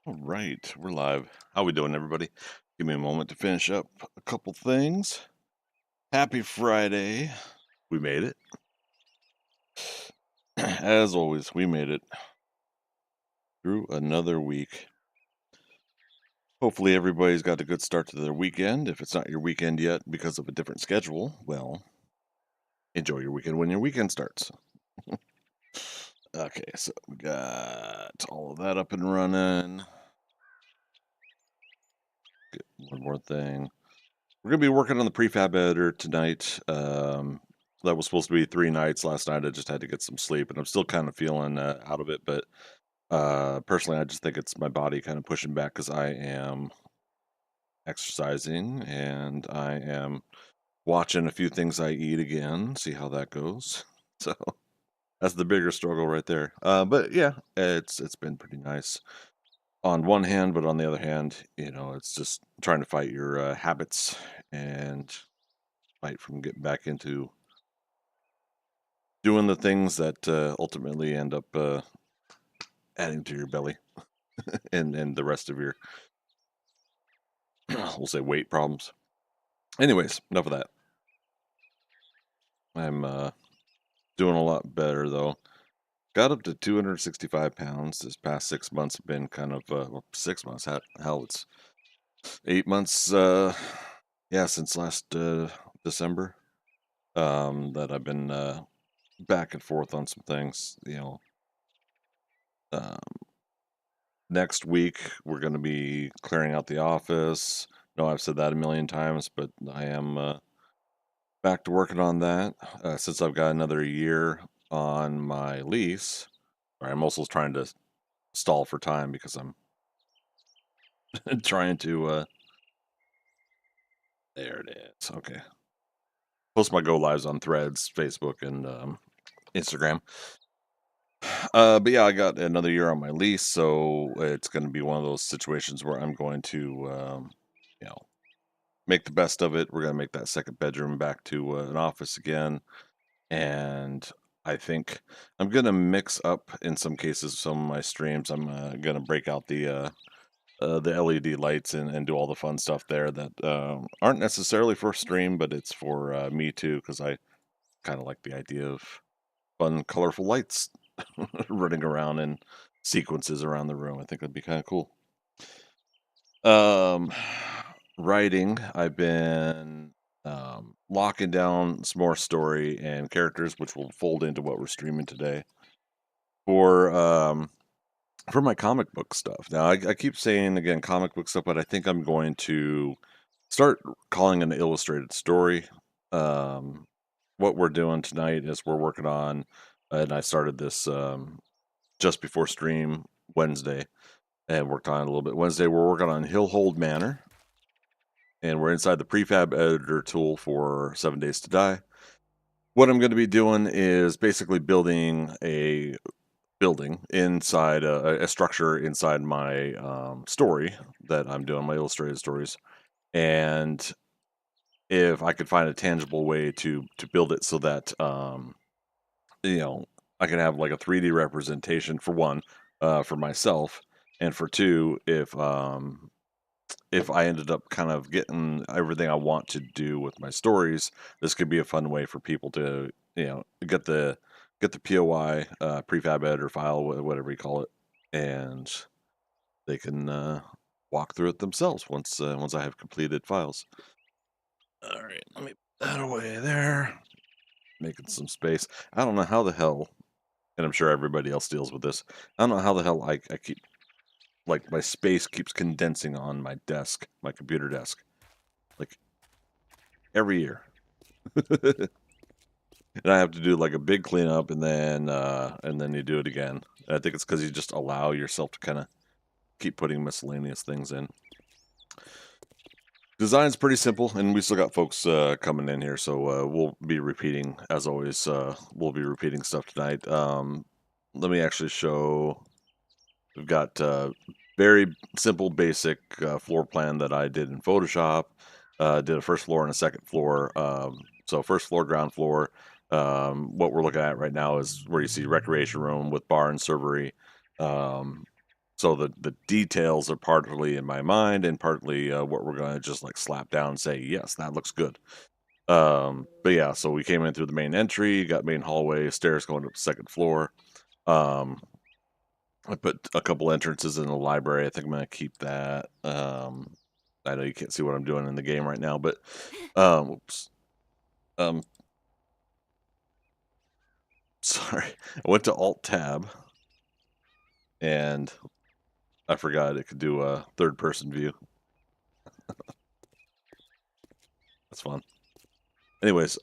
All right, we're live. How we doing, everybody? Give me a moment to finish up a couple things. Happy Friday. We made it. As always, we made it through another week. Hopefully everybody's got a good start to their weekend. If it's not your weekend yet because of a different schedule, well, enjoy your weekend when your weekend starts. Okay, so we got all of that up and running. Get one more thing. We're gonna be working on the prefab editor tonight. That was supposed to be 3 nights. Last night I just had to get some sleep, and I'm still kind of feeling out of it. But personally, I just think it's my body kind of pushing back because I am exercising and I am watching a few things I eat again. See how that goes. So that's the bigger struggle right there. But yeah, it's been pretty nice on one hand, but on the other hand, it's just trying to fight your habits and fight from getting back into doing the things that ultimately end up adding to your belly and the rest of your we'll say weight problems. Anyways, enough of that. I'm doing a lot better though. Got up to 265 pounds. This past 6 months have been kind of 6 months. Hell, it's 8 months. Yeah, since last December. That I've been back and forth on some things. Um, Next week we're going to be clearing out the office. No, I've said that a million times, but I am back to working on that. Since I've got another year on my lease, I'm also trying to stall for time because I'm trying to. There it is. Okay. Post my go lives on Threads, Facebook, and Instagram. But yeah, I got another year on my lease, so it's going to be one of those situations where I'm going to, you know, make the best of it. We're going to make that second bedroom back to an office again, and I think I'm going to mix up in some cases some of my streams. I'm going to break out the LED lights and do all the fun stuff there that aren't necessarily for stream, but it's for me too because I kind of like the idea of fun, colorful lights running around in sequences around the room. I think that'd be kind of cool. Um, Writing, I've been locking down some more story and characters, which will fold into what we're streaming today for for my comic book stuff. Now, I keep saying again comic book stuff, but I think I'm going to start calling an illustrated story. Um, what we're doing tonight is we're working on, and I started this just before stream Wednesday and worked on it a little bit. Wednesday, we're working on Hillhold Manor, and we're inside the Prefab Editor Tool for 7 Days to Die. What I'm going to be doing is basically building a building inside a structure inside my story that I'm doing, my illustrated stories. And if I could find a tangible way to build it so that you know I can have like a 3D representation for one, for myself, and for two, if I ended up kind of getting everything I want to do with my stories, this could be a fun way for people to, get the POI prefab editor file, whatever you call it, and they can walk through it themselves once I have completed files. All right, let me put that away there. Making some space. I don't know how the hell, and I'm sure everybody else deals with this. I don't know how the hell I keep like my space keeps condensing on my desk, my computer desk, like every year. And I have to do like a big cleanup and then you do it again. And I think it's because you just allow yourself to kind of keep putting miscellaneous things in. Design's pretty simple, and we still got folks coming in here, so we'll be repeating as always. We'll be repeating stuff tonight. Let me actually show. We've got very simple, basic floor plan that I did in Photoshop. Did a first floor and a second floor. So first floor, ground floor. What we're looking at right now is where you see recreation room with bar and servery. Um, So the details are partly in my mind and partly what we're going to just like slap down and say, yes, that looks good. But yeah, so we came in through the main entry, got main hallway, stairs going up the second floor. I put a couple entrances in the library. I think I'm going to keep that. I know you can't see what I'm doing in the game right now, but oops. Um, sorry. I went to Alt Tab and I forgot it could do a third person view. That's fun. Anyways,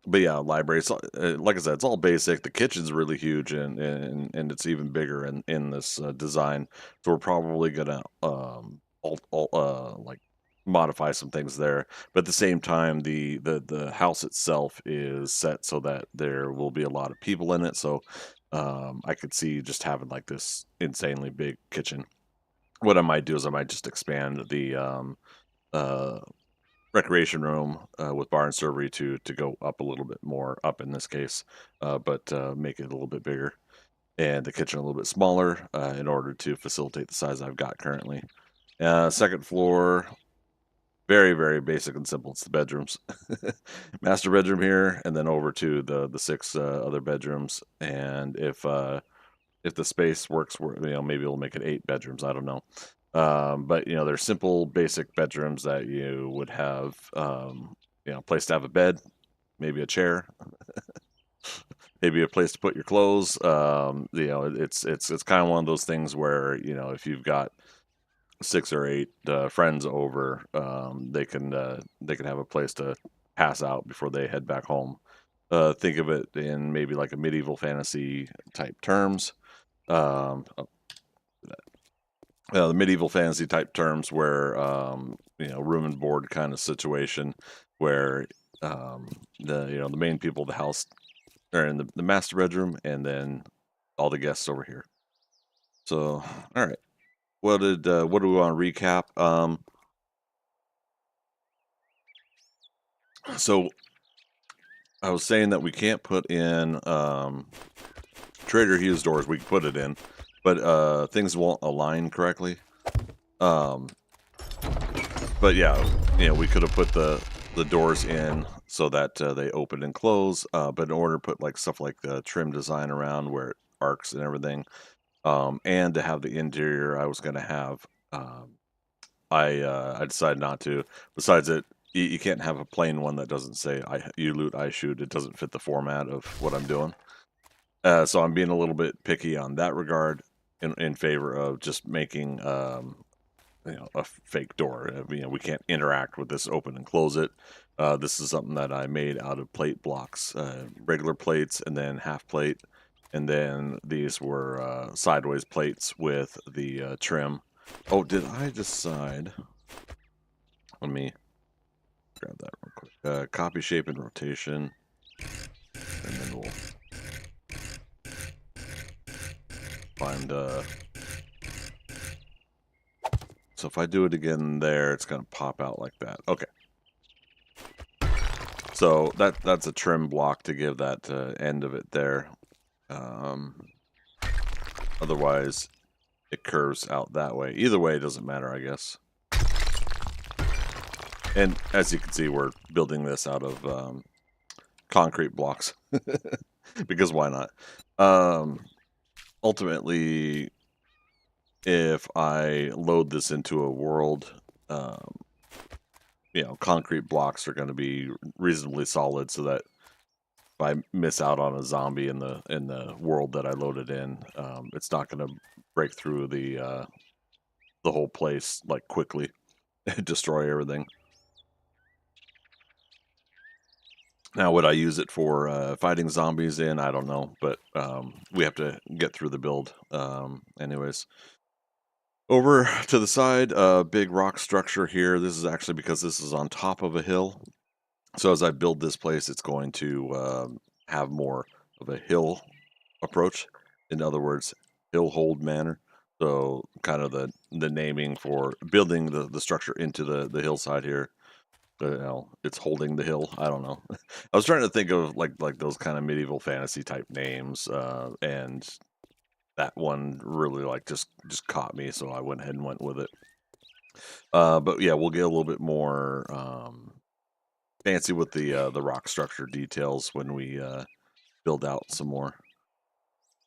but yeah, library. It's like I said, it's all basic. The kitchen's really huge, and it's even bigger in this design. So we're probably gonna like modify some things there. But at the same time, the house itself is set so that there will be a lot of people in it. So I could see just having like this insanely big kitchen. What I might do is I might just expand the uh recreation room with bar and servery to go up a little bit more up in this case, but make it a little bit bigger, and the kitchen a little bit smaller in order to facilitate the size I've got currently. Second floor, very basic and simple. It's the bedrooms, master bedroom here, and then over to the six other bedrooms. And if the space works, maybe we'll make it 8 bedrooms. I don't know. But they're simple, basic bedrooms that you would have, place to have a bed, maybe a chair, maybe a place to put your clothes. It's kind of one of those things where if you've got 6 or 8 friends over, they can have a place to pass out before they head back home. Think of it in maybe like a medieval fantasy type terms. Um, the medieval fantasy type terms where room and board kind of situation where the main people of the house are in the master bedroom and then all the guests over here. So all right, what do we want to recap? So I was saying that we can't put in Trader Hughes doors. We can put it in, but things won't align correctly. um But yeah, we could have put the doors in so that they open and close. But in order to put like stuff like the trim design around where it arcs and everything, and to have the interior, I was going to have. I decided not to. Besides it, you can't have a plain one that doesn't say "you loot, I shoot." It doesn't fit the format of what I'm doing. So I'm being a little bit picky on that regard, in favor of just making a fake door. We can't interact with this, open and close it. This is something that I made out of plate blocks, regular plates and then half plate, and then these were sideways plates with the trim. Oh, did I decide? Let me grab that real quick. Copy, shape, and rotation, and then we'll find. So if I do it again there, it's going to pop out like that. Okay. So that's a trim block to give that end of it there. Otherwise, it curves out that way. Either way, it doesn't matter, I guess. And as you can see, we're building this out of concrete blocks. Because why not? Ultimately, if I load this into a world, concrete blocks are going to be reasonably solid so that if I miss out on a zombie in the world that I loaded in, it's not going to break through the whole place like quickly, destroy everything. Now, would I use it for fighting zombies in? I don't know, but we have to get through the build. Anyways, over to the side, big rock structure here. This is actually because this is on top of a hill. So as I build this place, it's going to have more of a hill approach. In other words, Hillhold Manor. So kind of the naming for building the structure into the hillside here. It's holding the hill. I don't know. I was trying to think of like those kind of medieval fantasy type names, and that one really like just caught me, so I went ahead and went with it. But yeah, we'll get a little bit more fancy with the rock structure details when we build out some more.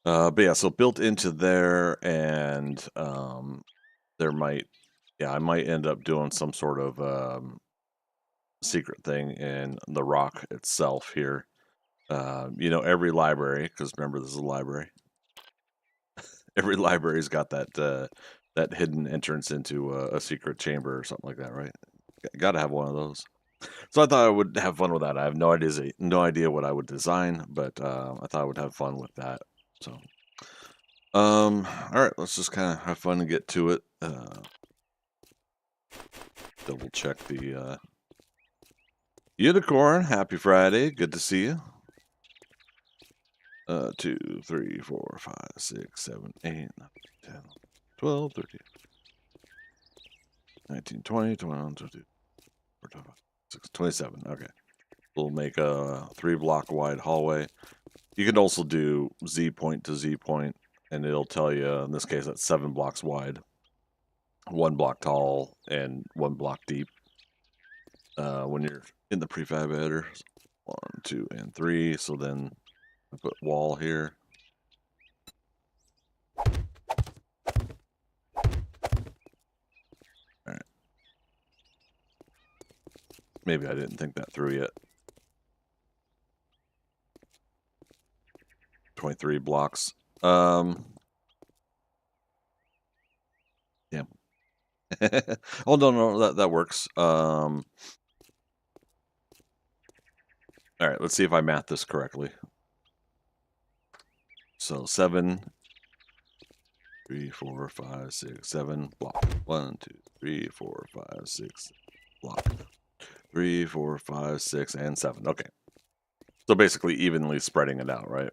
But yeah, so built into there, and there might, yeah, I might end up doing some sort of secret thing in the rock itself here. You know, every library, because remember this is a library. Every library's got that hidden entrance into a secret chamber or something like that, right? Got to have one of those. So I thought I would have fun with that. I have no idea what I would design, but I thought I would have fun with that. So, all right, let's just kind of have fun and get to it. Double check the unicorn. Happy Friday. Good to see you. 2, 3, 4, 5, 6, 7, 8, 9, 10, 12, 13, 19, 20, 21, 22, 25, 26, 27. Okay. We'll make a 3-block wide hallway. You can also do Z point to Z point, and it'll tell you, in this case, that's 7 blocks wide, 1 block tall, and 1 block deep. When you're in the prefab editor, 1, 2, and 3. So then I put wall here. All right. Maybe I didn't think that through yet. 23 blocks. Yeah. Oh no, that works. All right, let's see if I math this correctly. So 7, 3, 4, 5, 6, 7 block. 1, 2, 3, 4, 5, 6 block. 3, 4, 5, 6, and 7. Okay. So basically evenly spreading it out, right?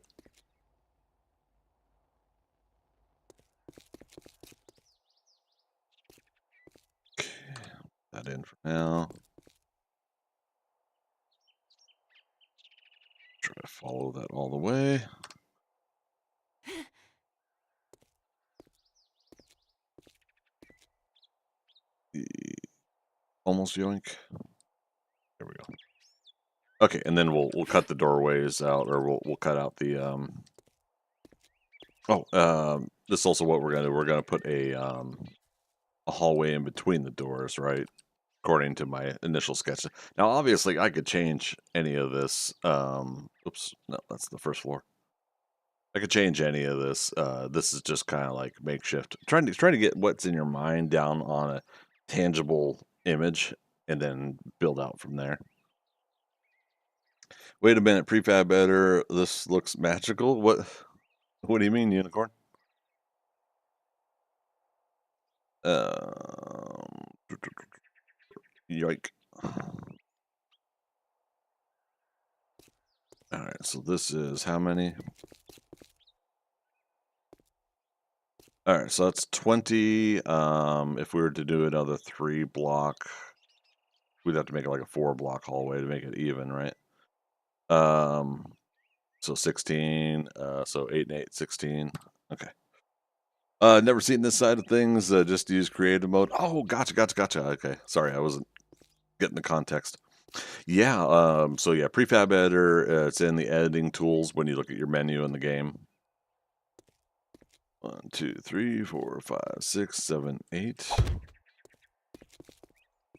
Okay. That in for now. Try to follow that all the way. Almost yoink. There we go. Okay, and then we'll cut the doorways out, or we'll cut out the this is also what we're gonna do. We're gonna put a hallway in between the doors, right? According to my initial sketch. Now, obviously, I could change any of this. Oops, no, that's the first floor. I could change any of this. This is just kind of like makeshift. Trying to get what's in your mind down on a tangible image, and then build out from there. Wait a minute, prefab editor. This looks magical. What do you mean, unicorn? Yoink. All right, so this is how many? All right, so that's 20. If we were to do another 3-block, we'd have to make it like a 4-block hallway to make it even, right? So 16. So 8 and 8, 16. Okay. Never seen this side of things. Just use creative mode. Oh, gotcha. Okay, sorry, I wasn't getting the context. Yeah. So yeah, prefab editor. It's in the editing tools when you look at your menu in the game. 1, 2, 3, 4, 5, 6, 7, 8.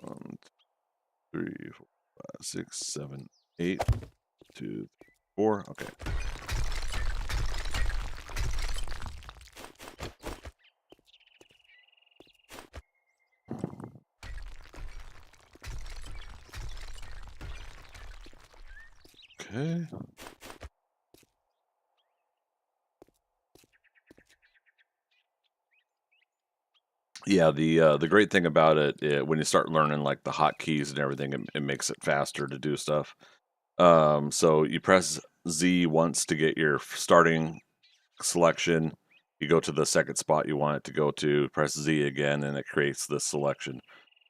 1, 3, 4, 5, 6, 7, 8. 2, 4. Okay. Okay. Yeah, the great thing about it, when you start learning like the hotkeys and everything, it makes it faster to do stuff. So you press Z once to get your starting selection. You go to the second spot you want it to go to, press Z again, and it creates this selection.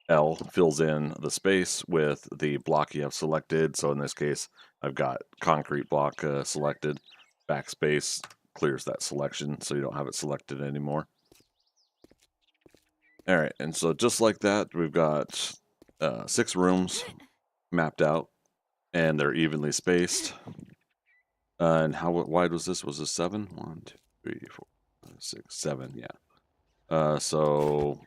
L fills in the space with the block you have selected. So in this case, I've got concrete block selected. Backspace clears that selection so you don't have it selected anymore. All right, and so just like that, we've got 6 rooms mapped out, and they're evenly spaced. And how wide was this? Was this 7? 1, 2, 3, 4, 5, 6, 7. Yeah. So.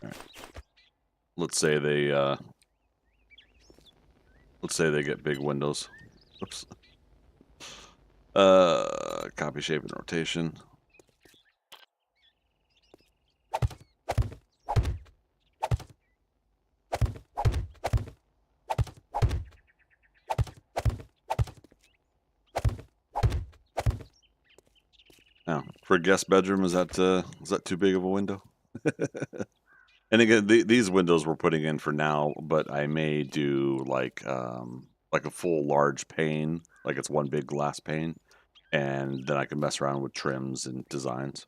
All right. Let's say they get big windows. Oops. Copy, shape, and rotation. Now, for a guest bedroom, is that too big of a window? And again, these windows we're putting in for now, but I may do like a full large pane, like it's one big glass pane, and then I can mess around with trims and designs.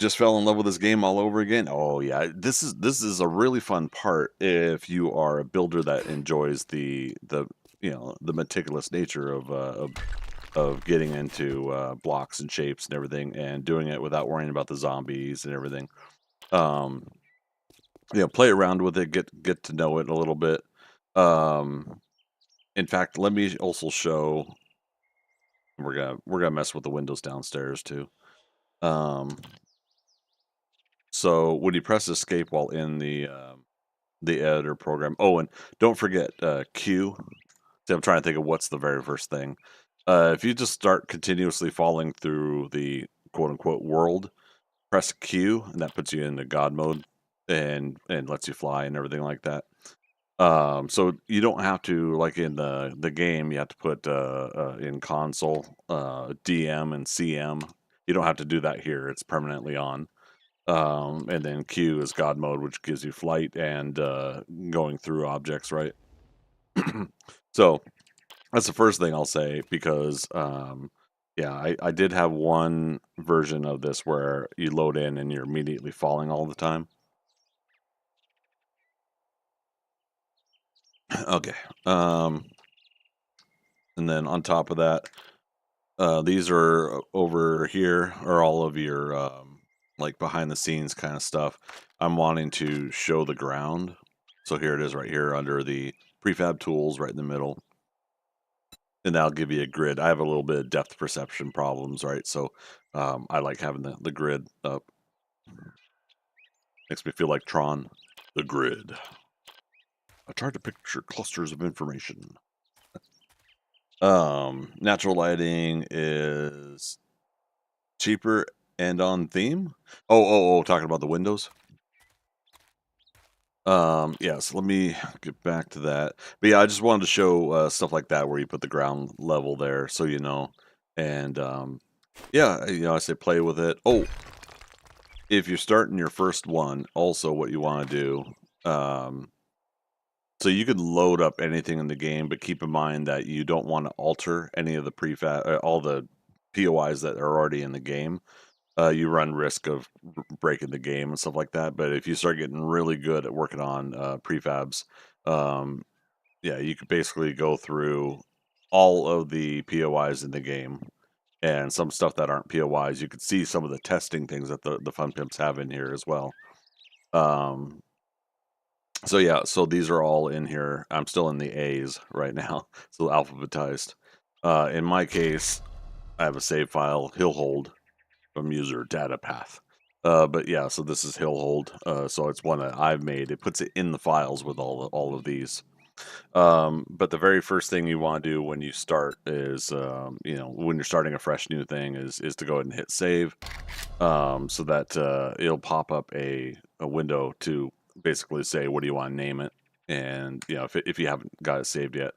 Just fell in love with this game all over again. Oh yeah, this is a really fun part if you are a builder that enjoys the the meticulous nature of getting into blocks and shapes and everything, and doing it without worrying about the zombies and everything. Play around with it, get to know it a little bit. In fact, let me also show. We're gonna mess with the windows downstairs too. So when you press escape while in the editor program. Oh, and don't forget Q. See, I'm trying to think of what's the very first thing. If you just start continuously falling through the quote unquote world, press Q, and that puts you into God mode and lets you fly and everything like that. So you don't have to, like in the game, you have to put in console DM and CM. You don't have to do that here. It's permanently on. And then Q is God mode, which gives you flight and going through objects, right? So that's the first thing I'll say, because yeah, I did have one version of this where you load in and you're immediately falling all the time. Okay. And then on top of that, these are over here are all of your like behind the scenes kind of stuff. I'm wanting to show the ground. So here it is right here under the prefab tools right in the middle. And that'll give you a grid. I have a little bit of depth perception problems, right? So I like having the grid up. Makes me feel like Tron. The grid. I tried to picture clusters of information. Natural lighting is cheaper and on theme. Oh, talking about the windows. So let me get back to that. But yeah, I just wanted to show stuff like that where you put the ground level there, so you know. And yeah, I say play with it. Oh, if you're starting your first one, also what you want to do, so you could load up anything in the game, but keep in mind that you don't want to alter any of the prefab, all the POIs that are already in the game. You run risk of breaking the game and stuff like that. But if you start getting really good at working on prefabs, yeah, you could basically go through all of the POIs in the game, and some stuff that aren't POIs. You could see some of the testing things that the Fun Pimps have in here as well. So yeah, so these are all in here. I'm still in the A's right now, so alphabetized. In my case, I have a save file, Hillhold, from user data path. But yeah, so this is Hillhold. So it's one that I've made. It puts it in the files with all of these. But the very first thing you want to do when you start is, when you're starting a fresh new thing, is to go ahead and hit save, so that it'll pop up a window to basically say what do you want to name it, and if you haven't got it saved yet,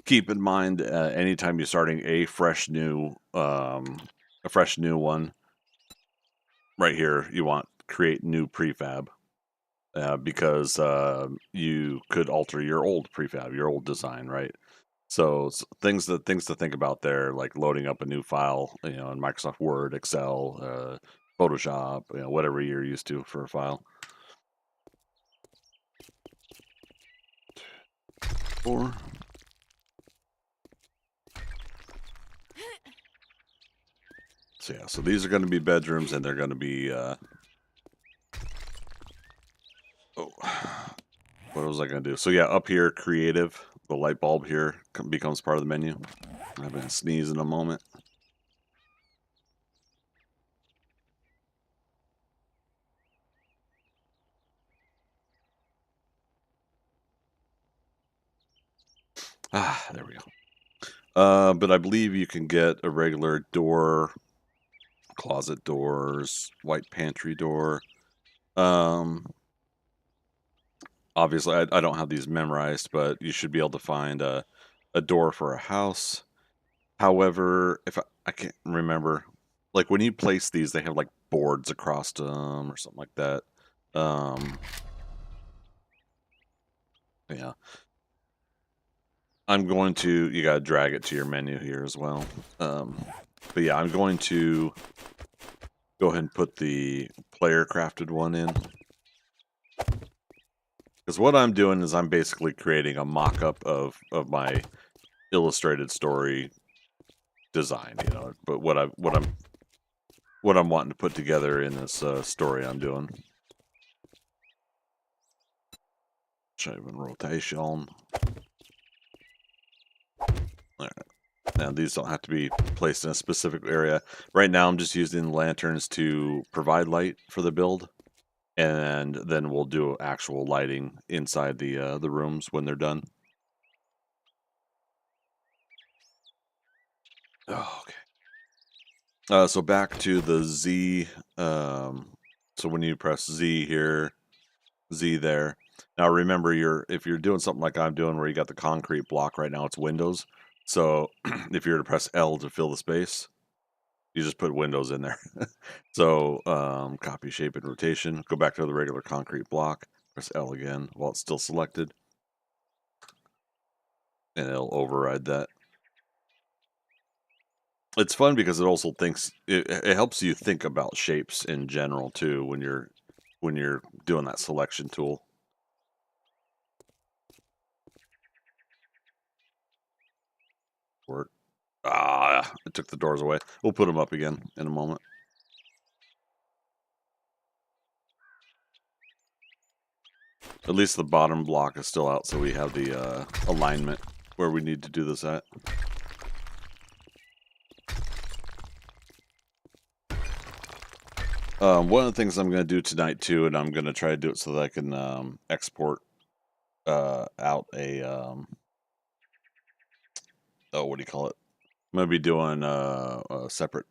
keep in mind anytime you're starting a fresh new one, right here you want create new prefab. Because you could alter your old prefab, your old design, right? So things to think about there, like loading up a new file, in Microsoft Word, Excel, Photoshop, whatever you're used to for a file. 4. So yeah, so these are going to be bedrooms, and they're going to be what was I going to do? So yeah, up here, creative, the light bulb here becomes part of the menu. I'm going to sneeze in a moment. There we go. But I believe you can get a regular door, closet doors, white pantry door. Obviously, I don't have these memorized, but you should be able to find a door for a house. However, if I can't remember, like when you place these, they have like boards across them or something like that. Yeah. I'm going to, you gotta drag it to your menu here as well. But yeah, I'm going to go ahead and put the player crafted one in. Because what I'm doing is I'm basically creating a mock-up of my illustrated story design, but what I'm wanting to put together in this story I'm doing. Shave and rotation. All right. Now these don't have to be placed in a specific area. Right now I'm just using lanterns to provide light for the build, and then we'll do actual lighting inside the rooms when they're done. Oh, okay. So back to the Z. So when you press Z here, Z there. Now remember, if you're doing something like I'm doing, where you got the concrete block right now, it's windows. So if you were to press L to fill the space, you just put windows in there. So copy shape and rotation. Go back to the regular concrete block. Press L again while it's still selected, and it'll override that. It's fun because it also it helps you think about shapes in general too when you're doing that selection tool. Work. It took the doors away. We'll put them up again in a moment. At least the bottom block is still out, so we have the alignment where we need to do this at. One of the things I'm going to do tonight too, and I'm going to try to do it so that I can export out a what do you call it? I'm going to be doing a separate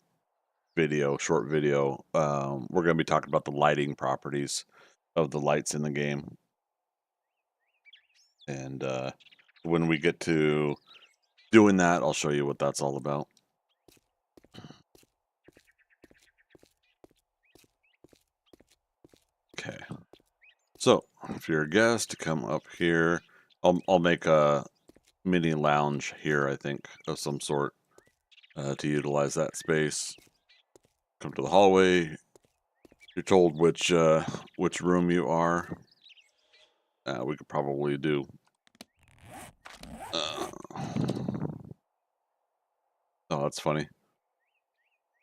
video, short video. We're going to be talking about the lighting properties of the lights in the game, and when we get to doing that, I'll show you what that's all about. Okay, so if you're a guest, come up here. I'll make a mini lounge here, I think, of some sort to utilize that space. Come to the hallway. You're told which room you are. We could probably do. Oh, that's funny.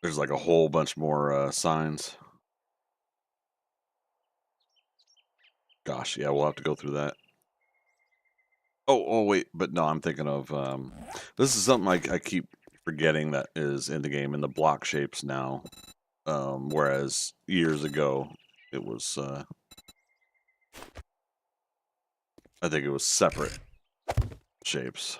There's like a whole bunch more signs. Gosh, yeah, we'll have to go through that. Oh, wait, but no, I'm thinking of this is something I keep forgetting that is in the game in the block shapes now, whereas years ago it was I think it was separate shapes.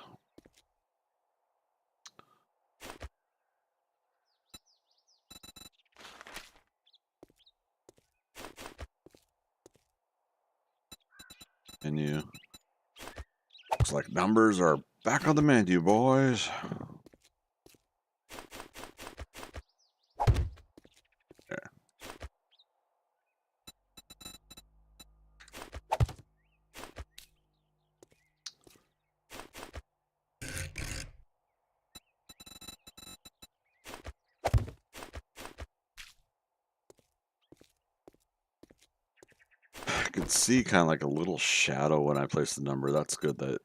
Menu. Looks like numbers are back on the menu, boys. There. can see kind of like a little shadow when I place the number. That's good. That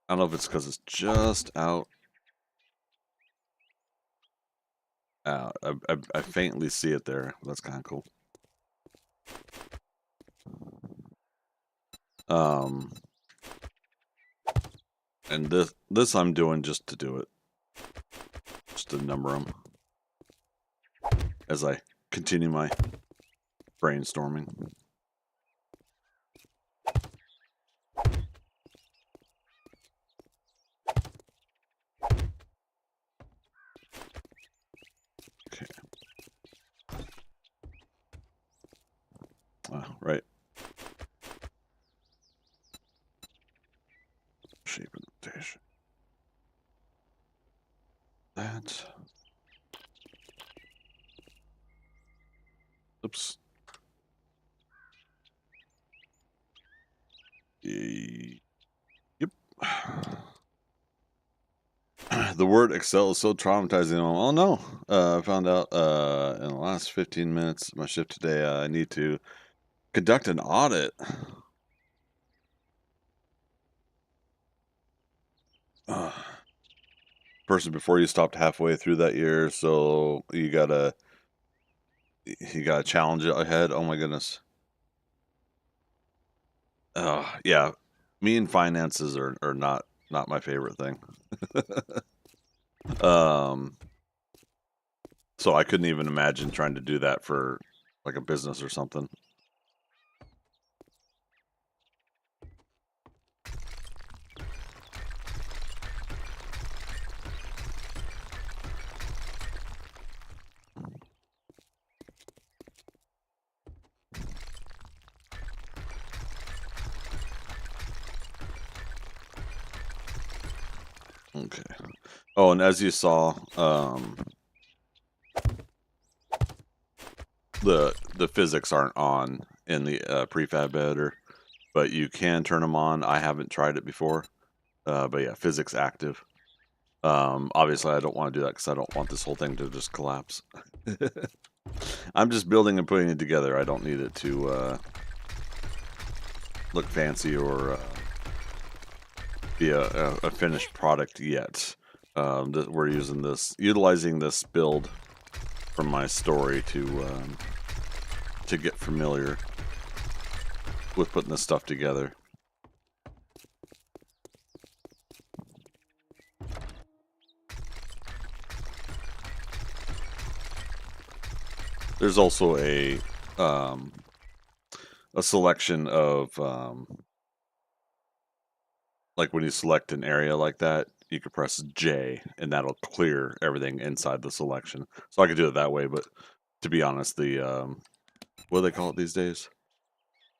I don't know if it's because it's just out. I faintly see it there. That's kind of cool. And this I'm doing just to do it, just to number them as I continue my brainstorming. Okay. Right. Shape and rotation. That. Oops. Yep. The word Excel is so traumatizing. Oh no. I found out in the last 15 minutes of my shift today, I need to conduct an audit. Person before you stopped halfway through that year, so you gotta challenge it ahead. Oh my goodness. Yeah. Me and finances are not my favorite thing. So I couldn't even imagine trying to do that for like a business or something. Okay. Oh, and as you saw, the physics aren't on in the prefab editor, but you can turn them on. I haven't tried it before, but yeah, physics active. Obviously, I don't want to do that because I don't want this whole thing to just collapse. I'm just building and putting it together. I don't need it to look fancy or be a finished product yet. We're utilizing this build from my story to get familiar with putting this stuff together. There's also a selection of like when you select an area like that, you could press J and that'll clear everything inside the selection. So I could do it that way, but to be honest, the what do they call it these days?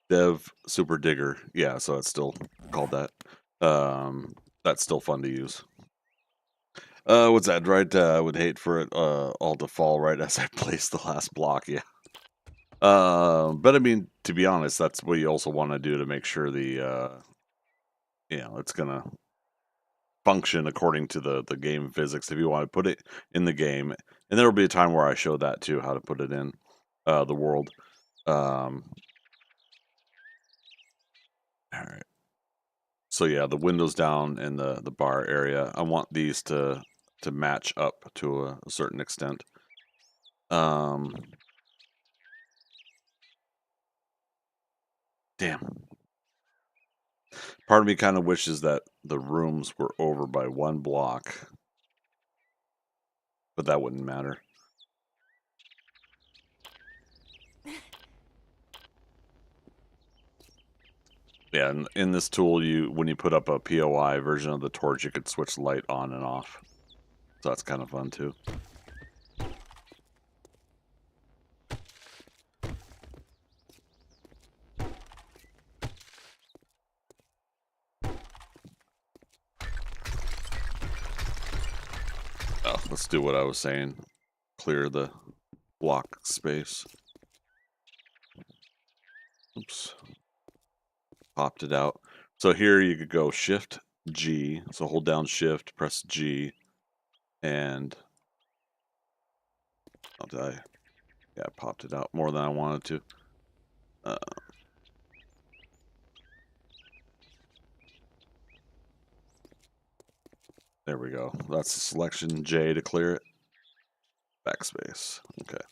Dev Super Digger. Yeah, so it's still called that. That's still fun to use. What's that, right? I would hate for it all to fall right as I place the last block, yeah. But I mean, to be honest, that's what you also want to do to make sure the it's gonna function according to the game physics if you want to put it in the game. And there will be a time where I show that too, how to put it in the world. All right. So yeah, the windows down and the bar area, I want these to match up to a certain extent. Damn. Part of me kind of wishes that the rooms were over by one block, but that wouldn't matter. Yeah, and in this tool, when you put up a POI version of the torch, you could switch light on and off. So that's kind of fun too. Oh, let's do what I was saying. Clear the block space. Oops. Popped it out. So here you could go Shift G. So hold down Shift, press G, and yeah, I popped it out more than I wanted to. There we go. That's the selection J to clear it. Backspace. Okay.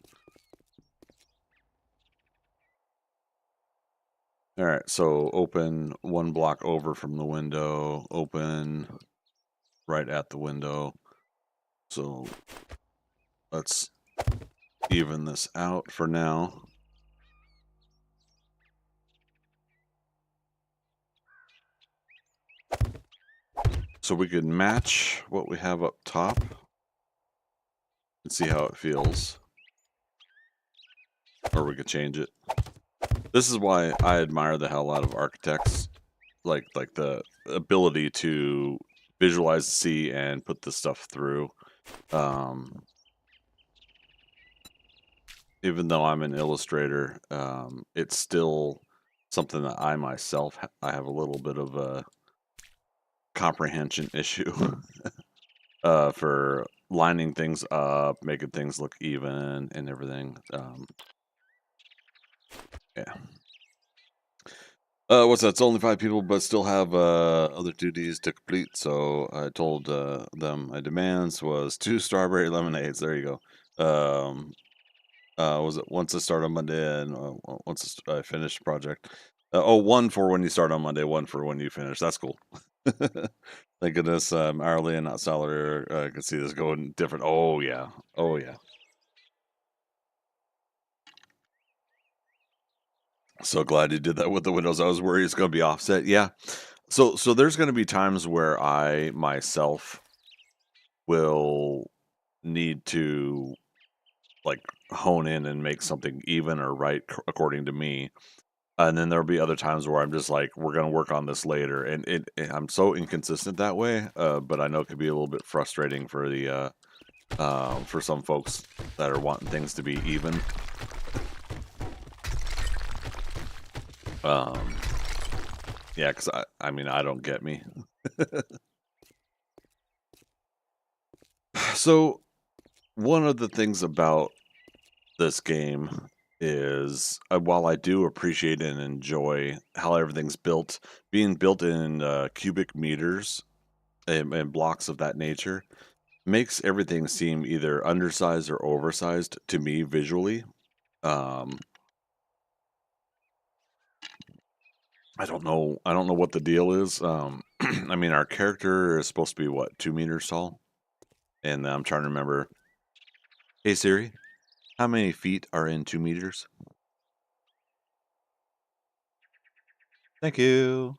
All right, so open one block over from the window, open right at the window. So let's even this out for now. So we could match what we have up top and see how it feels. Or we could change it. This is why I admire the hell out of architects, like the ability to visualize, see, and put this stuff through. Even though I'm an illustrator, it's still something that I myself I have a little bit of a comprehension issue for lining things up, making things look even, and everything. Yeah. What's that? It's only 5 people, but still have other duties to complete. So I told them my demands was 2 strawberry lemonades. There you go. Was it once I start on Monday and once I finish the project? One for when you start on Monday, one for when you finish. That's cool. Thank goodness hourly and not salary. I can see this going different. Oh yeah. Oh yeah. So glad you did that with the windows. I was worried it's going to be offset. Yeah. So there's going to be times where I myself will need to like hone in and make something even or right according to me. And then there'll be other times where I'm just like, we're going to work on this later. And I'm so inconsistent that way. But I know it could be a little bit frustrating for the for some folks that are wanting things to be even. Yeah, because I mean, I don't get me. So one of the things about this game is while I do appreciate and enjoy how everything's built, being built in cubic meters and blocks of that nature makes everything seem either undersized or oversized to me visually. I don't know. I don't know what the deal is. I mean, our character is supposed to be what, 2 meters tall, and I'm trying to remember. Hey Siri, how many feet are in 2 meters? Thank you.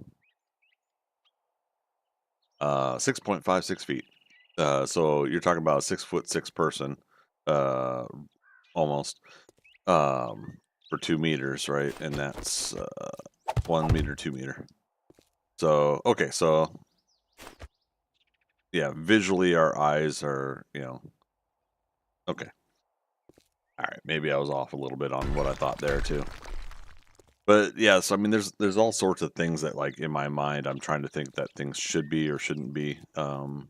6.56 feet. So you're talking about a 6'6" person, almost, for 2 meters, right? And that's 1 meter, 2 meter. So okay, so yeah, visually our eyes are, okay. All right, maybe I was off a little bit on what I thought there too. But yeah, so I mean, there's all sorts of things that like in my mind I'm trying to think that things should be or shouldn't be when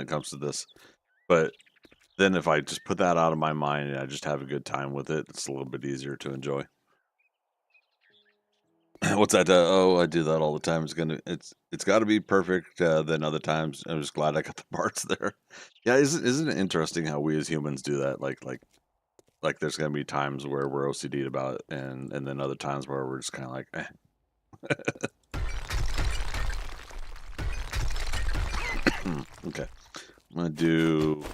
it comes to this. But then if I just put that out of my mind and I just have a good time with it, it's a little bit easier to enjoy. What's that? Oh, I do that all the time. It's got to be perfect. Then other times, I'm just glad I got the parts there. Yeah, isn't it interesting how we as humans do that? Like there's gonna be times where we're OCD'd about it, and then other times where we're just kind of like, eh. Okay, I'm gonna do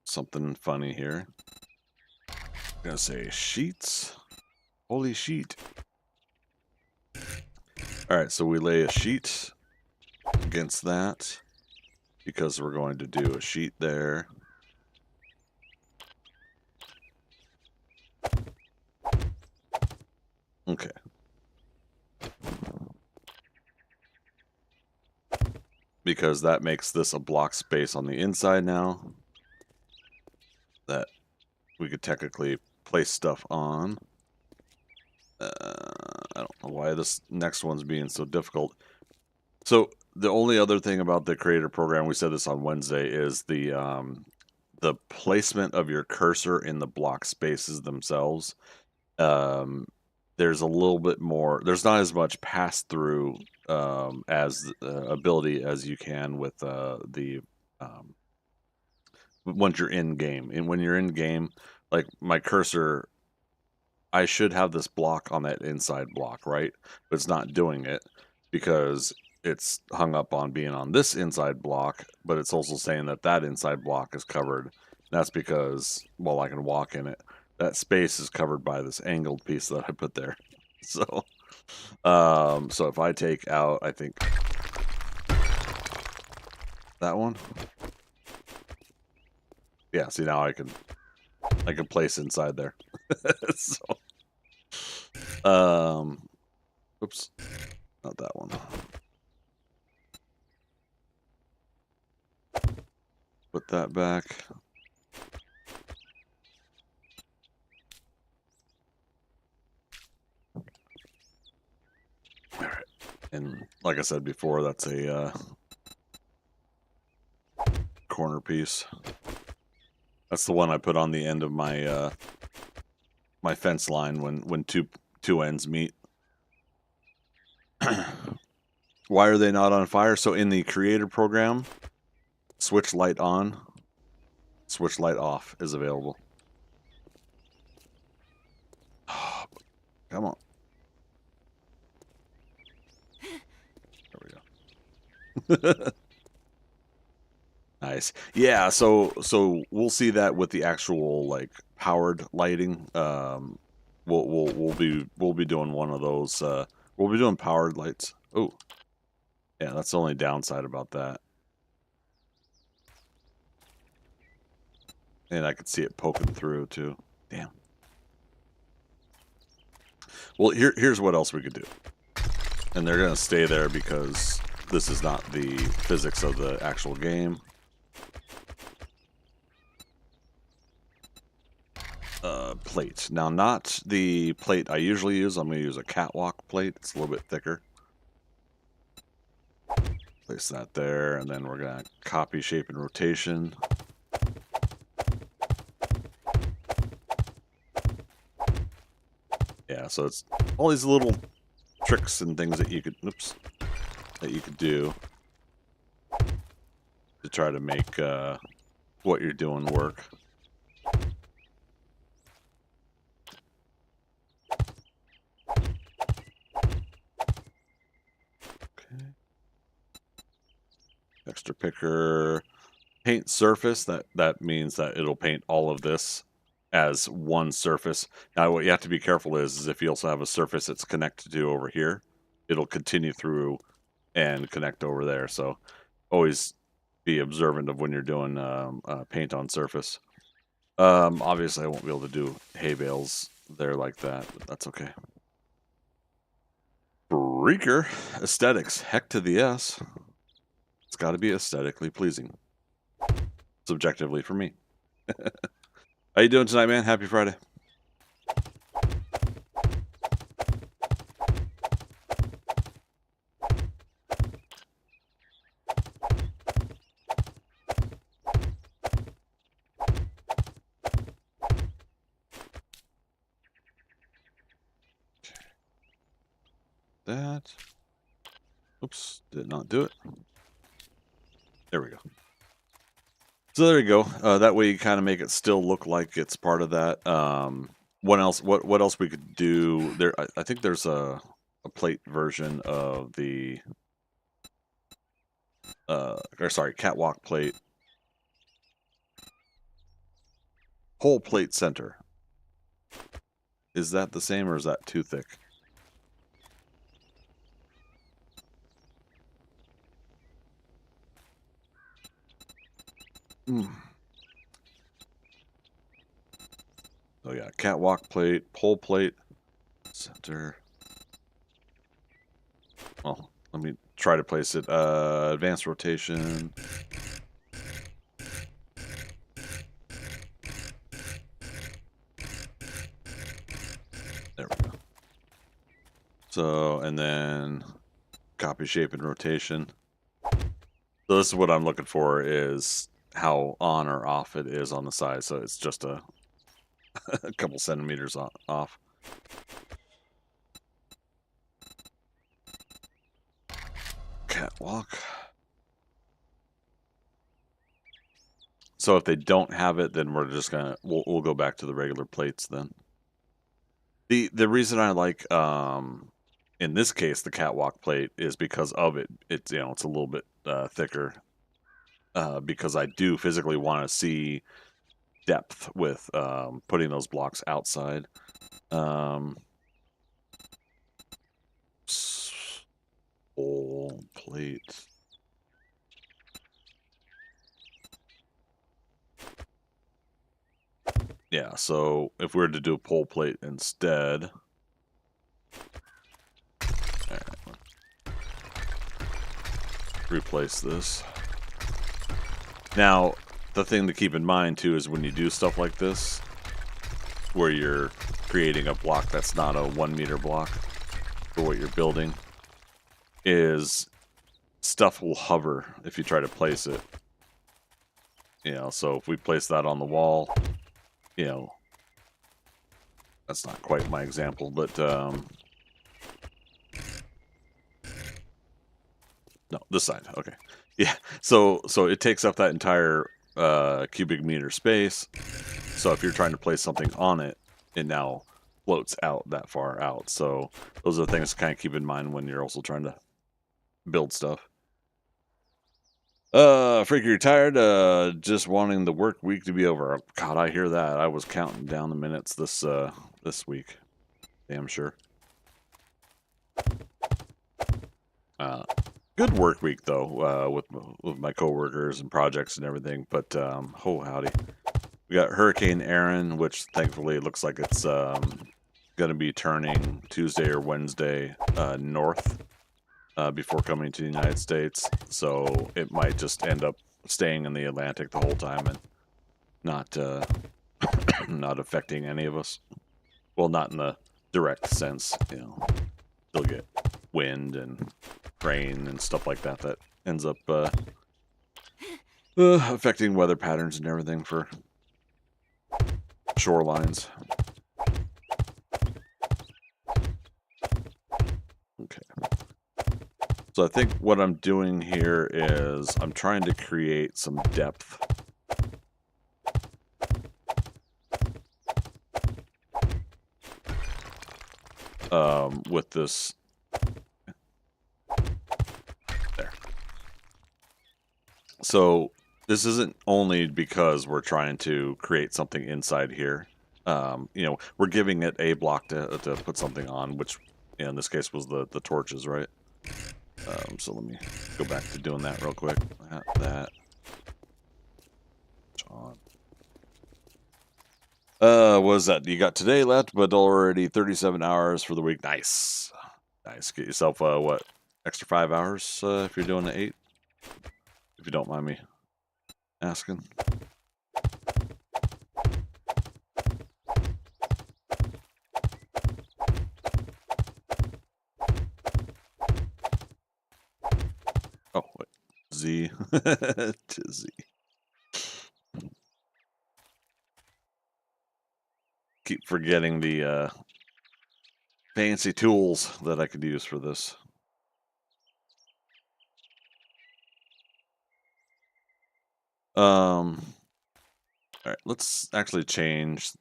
something funny here. I'm gonna say sheets. Holy sheet. All right, so we lay a sheet against that because we're going to do a sheet there. Okay. Because that makes this a block space on the inside now that we could technically place stuff on. I don't know why this next one's being so difficult. So the only other thing about the creator program, we said this on Wednesday, is the placement of your cursor in the block spaces themselves. There's a little bit more. There's not as much pass through as ability as you can with the once you're in game. And when you're in game, like my cursor, I should have this block on that inside block, right? But it's not doing it because it's hung up on being on this inside block, but it's also saying that that inside block is covered. That's because, well, I can walk in it. That space is covered by this angled piece that I put there. So, so if I take out, I think that one. Yeah, see now I can place inside there. So, oops, not that one. Put that back. All right. And like I said before, that's a corner piece. That's the one I put on the end of my my fence line when two ends meet. Why are they not on fire? So in the creator program, switch light on, switch light off is available. Oh, come on. There we go. Nice. Yeah, so we'll see that with the actual like powered lighting. We'll be doing one of those. We'll be doing powered lights. Oh, yeah, that's the only downside about that. And I could see it poking through too. Damn. Well, here's what else we could do. And they're gonna stay there because this is not the physics of the actual game. Plate. Now, not the plate I usually use. I'm going to use a catwalk plate. It's a little bit thicker. Place that there, and then we're going to copy, shape, and rotation. Yeah, so it's all these little tricks and things that you could, that you could do to try to make what you're doing work. Extra picker, paint surface. That means that it'll paint all of this as one surface. Now, what you have to be careful is if you also have a surface that's connected to over here, it'll continue through and connect over there. So always be observant of when you're doing paint on surface. Obviously, I won't be able to do hay bales there like that, but that's okay. Breaker aesthetics, heck to the S. It's got to be aesthetically pleasing. Subjectively for me. How you doing tonight, man? Happy Friday. That. Oops, did not do it. There we go. So there you go. That way you kind of make it still look like it's part of that. What else? What else we could do? There, I think there's a plate version of the, or sorry, catwalk plate. Whole plate center. Is that the same or is that too thick? Oh yeah, catwalk plate, pole plate, center. Well, let me try to place it. Advanced rotation. There we go. So, and then copy, shape, and rotation. So this is what I'm looking for, is how on or off it is on the side. So it's just a couple centimeters off. catwalk. So if they don't have it, then we're just gonna we'll go back to the regular plates then. The reason I like in this case the catwalk plate is because of it. It's it's a little bit thicker. Because I do physically want to see depth with putting those blocks outside. Whole plate. Yeah, so if we were to do a pole plate instead, replace this. Now, the thing to keep in mind too is when you do stuff like this, where you're creating a block that's not a 1 meter block for what you're building, is stuff will hover if you try to place it. So if we place that on the wall, that's not quite my example, but no, this side. Okay. Yeah. So it takes up that entire cubic meter space. So if you're trying to place something on it, it now floats out that far out. So those are the things to kind of keep in mind when you're also trying to build stuff. Freaky, you're tired? Just wanting the work week to be over. God, I hear that. I was counting down the minutes this week. Damn sure. Good work week though, with my coworkers and projects and everything. But oh howdy, we got Hurricane Aaron, which thankfully looks like it's going to be turning Tuesday or Wednesday north before coming to the United States. So it might just end up staying in the Atlantic the whole time and not not affecting any of us. Well, not in the direct sense, Still get wind and rain and stuff like that that ends up affecting weather patterns and everything for shorelines. Okay. So I think what I'm doing here is I'm trying to create some depth. With this. There. So this isn't only because we're trying to create something inside here. We're giving it a block to put something on, which in this case was the torches, right? So let me go back to doing that real quick. That. On. What was that? You got today left, but already 37 hours for the week. Nice. Nice. Get yourself, what, extra 5 hours if you're doing the 8? If you don't mind me asking. Oh, wait. Z to Z. Keep forgetting the fancy tools that I could use for this. All right, let's actually change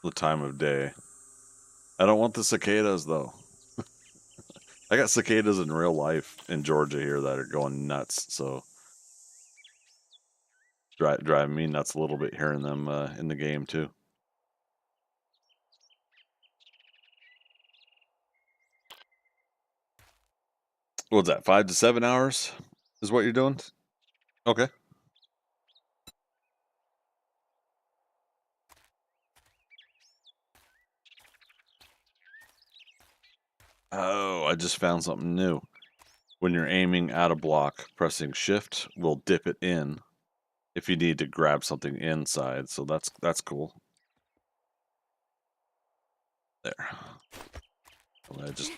the time of day. I don't want the cicadas though. I got cicadas in real life in Georgia here that are going nuts, so driving me nuts a little bit hearing them in the game too. What's that? 5 to 7 hours is what you're doing? Okay. Oh, I just found something new. When you're aiming at a block, pressing shift will dip it in if you need to grab something inside. So that's cool. There. I just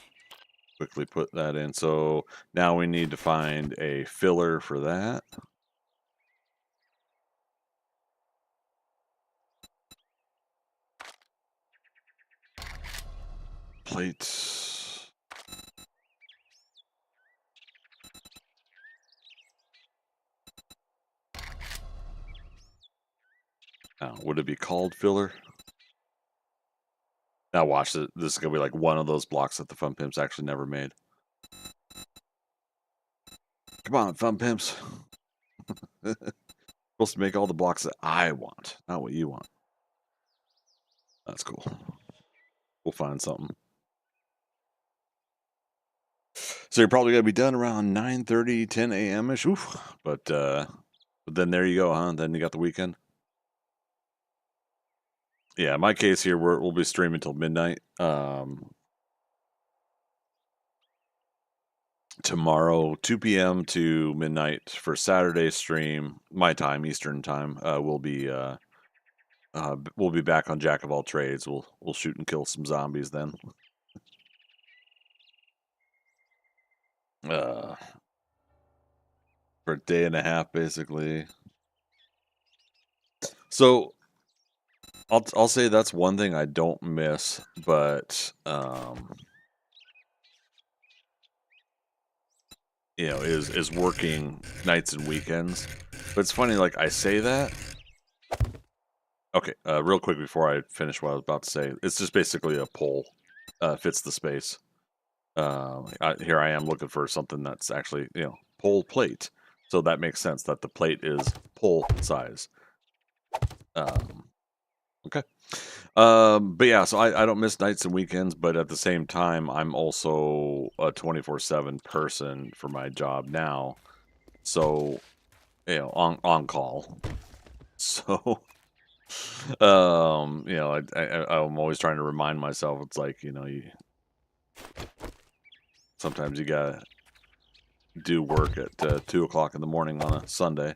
quickly put that in. So now we need to find a filler for that. plate. Would it be called filler? Now watch it. This is gonna be like one of those blocks that the Fun Pimps actually never made. Come on, Fun Pimps. Supposed to make all the blocks that I want, not what you want. That's cool. We'll find something. So you're probably gonna be done around 9:30, 10 a.m. ish. But then there you go, huh? Then you got the weekend. Yeah, in my case here, we'll be streaming till midnight. Tomorrow, 2 p.m. to midnight for Saturday stream, my time, Eastern time. We'll be back on Jack of all trades. We'll shoot and kill some zombies then. For a day and a half, basically. So I'll say that's one thing I don't miss, but is working nights and weekends. But it's funny, like I say that. Okay, real quick before I finish what I was about to say, it's just basically a pole, fits the space. Here I am looking for something that's actually pole plate, so that makes sense that the plate is pole size. Okay. But yeah, so I don't miss nights and weekends, but at the same time, I'm also a 24/7 person for my job now. So, on call. So, I'm always trying to remind myself, it's like, sometimes you gotta do work at 2 o'clock in the morning on a Sunday.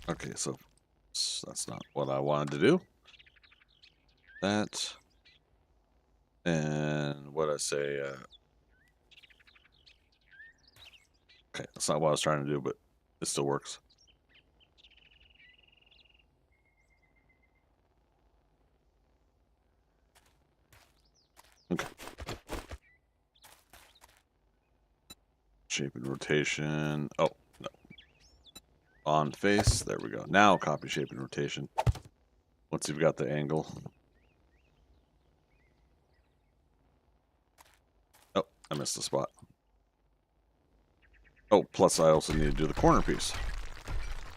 Okay, so that's not what I wanted to do. That. And what I say, okay, that's not what I was trying to do, but it still works. Okay. Shape and rotation. Oh, no. On face. There we go. Now copy shape and rotation. Once you've got the angle. Oh, I missed the spot. Oh, plus I also need to do the corner piece.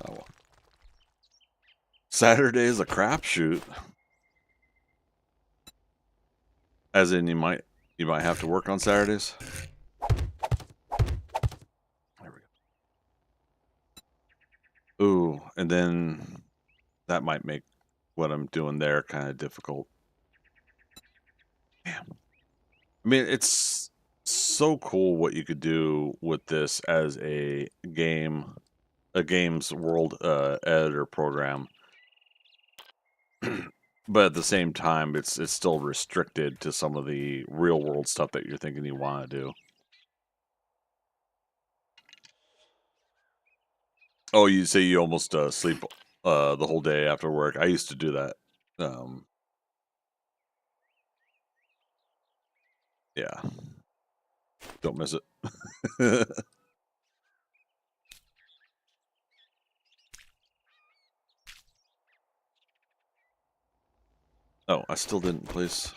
Oh, well. Saturday is a crapshoot. As in, you might have to work on Saturdays. There we go. Ooh, and then that might make what I'm doing there kind of difficult. Damn. I mean, it's so cool what you could do with this as a game's world editor program. But at the same time, it's still restricted to some of the real world stuff that you're thinking you want to do. Oh, you say you almost sleep the whole day after work. I used to do that. Yeah. Don't miss it. Oh, I still didn't place.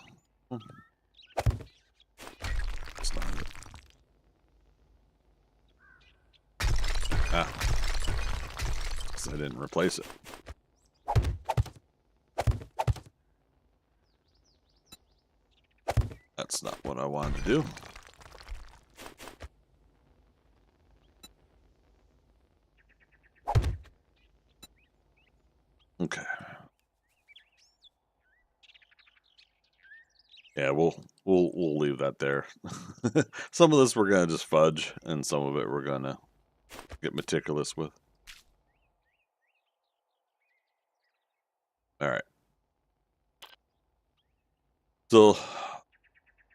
That's not it. Ah. Because I didn't replace it. That's not what I wanted to do. Okay. Yeah, we'll leave that there. Some of this we're gonna just fudge, and some of it we're gonna get meticulous with. All right. So,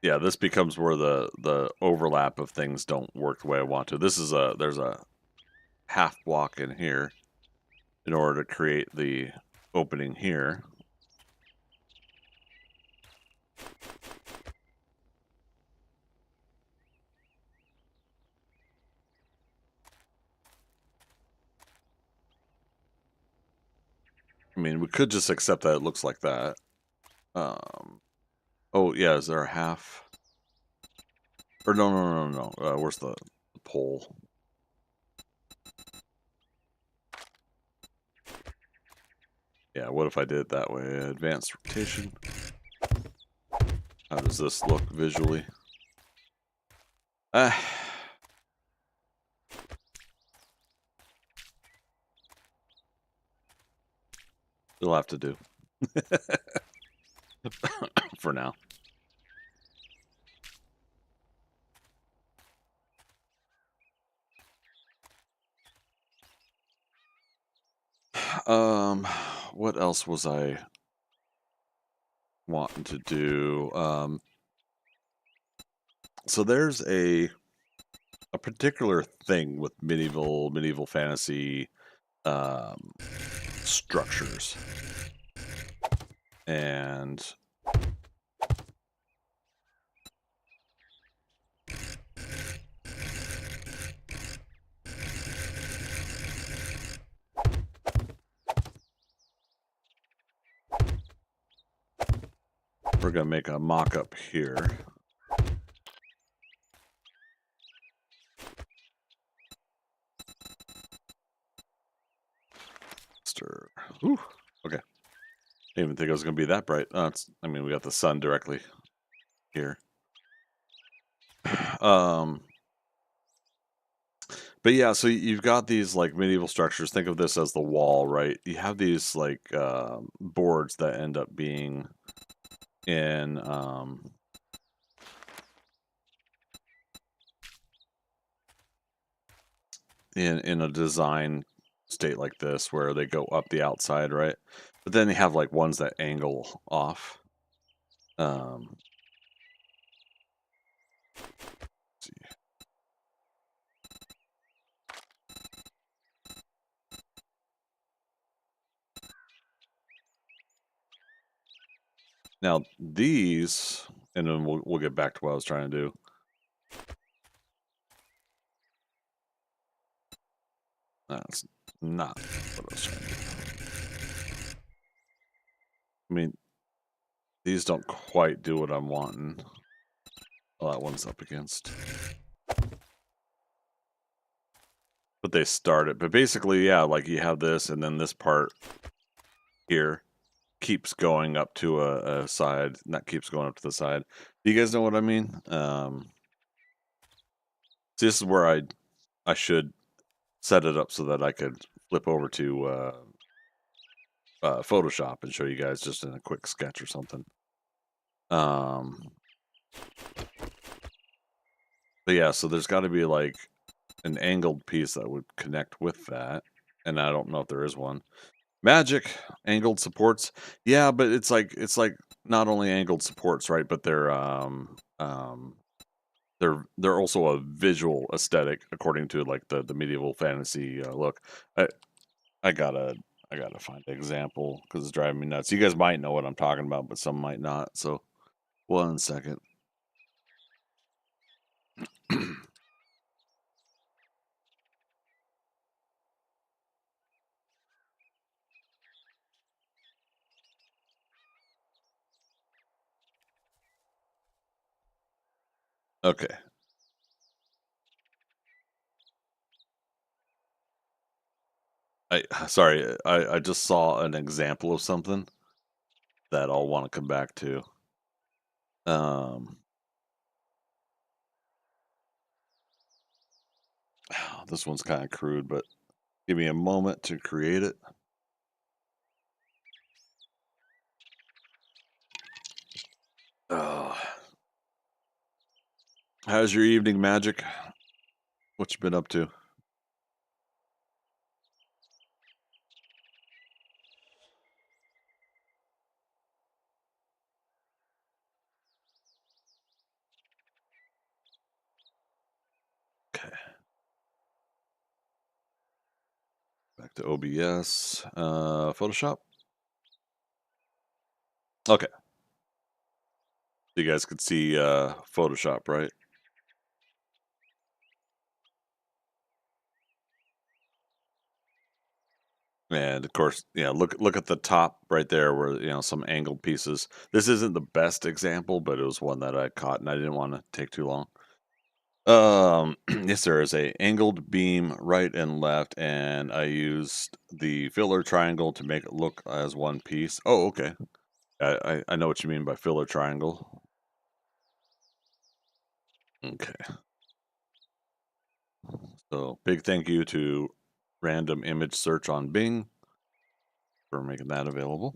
Yeah, this becomes where the overlap of things don't work the way I want to. This is there's a half block in here in order to create the opening here. I mean, we could just accept that it looks like that. Oh yeah, is there a half? Or no. Where's the pole? Yeah, what if I did it that way? Advanced rotation. How does this look visually? Ah. It'll have to do. For now. What else was I wanting to do? So there's a particular thing with medieval fantasy structures, and we're gonna make a mock-up here. Ooh, okay. Didn't even think it was gonna be that bright. I mean, we got the sun directly here. But yeah, so you've got these like medieval structures. Think of this as the wall, right? You have these like boards that end up being in in a design state like this where they go up the outside, right? But then you have like ones that angle off. Let's see. Now these, and then we'll get back to what I was trying to do. That's not what I was trying to do. I mean, these don't quite do what I'm wanting. Oh, that one's up against. But they start it. But basically, yeah, like you have this, and then this part here keeps going up to a side, and that keeps going up to the side. Do you guys know what I mean? See, this is where I should set it up so that I could flip over to Photoshop and show you guys just in a quick sketch or something. But yeah, so there's got to be like an angled piece that would connect with that, and I don't know if there is one. Magic angled supports, yeah, but it's like not only angled supports, right? But they're also a visual aesthetic according to like the medieval fantasy look. I I gotta find an example because it's driving me nuts. You guys might know what I'm talking about, but some might not. So 1 second. Okay. Sorry, I just saw an example of something that I'll want to come back to. Um, this one's kind of crude, but give me a moment to create it. How's your evening, Magic? What you been up to? Back to OBS. Photoshop. Okay. You guys could see Photoshop, right? And of course, yeah, look at the top right there where, you know, some angled pieces. This isn't the best example, but it was one that I caught and I didn't want to take too long. Yes, there is a angled beam right and left, and I used the filler triangle to make it look as one piece. Oh, okay. I know what you mean by filler triangle. Okay. So big thank you to Random Image Search on Bing for making that available.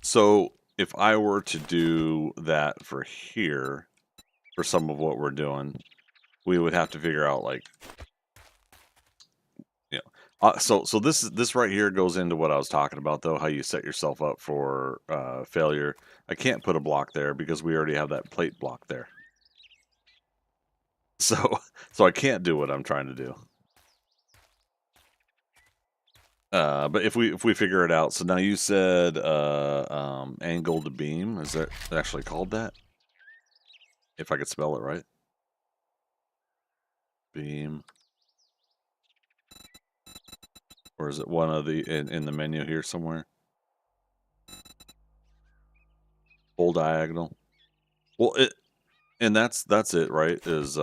So if I were to do that for here, for some of what we're doing, we would have to figure out like, you know, so this right here goes into what I was talking about though, how you set yourself up for failure. I can't put a block there because we already have that plate block there. So I can't do what I'm trying to do. But if we figure it out, so now you said angled beam. Is that actually called that? If I could spell it right. Beam. Or is it one of the in the menu here somewhere? Full diagonal. Well, and that's it, right? Is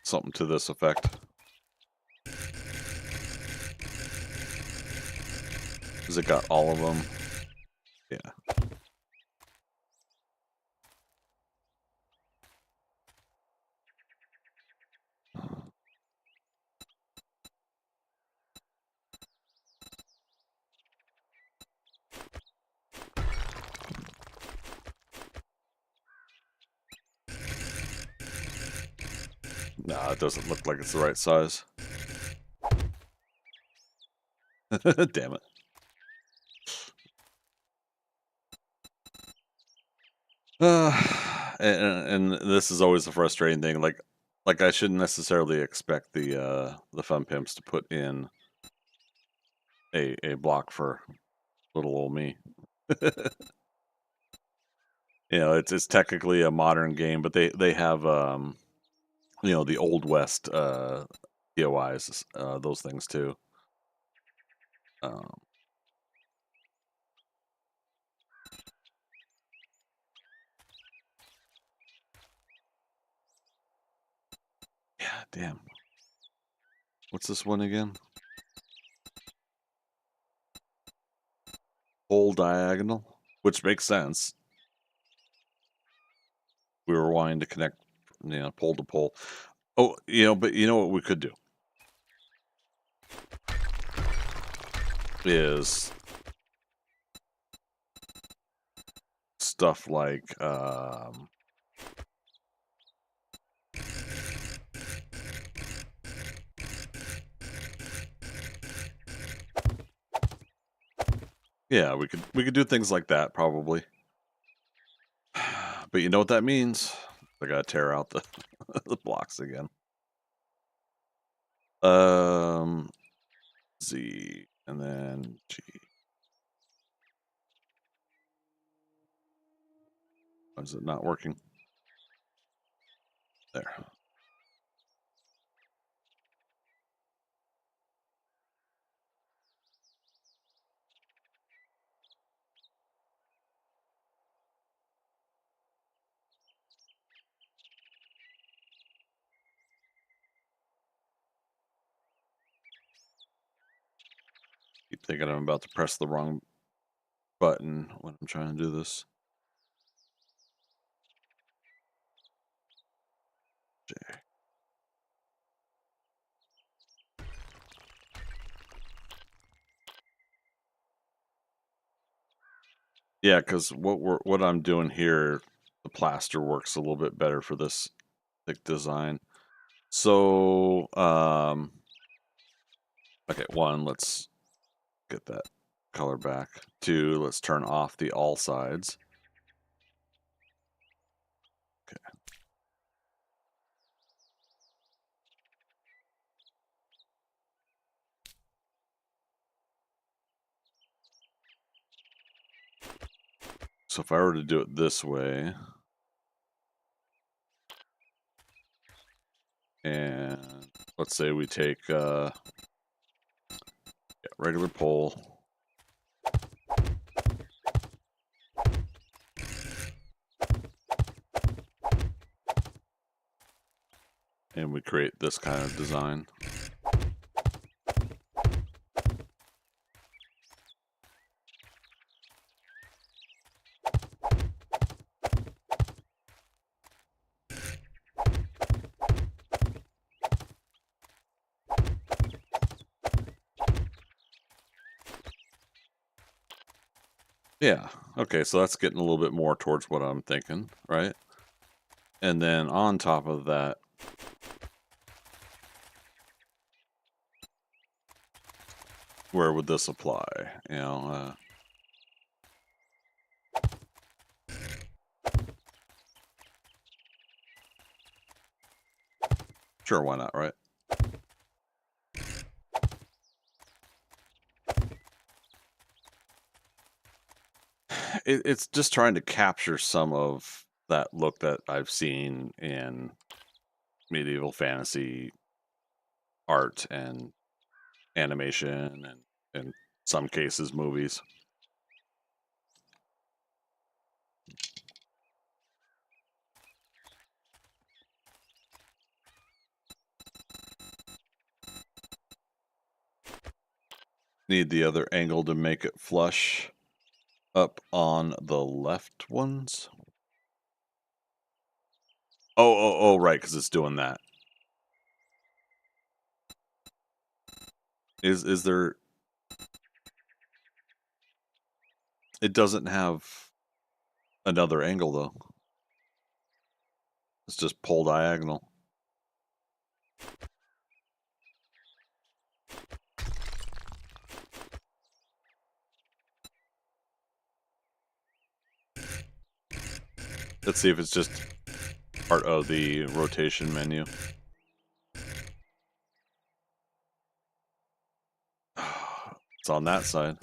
something to this effect. Has it got all of them? Yeah. Nah, it doesn't look like it's the right size. Damn it. And this is always a frustrating thing. Like I shouldn't necessarily expect the fun pimps to put in a block for little old me. You know, it's technically a modern game, but they have you know, the old west POIs, those things too. Um, yeah, damn. What's this one again? Whole diagonal, which makes sense. We were wanting to connect, you know, pole to pole. Oh, you know, but you know what we could do is stuff like yeah, we could do things like that probably. But you know what that means? I gotta tear out the the blocks again. Z and then G. Why is it not working? There. Keep thinking I'm about to press the wrong button when I'm trying to do this. J. Yeah, because what I'm doing here, the plaster works a little bit better for this thick design. So okay, let's get that color back. 2, let's turn off the all sides. Okay. So if I were to do it this way, and let's say we take regular pole, and we create this kind of design. Yeah, okay, so that's getting a little bit more towards what I'm thinking, right? And then on top of that, where would this apply? You know, sure, why not, right? It's just trying to capture some of that look that I've seen in medieval fantasy art and animation and in some cases movies. Need the other angle to make it flush up on the left ones. Oh, right, because it's doing that. Is there? It doesn't have another angle though. It's just pull diagonal. Let's see if it's just part of the rotation menu. It's on that side.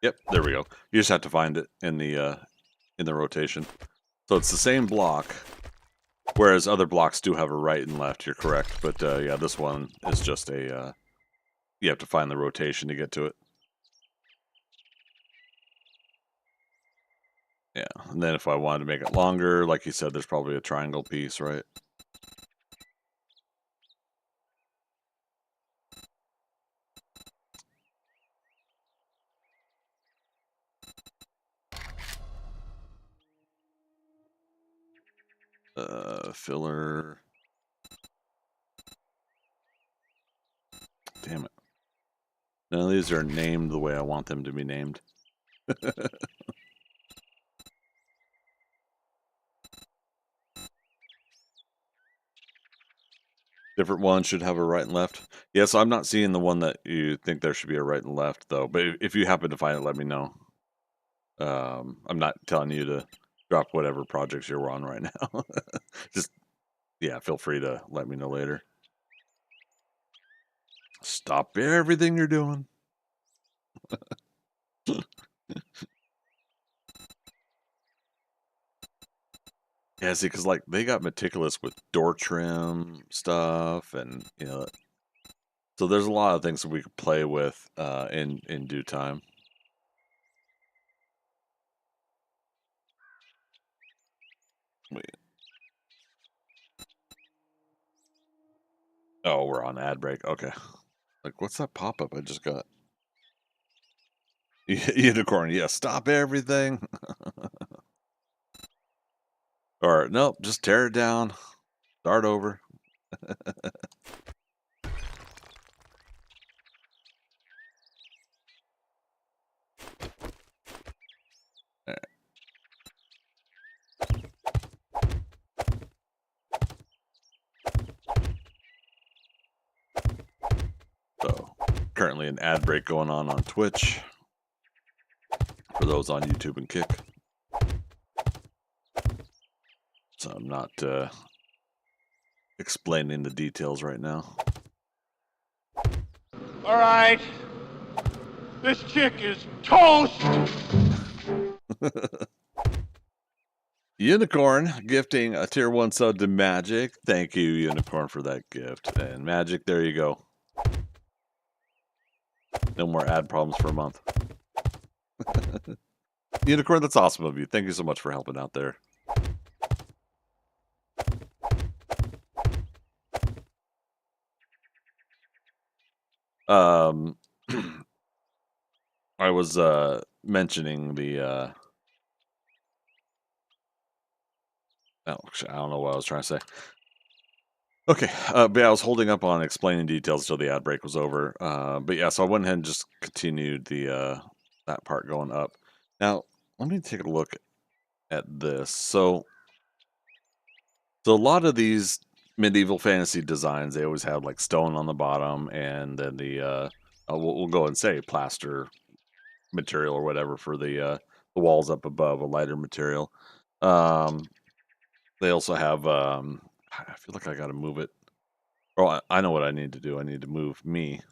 Yep, there we go. You just have to find it in the rotation. So it's the same block, whereas other blocks do have a right and left. You're correct, but yeah, this one is just a. You have to find the rotation to get to it. Yeah, and then if I wanted to make it longer, like you said, there's probably a triangle piece, right? Filler. Damn it. None of these are named the way I want them to be named. Different ones should have a right and left. Yeah, so I'm not seeing the one that you think there should be a right and left, though. But if you happen to find it, let me know. I'm not telling you to drop whatever projects you're on right now. Just, yeah, feel free to let me know later. Stop everything you're doing. Yeah, see, because like they got meticulous with door trim stuff, and you know, so there's a lot of things that we could play with in due time. Wait. Oh, we're on ad break. Okay. Like, what's that pop up I just got? Unicorn. Yeah, stop everything. Or nope, just tear it down. Start over. So currently an ad break going on Twitch for those on YouTube and Kick. So I'm not explaining the details right now. All right. This chick is toast. Unicorn gifting a tier 1 sub to Magic. Thank you, Unicorn, for that gift. And Magic, there you go. No more ad problems for a month. Unicorn, that's awesome of you. Thank you so much for helping out there. I was mentioning the oh, I don't know what I was trying to say. Okay, but yeah, I was holding up on explaining details until the ad break was over. But yeah, so I went ahead and just continued the that part going up. Now, let me take a look at this. So a lot of these medieval fantasy designs, they always have like stone on the bottom, and then the we'll go and say plaster material or whatever for the walls up above, a lighter material. They also have I feel like I got to move it. Oh, I know what I need to do. I need to move me.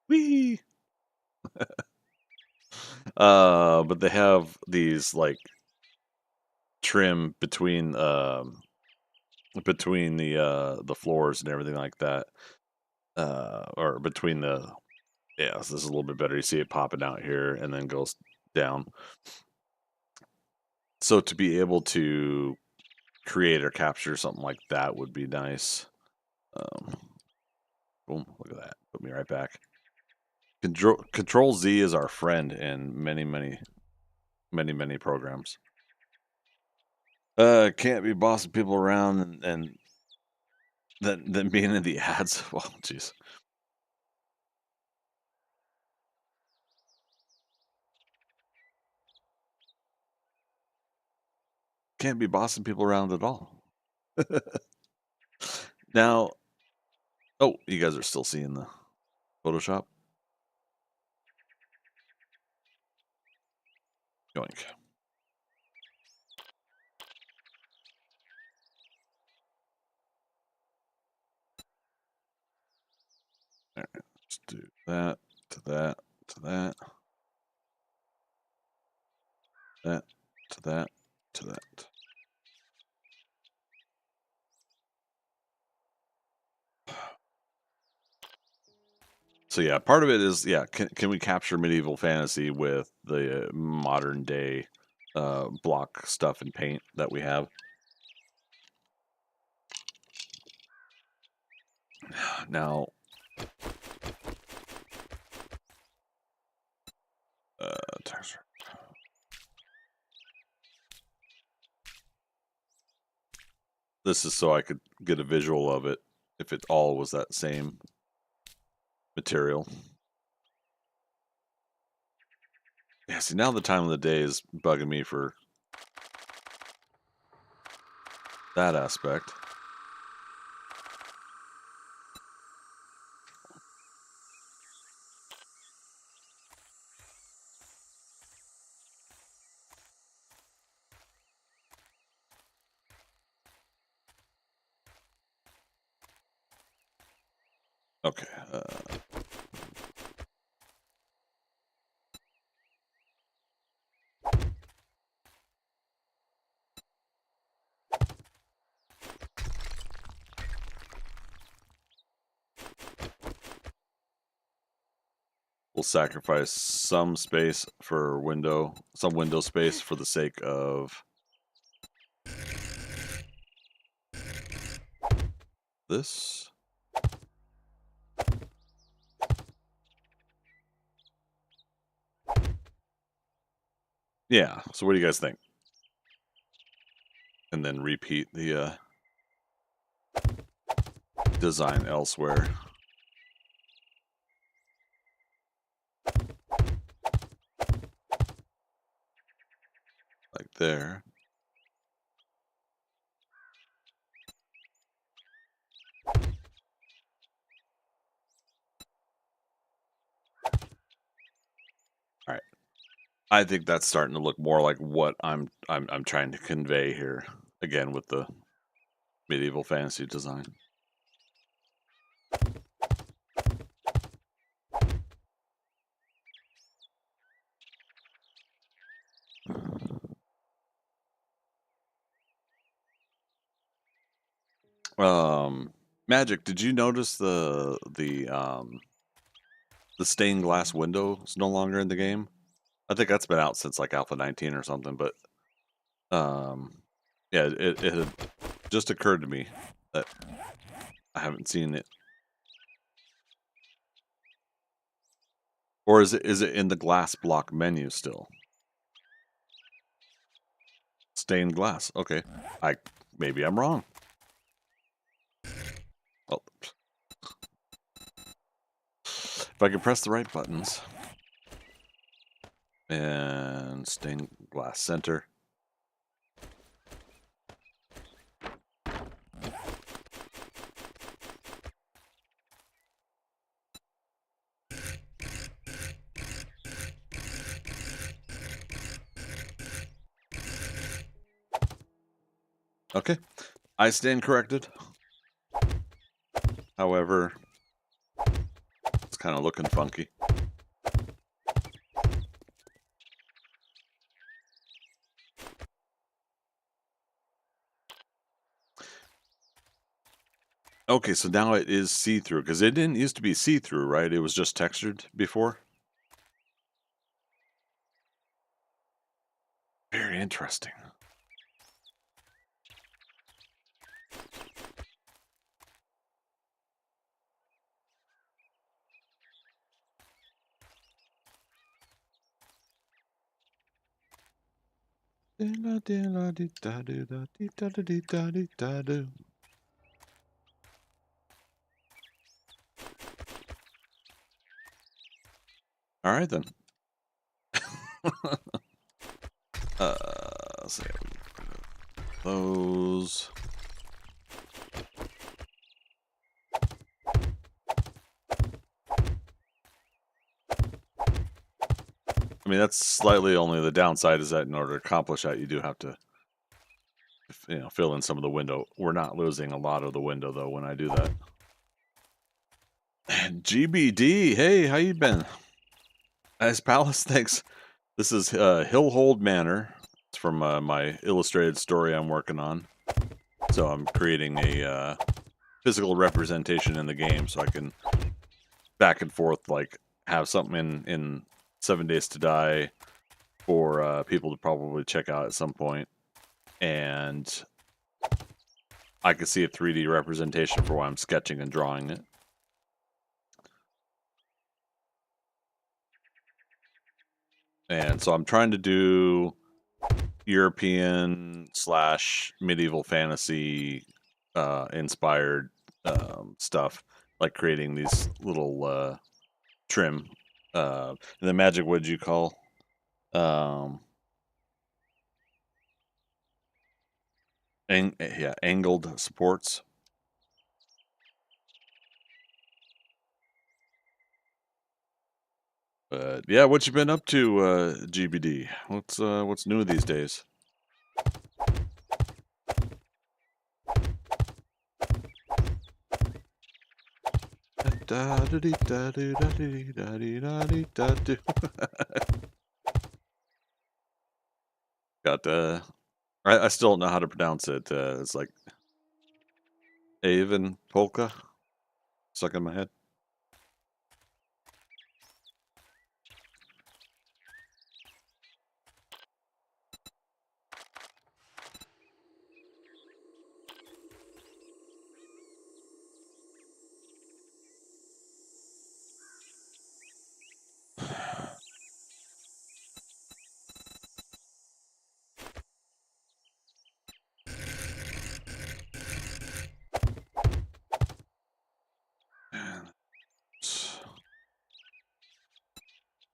Whee! But they have these like trim between the floors and everything like that. Or between the yeah, so this is a little bit better. You see it popping out here and then goes down. So to be able to create or capture something like that would be nice. Boom, look at that. Put me right back. Control Z is our friend in many programs. Can't be bossing people around and then being in the ads. Well, jeez. Can't be bossing people around at all. Now, oh, you guys are still seeing the Photoshop? Yoink. All right, let's do that to that to that. That to that to that. So yeah, part of it is can we capture medieval fantasy with the modern day block stuff and paint that we have? Now, texture. This is so I could get a visual of it if it all was that same material. Yeah, see, now the time of the day is bugging me for that aspect. Okay. We'll sacrifice some space for some window space for the sake of this. Yeah. So what do you guys think? And then repeat the design elsewhere. Like there. I think that's starting to look more like what I'm trying to convey here again with the medieval fantasy design. Magic, did you notice the stained glass window is no longer in the game? I think that's been out since like Alpha 19 or something, but um yeah, it had just occurred to me that I haven't seen it. Or is it in the glass block menu still? Stained glass. Okay. Maybe I'm wrong. Oh. If I can press the right buttons. And stained glass center. Okay. I stand corrected. However, it's kind of looking funky. Okay, so now it is see-through, because it didn't used to be see-through, right? It was just textured before? Very interesting. All right, then. Let's see. Those. I mean, that's slightly only the downside is that in order to accomplish that, you do have to, fill in some of the window. We're not losing a lot of the window though when I do that. GBD, hey, how you been? As Palace, thanks. This is Hillhold Manor. It's from my illustrated story I'm working on. So I'm creating a physical representation in the game, so I can back and forth like have something in 7 Days to Die for people to probably check out at some point, and I can see a 3D representation for why I'm sketching and drawing it. And so I'm trying to do European / medieval fantasy inspired stuff, like creating these little trim. And the magic, what did you call? Yeah, angled supports. But yeah, what you been up to, GBD? What's new these days? Got I still don't know how to pronounce it. It's like Avon polka stuck in my head.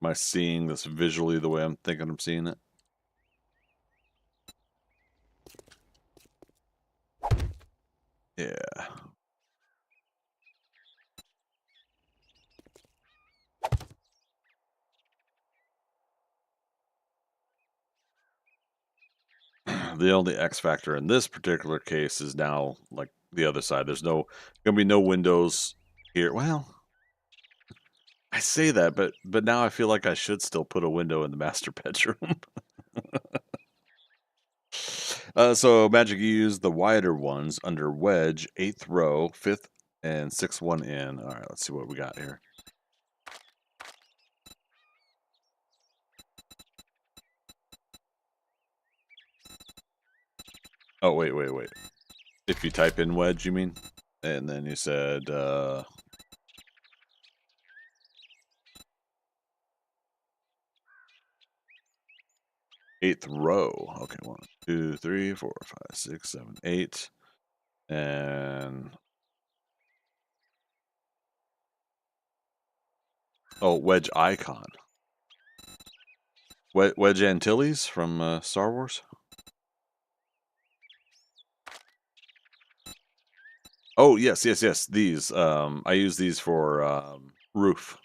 Am I seeing this visually the way I'm thinking I'm seeing it? Yeah. The only X factor in this particular case is now like the other side. There's gonna be no windows here. Well, I say that, but now I feel like I should still put a window in the master bedroom. So Magic, you use the wider ones under wedge, 8th row, 5th, and 6th one in. All right, let's see what we got here. Oh, wait. If you type in wedge, you mean? And then you said 8th row. Okay, 1, 2, 3, 4, 5, 6, 7, 8. And oh, Wedge Icon. Wedge Antilles from Star Wars. Oh yes. These. I use these for roof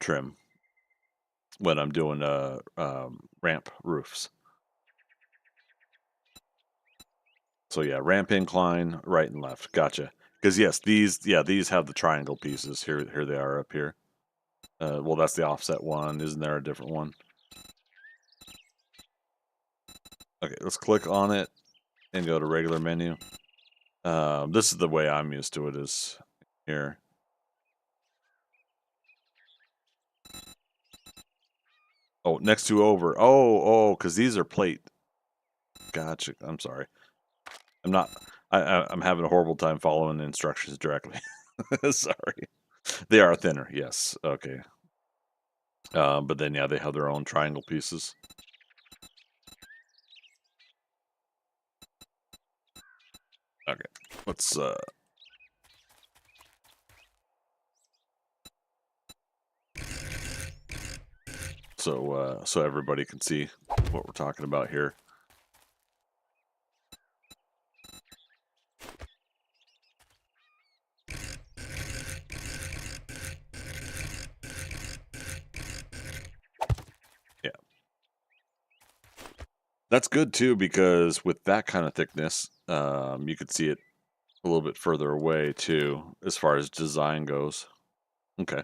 trim when I'm doing ramp roofs. So yeah, ramp incline, right and left. Gotcha. Because yes, these have the triangle pieces. Here they are up here. Well, that's the offset one. Isn't there a different one? Okay, let's click on it and go to regular menu. This is the way I'm used to it, is here. Oh, next to over. Oh, because these are plate. Gotcha. I'm sorry. I'm not. I'm having a horrible time following the instructions directly. Sorry. They are thinner. Yes. Okay. But then yeah, they have their own triangle pieces. Okay. Let's so everybody can see what we're talking about here. Yeah. That's good too, because with that kind of thickness, you could see it a little bit further away too, as far as design goes. Okay.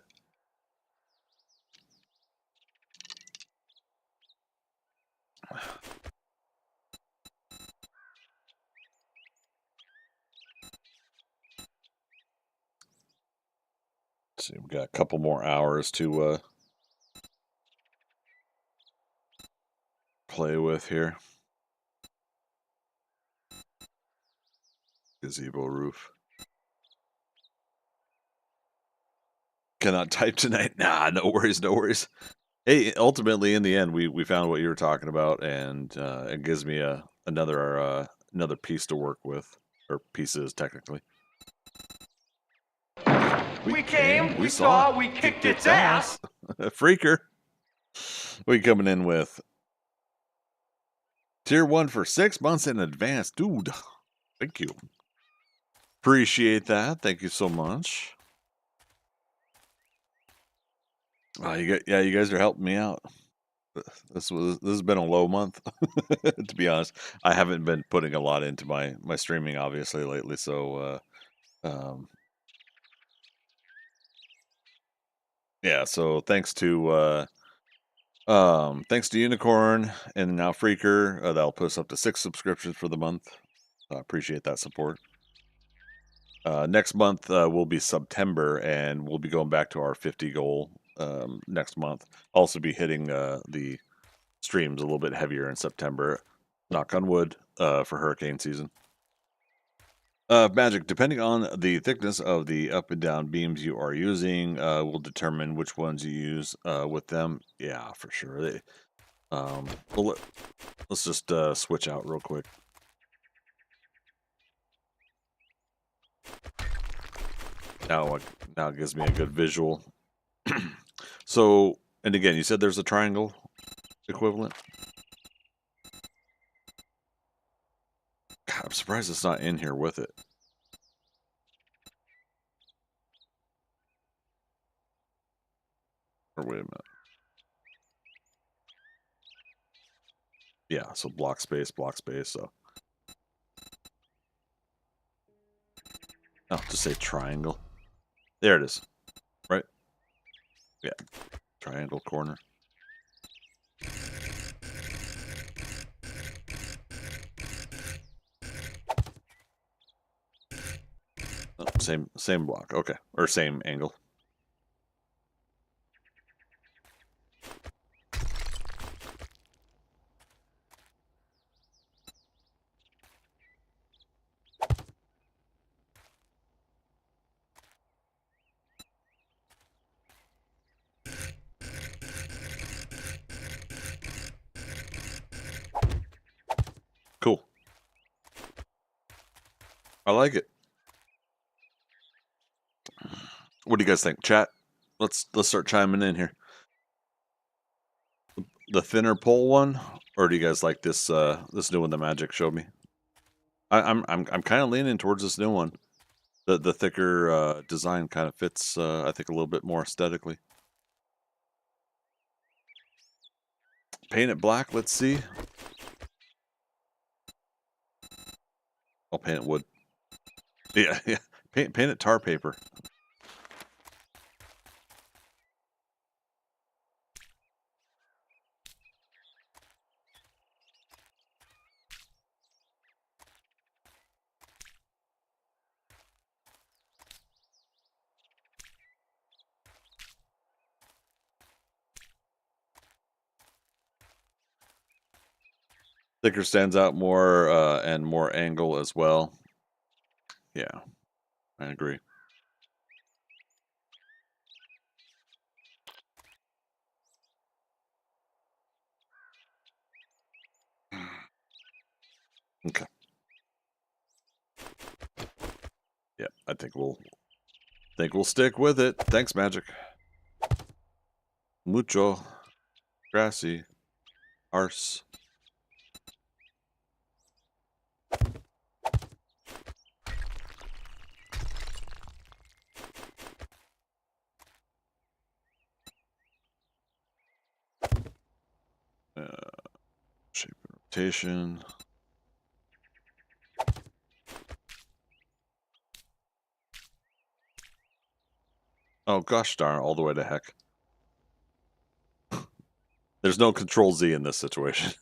Let's see, we've got a couple more hours to play with here. Gazebo roof. Cannot type tonight. Nah, no worries. Hey, ultimately, in the end, we found what you were talking about, and it gives me another piece to work with, or pieces technically. We came, we saw, we kicked its ass. Freaker. What are you coming in with? Tier 1 for 6 months in advance. Dude, thank you. Appreciate that. Thank you so much. You guys are helping me out. This has been a low month, to be honest. I haven't been putting a lot into my streaming, obviously, lately. So, yeah. So thanks to Unicorn and now Freaker, that'll put us up to 6 subscriptions for the month. I appreciate that support. Next month will be September, and we'll be going back to our 50 goal next month. Also be hitting the streams a little bit heavier in September. Knock on wood for hurricane season. Magic, depending on the thickness of the up and down beams you are using, will determine which ones you use with them. Yeah, for sure. Well, let's just switch out real quick. Now it gives me a good visual. So, and again, you said there's a triangle equivalent. God, I'm surprised it's not in here with it. Or wait a minute. Yeah, so block space, so. Oh, just say triangle. There it is. Right? Yeah. Triangle corner. Oh, same block. Okay. Or same angle. Cool. I like it. What do you guys think? Chat? Let's start chiming in here. The thinner pole one, or do you guys like this this new one the Magic showed me? I'm kind of leaning towards this new one. The thicker design kind of fits I think a little bit more aesthetically. Paint it black, let's see. I'll paint it wood. Yeah, yeah. Paint it tar paper. Thicker stands out more and more angle as well. Yeah, I agree. Okay. Yeah, I think we'll stick with it. Thanks, Magic. Mucho. Grassy. Arse. Shape and rotation. Oh gosh darn, all the way to heck. There's no control Z in this situation.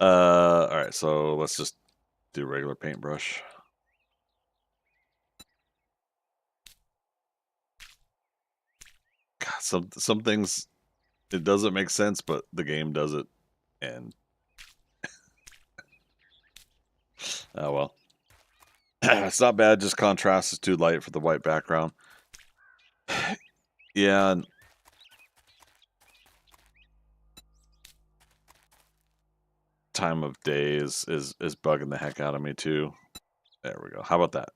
Alright, so let's just do regular paintbrush. God, some things it doesn't make sense, but the game does it. And oh well. It's not bad, just contrast is too light for the white background. Yeah, and time of day is bugging the heck out of me too. There we go. How about that?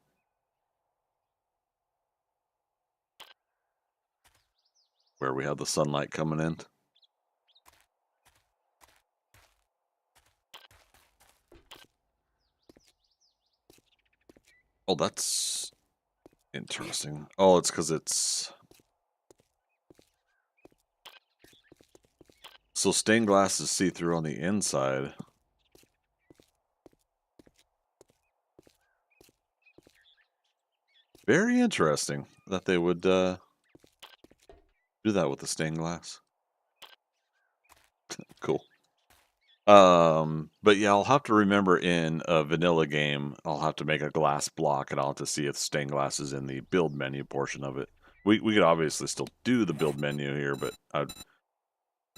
Where we have the sunlight coming in. Oh, that's interesting. Oh, it's because it's... So stained glass is see-through on the inside. Very interesting that they would do that with the stained glass. Cool. But yeah, I'll have to remember in a vanilla game, I'll have to make a glass block and I'll have to see if stained glass is in the build menu portion of it. We could obviously still do the build menu here, but I'd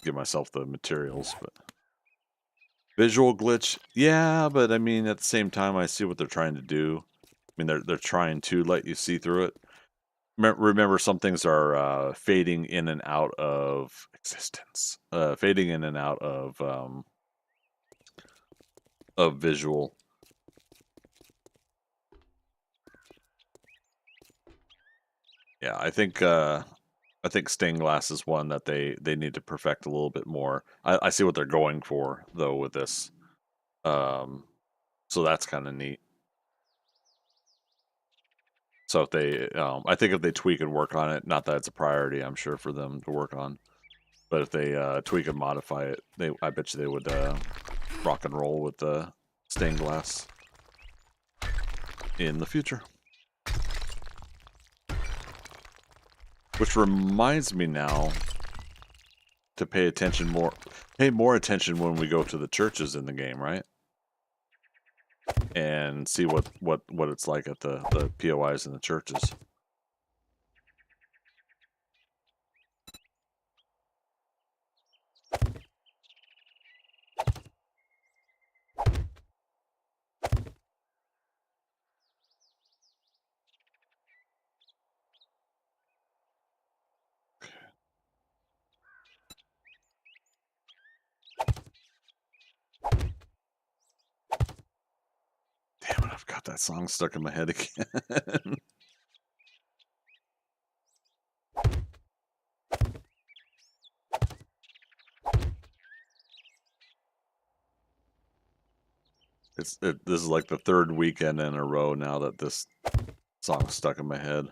give myself the materials. But visual glitch, yeah, but I mean at the same time, I see what they're trying to do. I mean they're trying to let you see through it. Remember, some things are fading in and out of existence, fading in and out of visual. Yeah, I think stained glass is one that they need to perfect a little bit more. I see what they're going for though with this, so that's kind of neat. So if they, I think if they tweak and work on it, not that it's a priority, I'm sure for them to work on. But if they tweak and modify it, I bet you they would rock and roll with the stained glass in the future. Which reminds me now to pay more attention when we go to the churches in the game, right? And see what it's like at the POIs in the churches. Damn it, I've got that song stuck in my head again. This is like the third weekend in a row now that this song's stuck in my head.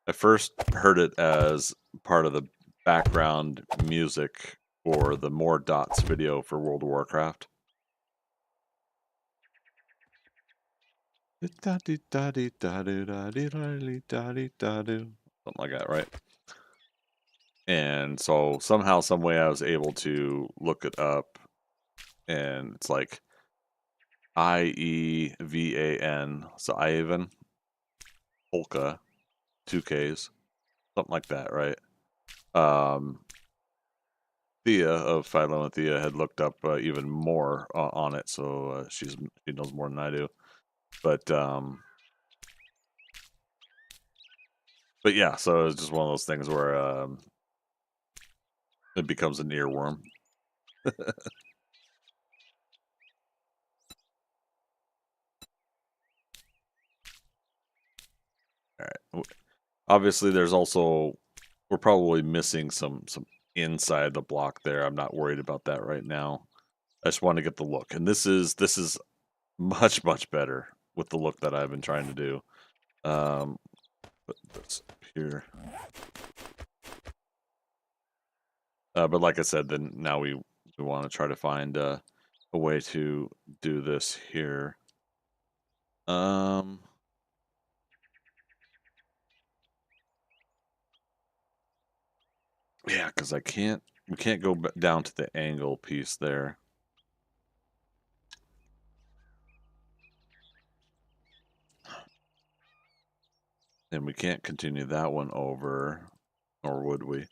I first heard it as part of the background music for the More Dots video for World of Warcraft. Something like that, right? And so somehow, some way, I was able to look it up, and it's like IEVAN, so Ivan Polka, 2Ks, something like that, right? Thea of Philo and Thea had looked up even more on it, so she knows more than I do. But yeah, so it's just one of those things where it becomes an earworm. All right. Obviously, we're probably missing some inside the block there. I'm not worried about that right now. I just want to get the look, and this is much better with the look that I've been trying to do. Put this up here. But like I said, then now we want to try to find a way to do this here. Yeah, because we can't go down to the angle piece there. And we can't continue that one over, or would we?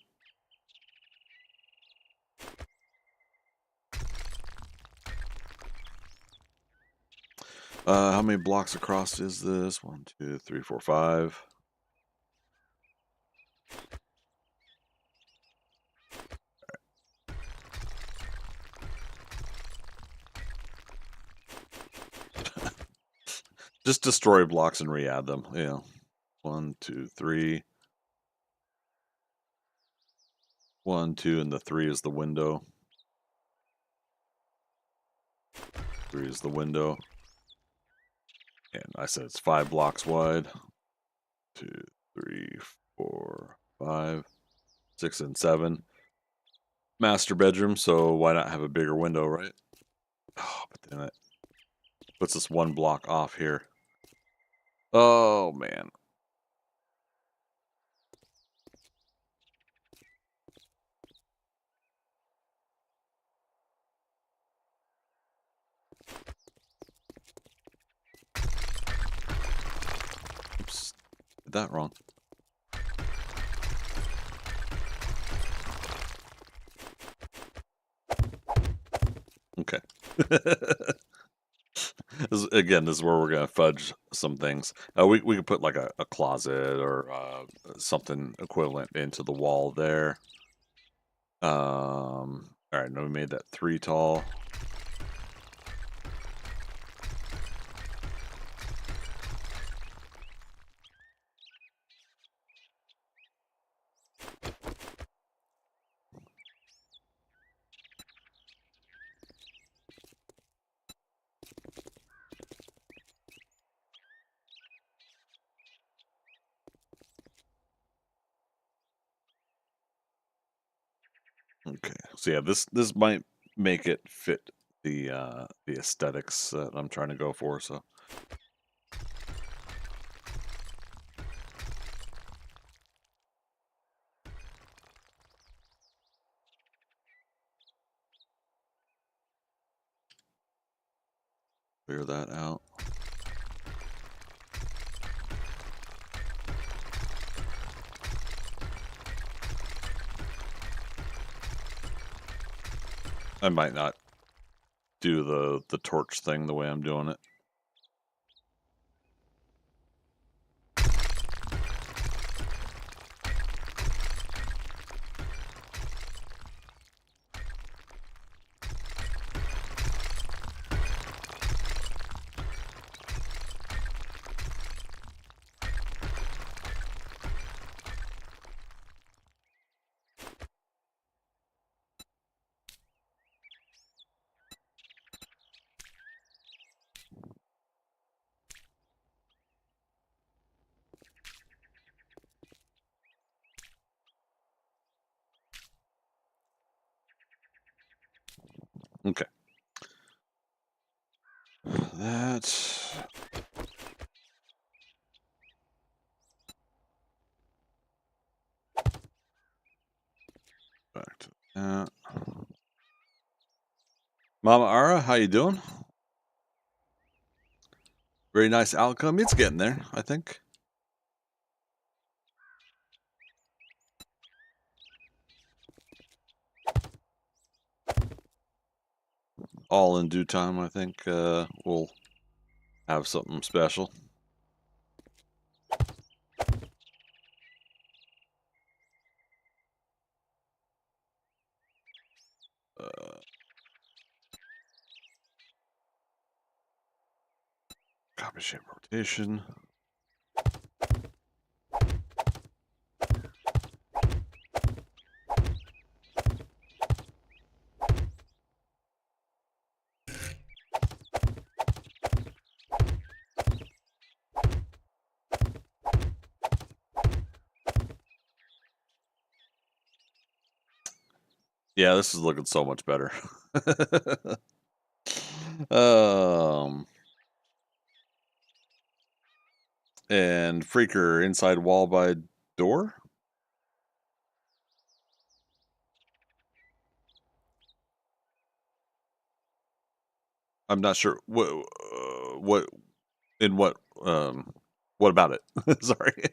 How many blocks across is this? 1, 2, 3, 4, 5. Just destroy blocks and re-add them. Yeah. 1, 2, 3. 1, 2, and the 3 is the window. 3 is the window. And I said it's 5 blocks wide. 2, 3, 4, 5, 6, and 7. Master bedroom, so why not have a bigger window, right? Oh, but then it puts us 1 block off here. Oh, man. Oops. Did that wrong. Okay. Again, this is where we're going to fudge some things. We could put like a closet or something equivalent into the wall there. All right, now we made that 3 tall. Okay, so yeah, this might make it fit the aesthetics that I'm trying to go for. So clear that out. I might not do the torch thing the way I'm doing it. Okay. That. Back to that. Mama Ara, how you doing? Very nice outcome. It's getting there, I think. All in due time, I think we'll have something special. Copy shape rotation. Yeah, this is looking so much better. And Freaker inside wall by door. I'm not sure what in what about it? Sorry.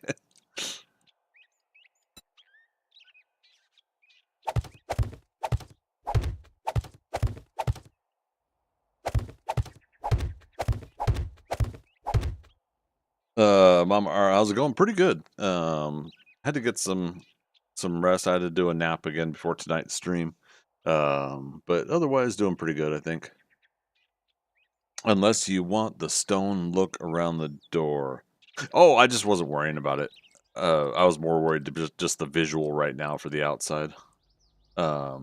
Mama, how's it going? Pretty good. Had to get some rest. I had to do a nap again before tonight's stream. But otherwise doing pretty good, I think. Unless you want the stone look around the door. Oh, I just wasn't worrying about it. I was more worried just the visual right now for the outside. Yeah,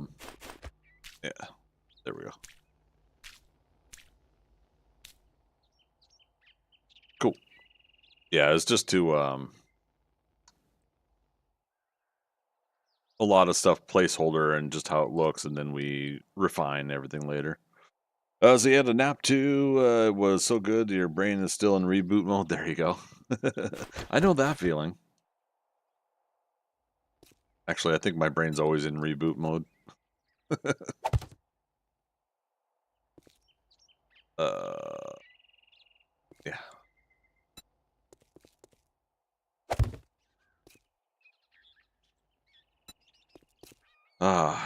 there we go. Cool. Yeah, it's just to a lot of stuff placeholder and just how it looks, and then we refine everything later. So you had a nap too. It was so good. Your brain is still in reboot mode. There you go. I know that feeling. Actually, I think my brain's always in reboot mode. Yeah.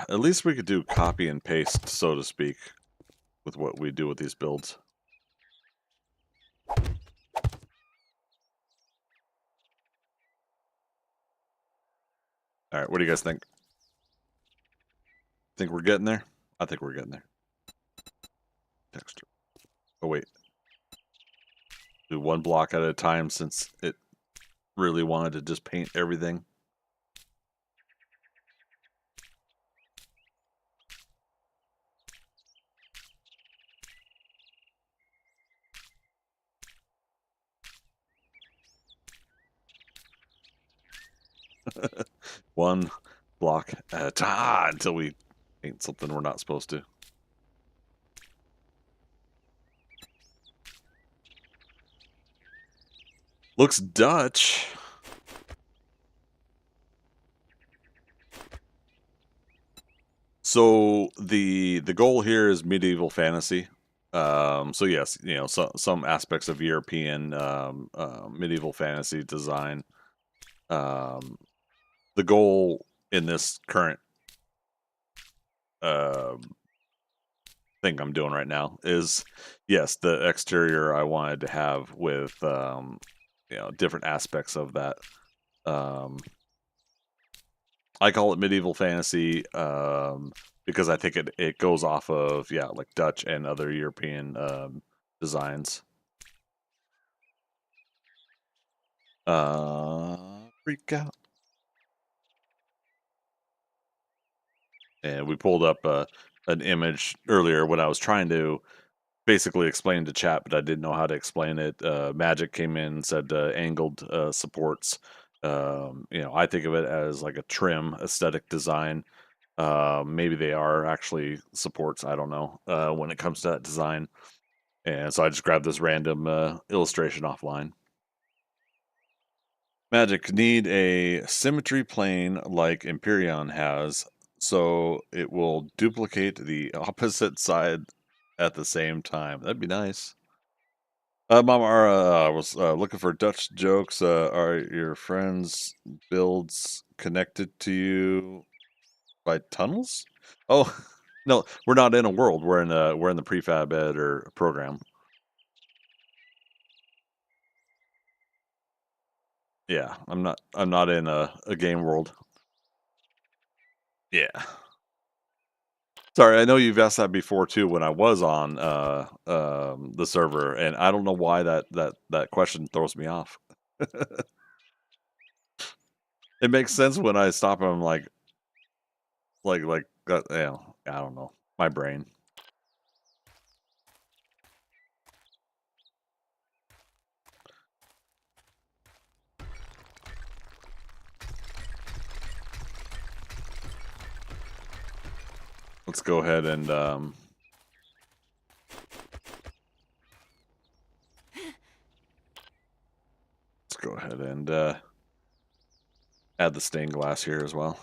At least we could do copy and paste, so to speak, with what we do with these builds. All right, what do you guys think? Think we're getting there? I think we're getting there. Texture. Oh, wait. Do one block at a time since it really wanted to just paint everything. One block at a time until we Ain't something we're not supposed to. Looks Dutch. So the goal here is medieval fantasy. So yes, you know, some aspects of European medieval fantasy design. Um, the goal in this current uh, thing I'm doing right now is, yes, the exterior I wanted to have with you know, different aspects of that. I call it medieval fantasy because I think it goes off of, yeah, like Dutch and other European designs. Freak out. And we pulled up an image earlier when I was trying to basically explain to chat, but I didn't know how to explain it. Magic came in and said angled supports. You know, I think of it as like a trim aesthetic design. Maybe they are actually supports. I don't know when it comes to that design. And so I just grabbed this random illustration offline. Magic need a symmetry plane like Empyrean has, so it will duplicate the opposite side at the same time. That'd be nice. Mama Ara was looking for Dutch jokes. Are your friends' builds connected to you by tunnels? Oh, no, we're not in a world. We're in the Prefab Editor program. Yeah, I'm not in a game world. Yeah. Sorry, I know you've asked that before too when I was on the server, and I don't know why that question throws me off. It makes sense when I stop and I'm like you know, I don't know. My brain. Let's go ahead and add the stained glass here as well.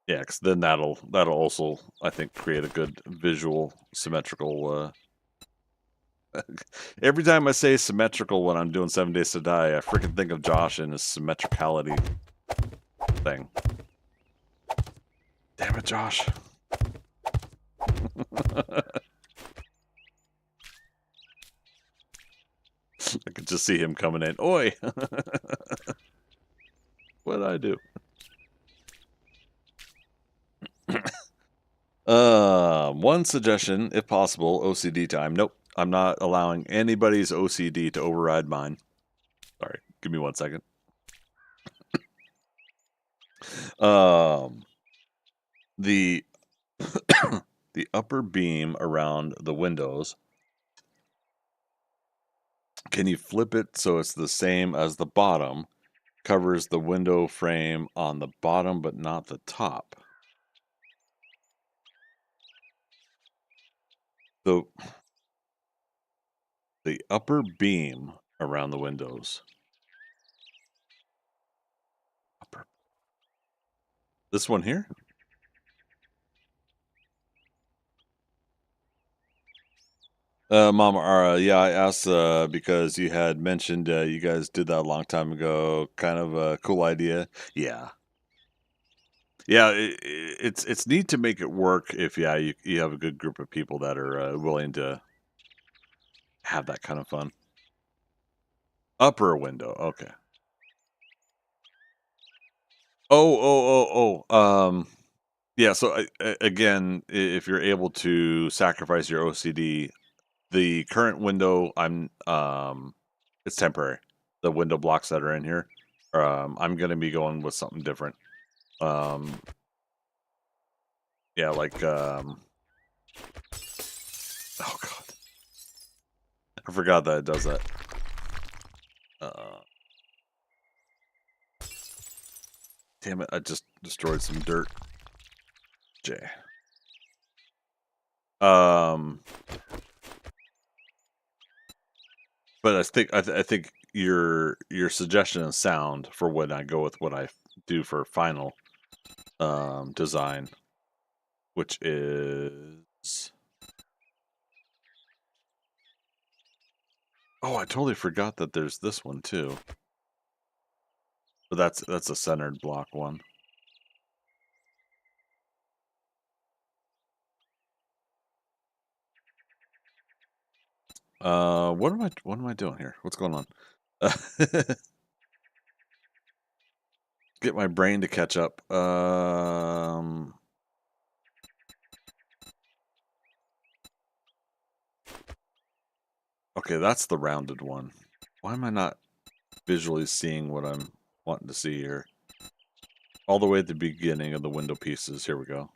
Yeah, because then that'll also, I think, create a good visual symmetrical. Every time I say symmetrical when I'm doing 7 Days to Die, I freaking think of Josh and his symmetricality thing. Damn it, Josh. I could just see him coming in. Oi! What did I do? One suggestion, if possible, OCD time. Nope, I'm not allowing anybody's OCD to override mine. Sorry, give me 1 second. The the upper beam around the windows, can you flip it so it's the same as the bottom? Covers the window frame on the bottom but not the top. So the upper beam around the windows. This one here? Mama Ara, yeah, I asked because you had mentioned you guys did that a long time ago. Kind of a cool idea. Yeah, yeah. It's neat to make it work if you have a good group of people that are willing to have that kind of fun. Upper window, okay. Yeah. So again, if you're able to sacrifice your OCD, the current window, it's temporary. The window blocks that are in here, I'm gonna be going with something different. Yeah, like oh god, I forgot that it does that. Uh, Damn it, I just destroyed some dirt. J. But I think your suggestion is sound for when I go with what I do for final design, which is, oh, I totally forgot that there's this one too. But that's a centered block one. What am I doing here? What's going on? Get my brain to catch up. Okay, that's the rounded one. Why am I not visually seeing what I'm wanting to see here? All the way at the beginning of the window pieces. Here we go.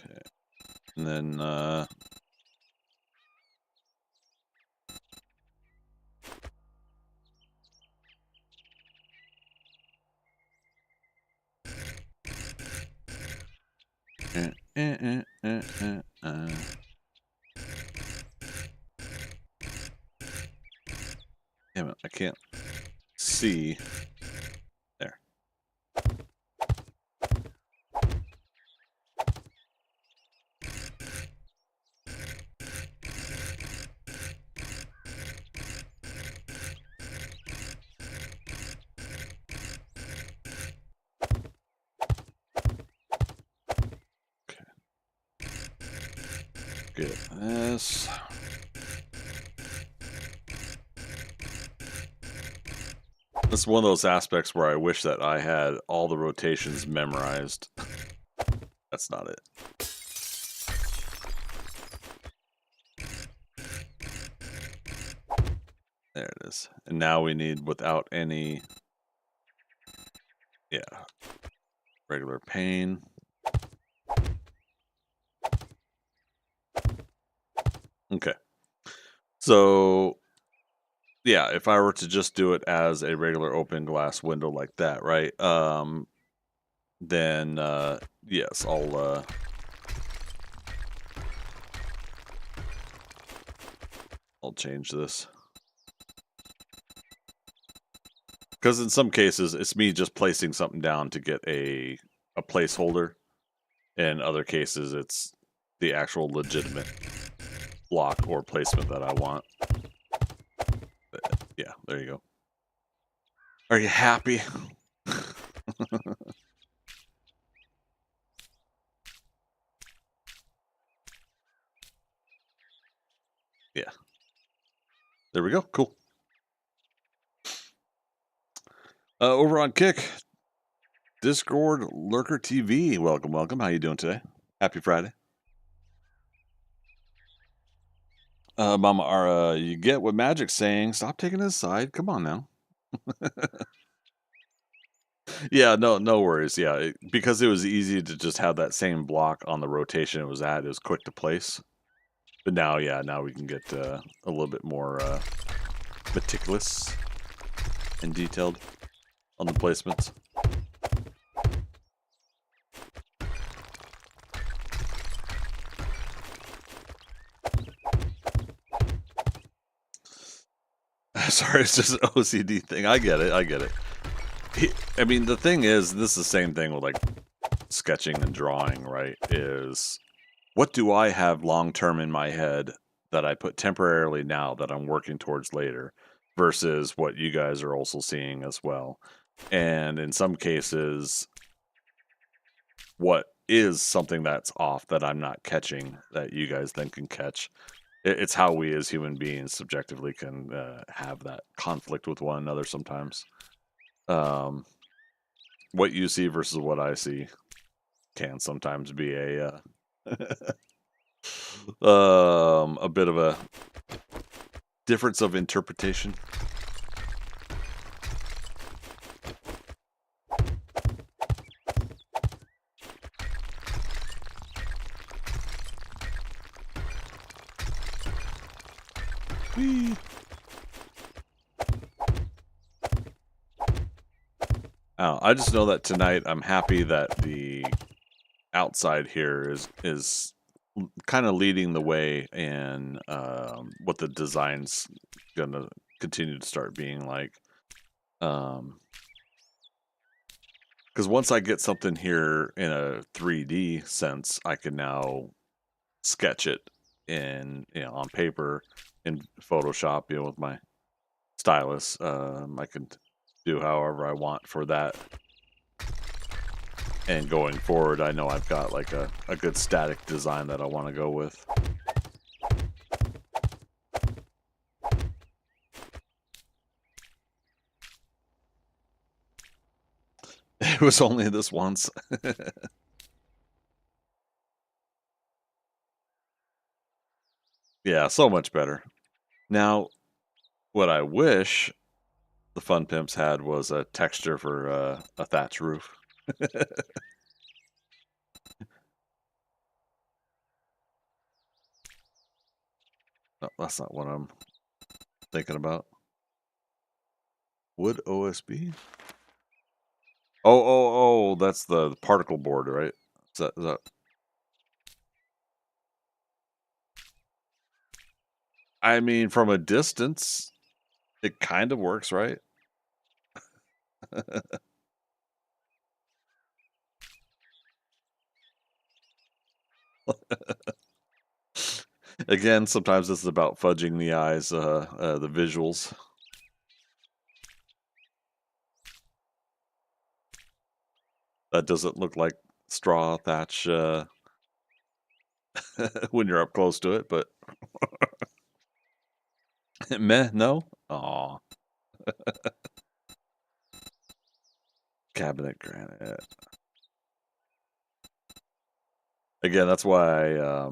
Okay. And then damn it, I can't see. There. Okay. Get this. This is one of those aspects where I wish that I had all the rotations memorized. That's not it. There it is. And now we need without any, yeah, regular pane. Okay. So, yeah, if I were to just do it as a regular open glass window like that, right? Then yes, I'll change this. Because in some cases, it's me just placing something down to get a placeholder. In other cases, it's the actual legitimate block or placement that I want. But, yeah, there you go. Are you happy? Yeah. There we go. Cool. Over on Kick, Discord Lurker TV. Welcome, welcome. How you doing today? Happy Friday. Mama Ara, you get what Magic's saying. Stop taking his side. Come on now. Yeah, no worries. Yeah, because it was easy to just have that same block on the rotation it was at. It was quick to place. But now, yeah, now we can get a little bit more meticulous and detailed on the placements. Sorry, it's just an OCD thing. I get it. I get it. I mean, the thing is, this is the same thing with like sketching and drawing, right? Is what do I have long term in my head that I put temporarily now that I'm working towards later versus what you guys are also seeing as well. And in some cases, what is something that's off that I'm not catching that you guys then can catch. It's how we as human beings subjectively can have that conflict with one another sometimes. What you see versus what I see. can sometimes be a bit of a difference of interpretation. Whee! I just know that tonight I'm happy that the outside here is kind of leading the way in what the design's gonna continue to start being like. Because once I get something here in a 3D sense, I can now sketch it in on paper in Photoshop, with my stylus. I can do however I want for that. And going forward, I know I've got like a good static design that I want to go with. It was only this once. Yeah, so much better. Now, what I wish the Fun Pimps had was a texture for a thatch roof. No, that's not what I'm thinking about. Wood OSB? Oh, that's the particle board, right? Is that... I mean, from a distance, it kind of works, right? Again, sometimes this is about fudging the eyes, the visuals. That doesn't look like straw thatch when you're up close to it, but meh, no? Aw, cabinet granite. Again, that's why I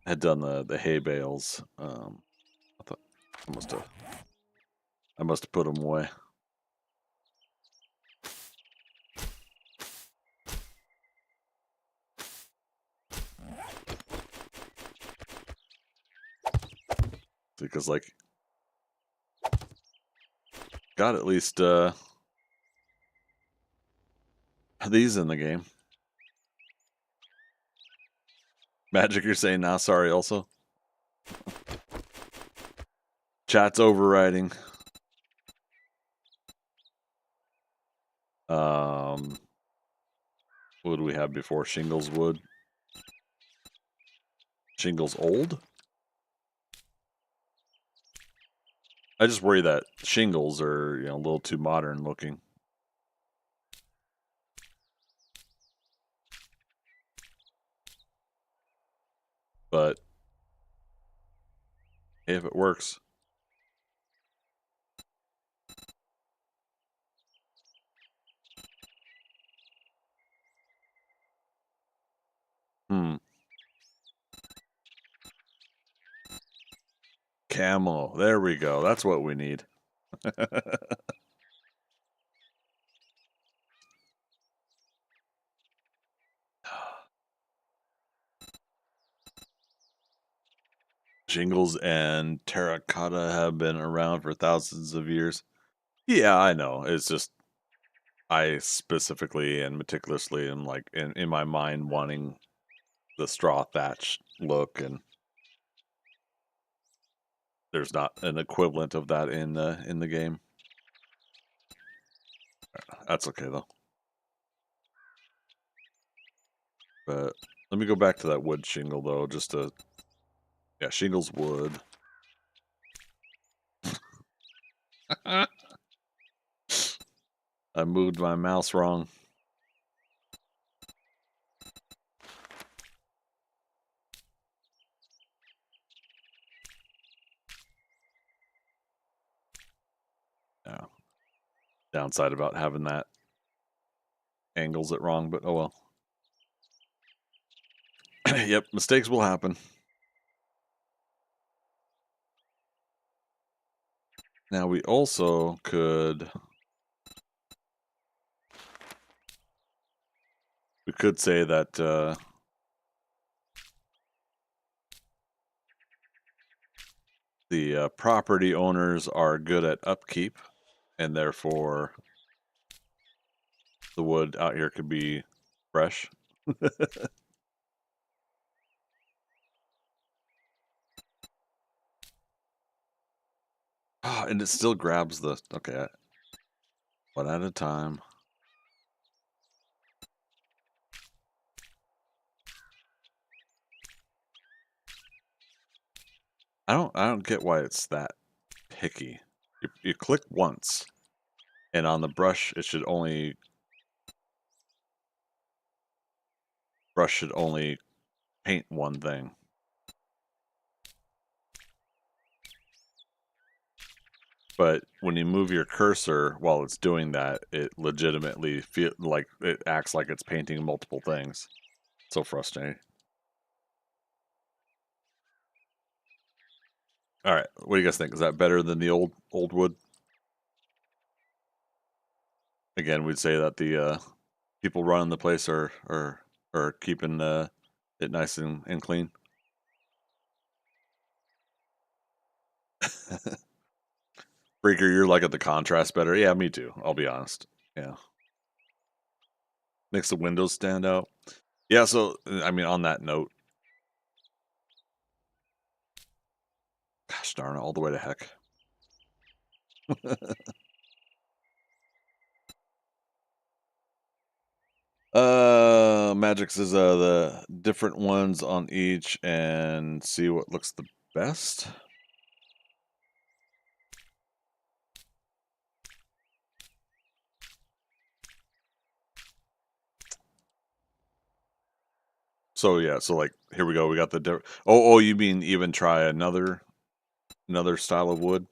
had done the hay bales. I thought I must have put them away. Because like got at least these in the game. Magic, you're saying nah, sorry also. Chat's overriding. What do we have before shingles wood? Shingles old? I just worry that shingles are, a little too modern looking. But if it works. Camo. There we go. That's what we need. Shingles and terracotta have been around for thousands of years. Yeah, I know. It's just I specifically and meticulously am like in my mind wanting the straw thatch look, and there's not an equivalent of that in the game. That's okay though. But let me go back to that wood shingle though, just to shingles wood. I moved my mouse wrong. Yeah. Downside about having that angles it wrong, but oh well. Yep, mistakes will happen. Now we also could say that the property owners are good at upkeep, and therefore the wood out here could be fresh. And it still grabs the... Okay, one at a time. I don't get why it's that picky. You click once, and on the brush it should only... Brush should only paint one thing. But when you move your cursor while it's doing that, it legitimately it acts like it's painting multiple things. So frustrating. All right, what do you guys think? Is that better than the old wood? Again, we'd say that the people running the place are keeping it nice and clean. Breaker, you're liking the contrast better. Yeah, me too. I'll be honest. Yeah, makes the windows stand out. Yeah. So I mean, on that note, gosh darn it, all the way to heck. Magic is the different ones on each and see what looks the best. So yeah, so like here we go. We got the oh, you mean even try another style of wood?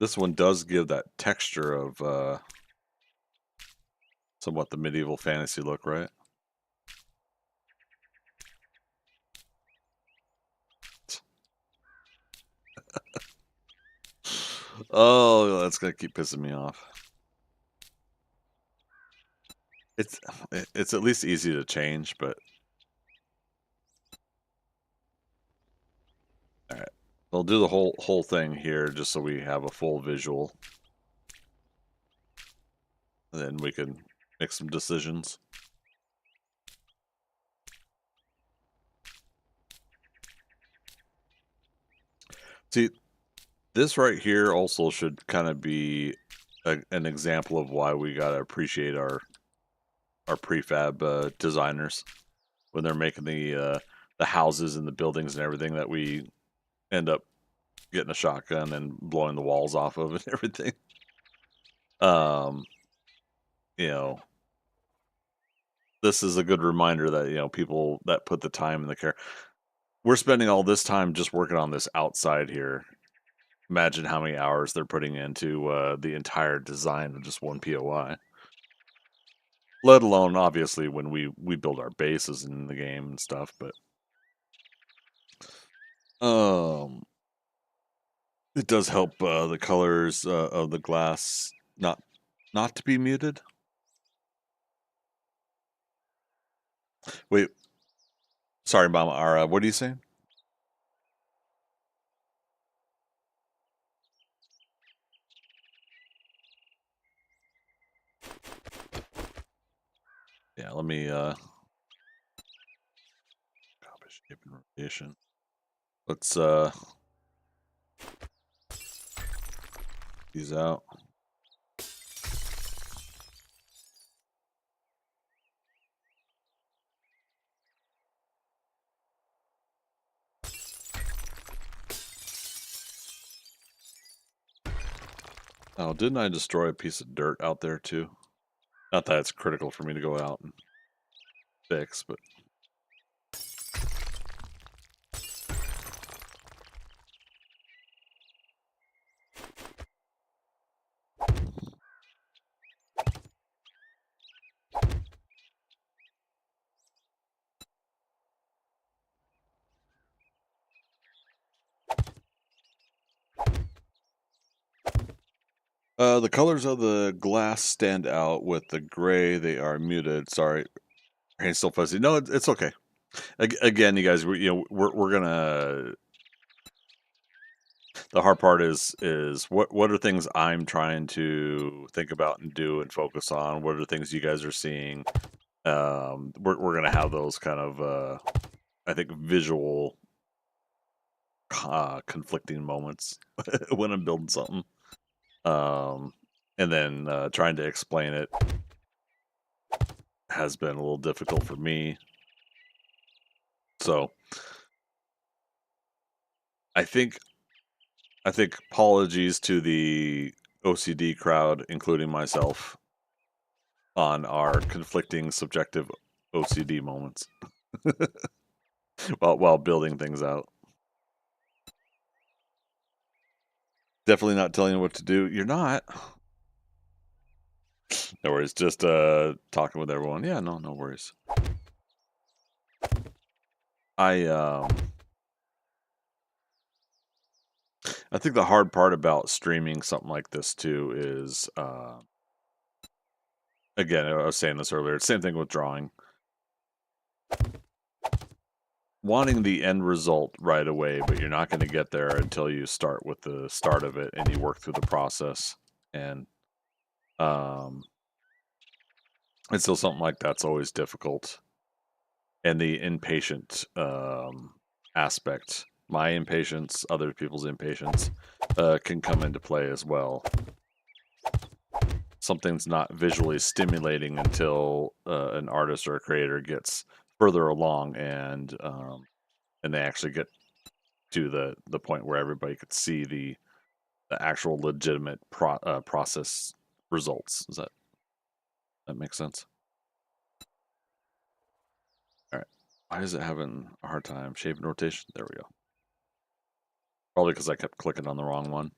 This one does give that texture of somewhat the medieval fantasy look, right? Oh, that's gonna keep pissing me off. It's at least easy to change, but all right. I'll do the whole thing here just so we have a full visual. And then we can make some decisions. See, this right here also should kind of be an example of why we gotta appreciate our prefab designers when they're making the houses and the buildings and everything that we end up getting a shotgun and blowing the walls off of and everything. Um, you know, this is a good reminder that people that put the time and the care. We're spending all this time just working on this outside here. Imagine how many hours they're putting into the entire design of just one POI. Let alone, obviously, when we build our bases in the game and stuff. But it does help the colors of the glass not to be muted. Wait, sorry, Mama Ara. What are you saying? Yeah, let me copy shape and rotation. Let's these out. Oh, didn't I destroy a piece of dirt out there too? Not that it's critical for me to go out and fix, but The colors of the glass stand out with the gray. They are muted. Sorry, hand's still fuzzy. No, it's okay. Again, you guys, we're gonna. The hard part is what are things I'm trying to think about and do and focus on. What are things you guys are seeing? We're gonna have those kind of I think visual conflicting moments when I'm building something. And then trying to explain it has been a little difficult for me. So I think apologies to the OCD crowd, including myself, on our conflicting subjective OCD moments while building things out. Definitely not telling you what to do. You're not. No worries. Just talking with everyone. Yeah, no worries. I I think the hard part about streaming something like this too is again, I was saying this earlier, same thing with drawing. Wanting the end result right away, but you're not going to get there until you start with the start of it and you work through the process. And it's still something like that's always difficult. And the impatient aspect, my impatience, other people's impatience, can come into play as well. Something's not visually stimulating until an artist or a creator gets further along and they actually get to the point where everybody could see the actual legitimate process results. Does that make sense? All right. Why is it having a hard time? Shape and rotation. There we go. Probably because I kept clicking on the wrong one.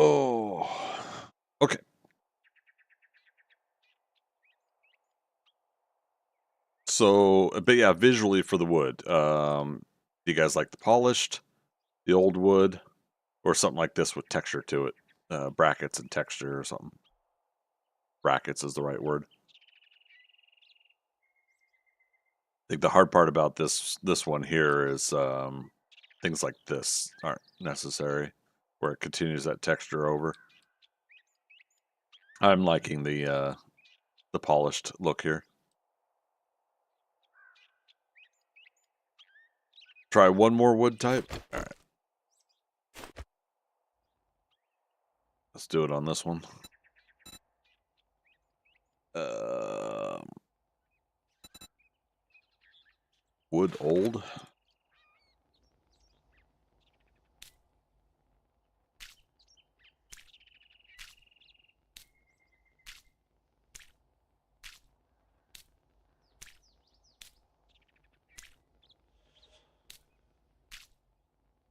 Oh, okay. So, but yeah, visually for the wood, do you guys like the polished, the old wood, or something like this with texture to it? Brackets and texture or something. Brackets is the right word. I think the hard part about this one here is things like this aren't necessary, where it continues that texture over. I'm liking the polished look here. Try one more wood type. All right. Let's do it on this one. Wood old.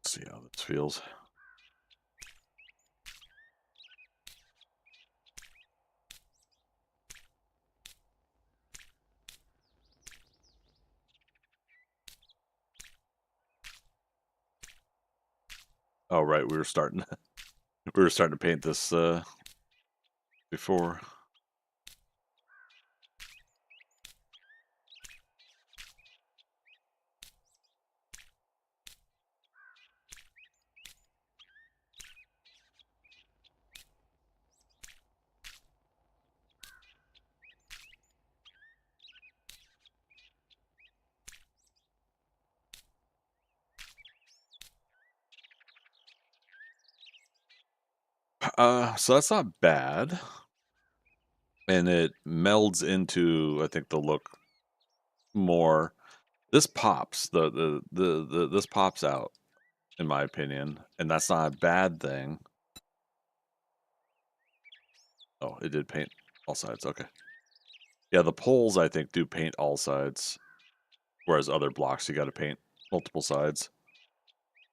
Let's see how this feels. Oh right, we were starting to paint this before. So that's not bad. And it melds into, I think, the look more. This pops. This pops out, in my opinion, and that's not a bad thing. Oh, it did paint all sides. Okay. Yeah, the poles I think do paint all sides, whereas other blocks you got to paint multiple sides.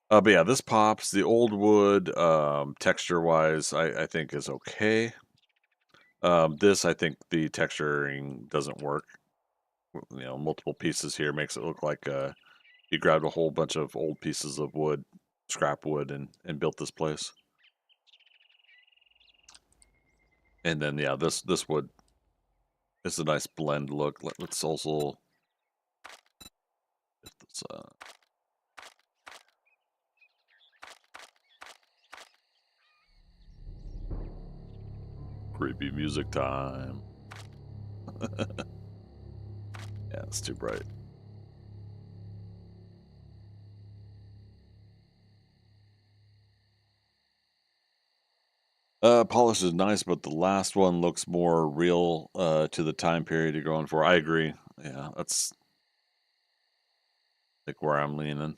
But yeah, this pops. The old wood, texture wise, I think is okay. This, I think the texturing doesn't work. Multiple pieces here makes it look like you grabbed a whole bunch of old pieces of wood, scrap wood, and built this place. And then yeah, this wood is a nice blend look. Let's also get this, creepy music time. Yeah, it's too bright. Polish is nice, but the last one looks more real to the time period you're going for. I agree. Yeah, that's like where I'm leaning.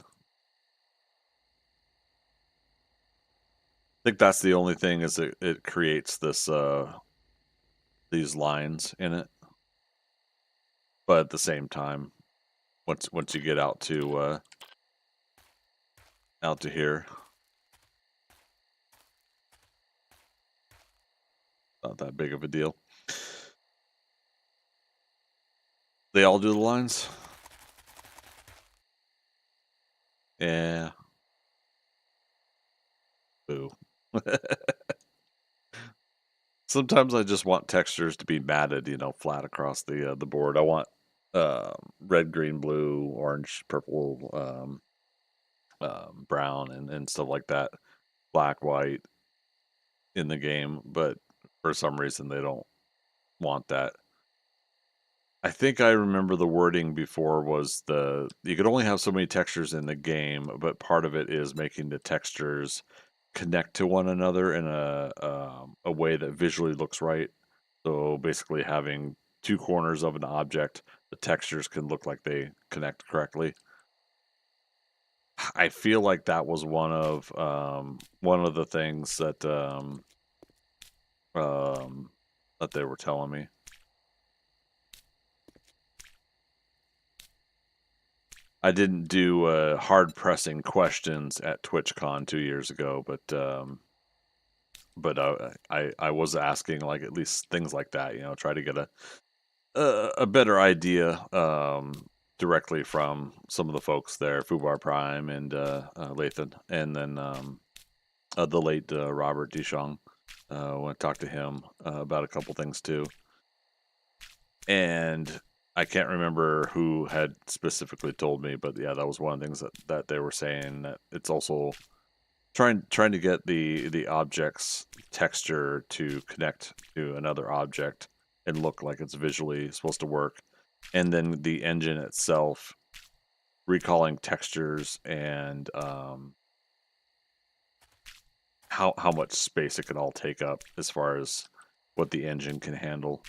I think that's the only thing is it creates this these lines in it, but at the same time, once you get out to here, not that big of a deal. They all do the lines. Yeah. Boo. Sometimes I just want textures to be matted, flat across the board. I want red, green, blue, orange, purple, brown, and stuff like that. Black, white in the game, but for some reason they don't want that. I think I remember the wording before was you could only have so many textures in the game, but part of it is making the textures connect to one another in a way that visually looks right. So basically, having two corners of an object, the textures can look like they connect correctly. I feel like that was one of the things um, that they were telling me. I didn't do hard pressing questions at TwitchCon 2 years ago, but I was asking like at least things like that, try to get a better idea directly from some of the folks there, Fubar Prime and Lathan, and then the late Robert Dishong. I want to talk to him about a couple things too. And I can't remember who had specifically told me, but yeah, that was one of the things that they were saying, that it's also trying to get the object's texture to connect to another object and look like it's visually supposed to work, and then the engine itself recalling textures and how much space it can all take up as far as what the engine can handle.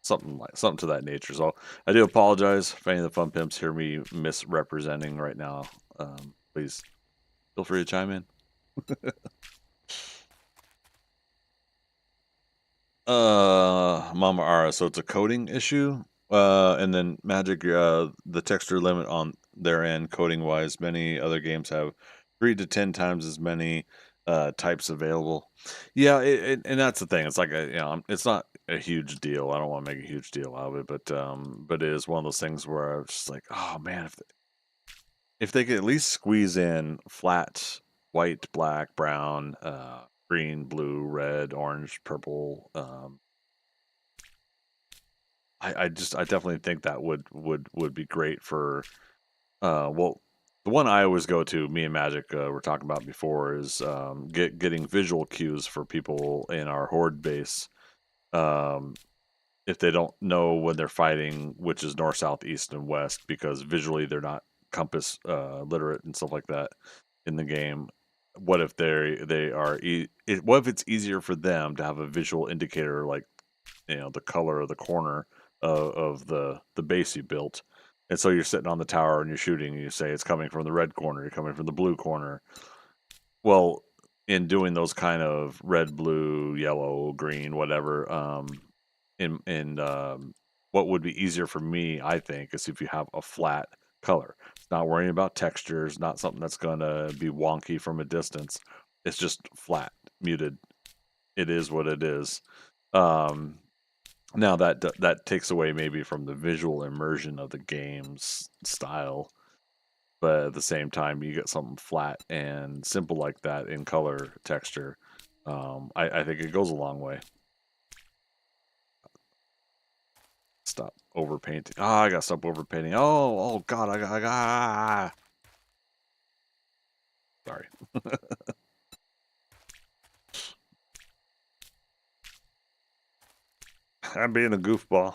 Something to that nature. So I do apologize if any of the fun pimps hear me misrepresenting right now. Please feel free to chime in. Mama Ara, so it's a coding issue. And then Magic, the texture limit on their end, coding wise, many other games have 3 to 10 times as many types available. Yeah, and that's the thing. It's like it's not a huge deal. I don't want to make a huge deal out of it, but it is one of those things where I was just like, oh man, if they could at least squeeze in flat white, black, brown, green, blue, red, orange, purple. I definitely think that would be great for well, the one I always go to, me and Magic were talking about before, is getting visual cues for people in our horde base. Um, if they don't know when they're fighting, which is north, south, east, and west, because visually they're not compass literate and stuff like that in the game. What if they are? What if it's easier for them to have a visual indicator, like the color of the corner of the base you built, and so you're sitting on the tower and you're shooting, and you say it's coming from the red corner, you're coming from the blue corner. Well, in doing those kind of red, blue, yellow, green, whatever, in what would be easier for me, I think, is if you have a flat color. It's not worrying about textures, not something that's going to be wonky from a distance. It's just flat, muted. It is what it is. Um, Now that takes away maybe from the visual immersion of the game's style, but at the same time, you get something flat and simple like that in color texture. I think it goes a long way. Stop overpainting. Ah, I gotta stop overpainting. Oh God, I got. Sorry. I'm being a goofball. All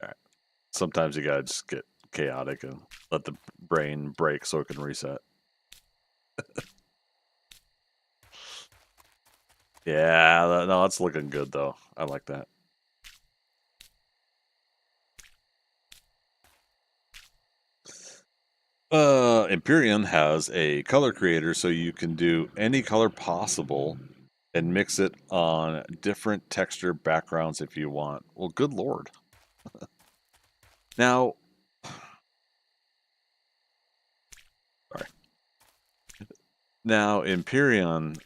right. Sometimes you gotta just get chaotic and let the brain break so it can reset. Yeah, no, that's looking good though. I like that. Empyrean has a color creator so you can do any color possible and mix it on different texture backgrounds if you want. Well, good lord. Now, sorry. Now, Empyrean,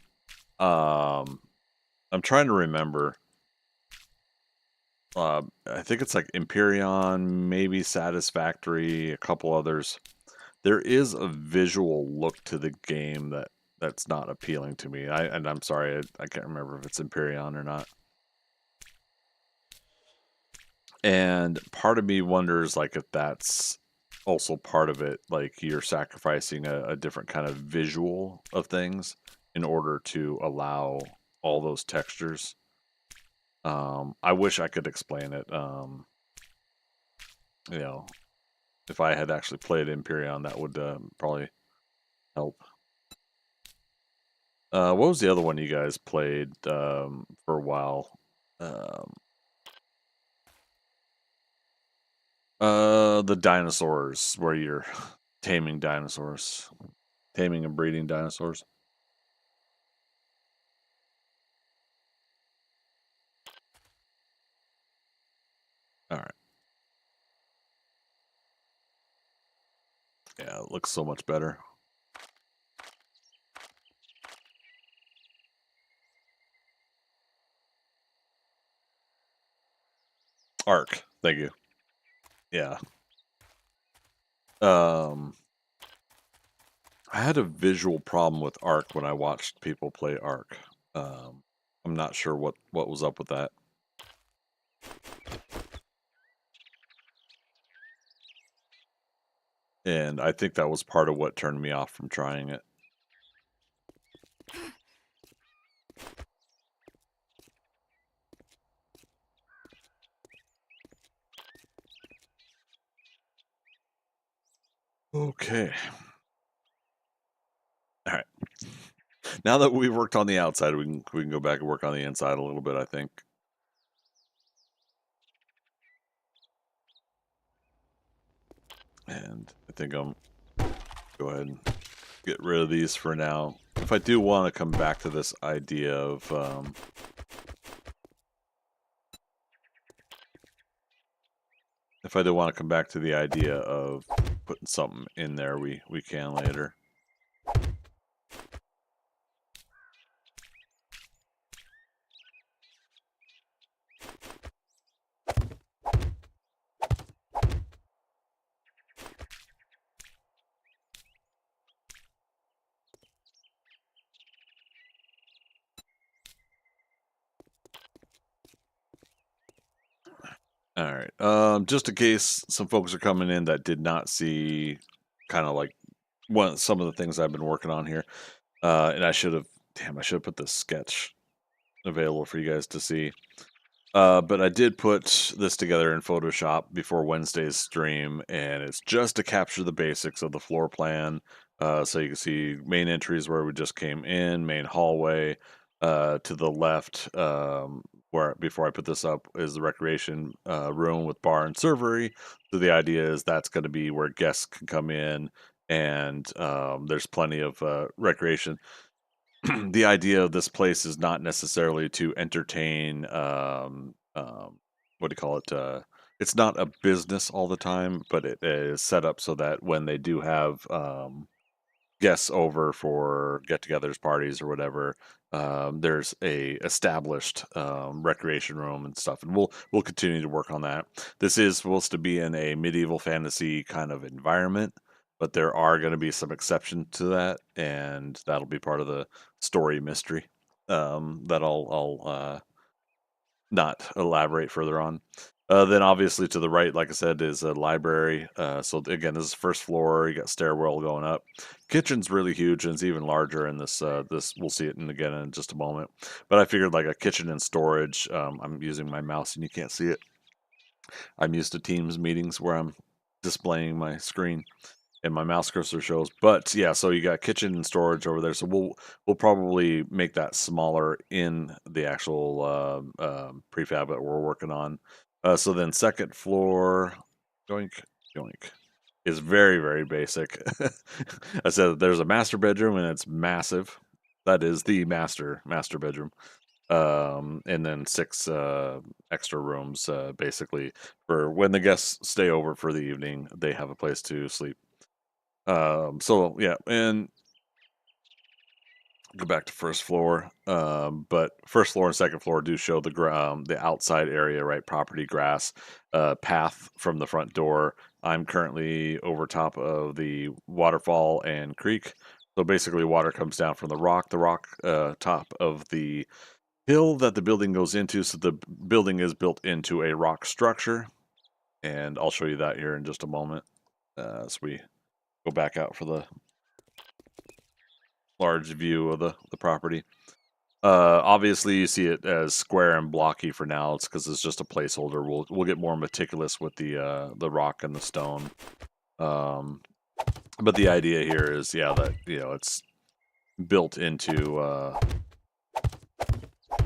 I'm trying to remember. I think it's like Empyrean, maybe Satisfactory, a couple others. There is a visual look to the game that's not appealing to me. And I'm sorry, I can't remember if it's Empyrean or not. And part of me wonders like if that's also part of it, like you're sacrificing a different kind of visual of things in order to allow all those textures. I wish I could explain it. You know, if I had actually played Empyrean, that would probably help. What was the other one you guys played for a while? Um, the dinosaurs, where you're taming dinosaurs, taming and breeding dinosaurs. All right. Yeah, it looks so much better. Arc. Thank you. Yeah. Um, I had a visual problem with Arc when I watched people play Arc. I'm not sure what was up with that. And I think that was part of what turned me off from trying it. Okay. All right. Now that we've worked on the outside, we can go back and work on the inside a little bit, I think. And I think I'm go ahead and get rid of these for now. If I do want to come back to this idea of if I do want to come back to the idea of putting something in there, we can later. All right. Just in case some folks are coming in that did not see kind of like some of the things I've been working on here. And I should have put the sketch available for you guys to see. But I did put this together in Photoshop before Wednesday's stream, and it's just to capture the basics of the floor plan. So you can see main entries where we just came in, main hallway. To the left, where before I put this up, is the recreation room with bar and servery. So the idea is that's going to be where guests can come in, and there's plenty of recreation. the idea of this place is not necessarily to entertain. What do you call it? It's not a business all the time, but it is set up so that when they do have guests over for get-togethers, parties, or whatever, there's a established recreation room and stuff, and we'll continue to work on that. This is supposed to be in a medieval fantasy kind of environment, but there are going to be some exceptions to that, and that'll be part of the story mystery that I'll not elaborate further on. Then obviously to the right, like I said, is a library. So again, this is first floor. You got stairwell going up. Kitchen's really huge and it's even larger in this. This we'll see it again in just a moment. But I figured like a kitchen and storage. I'm using my mouse and you can't see it. I'm used to Teams meetings where I'm displaying my screen and my mouse cursor shows. But yeah, so you got kitchen and storage over there. So we'll probably make that smaller in the actual prefab that we're working on. So then second floor, joink joink, is very basic. I said there's a master bedroom and it's massive. That is the master bedroom. And then 6 extra rooms, basically for when the guests stay over for the evening, they have a place to sleep. So yeah, and go back to first floor. But first floor and second floor do show the outside area, right? Property, grass, path from the front door. I'm currently over top of the waterfall and creek. So basically, water comes down from the rock top of the hill that the building goes into. So the building is built into a rock structure, and I'll show you that here in just a moment. As we go back out for the large view of the property. Obviously, you see it as square and blocky for now. It's because it's just a placeholder. We'll get more meticulous with the rock and the stone. But the idea here is, yeah, that it's built into a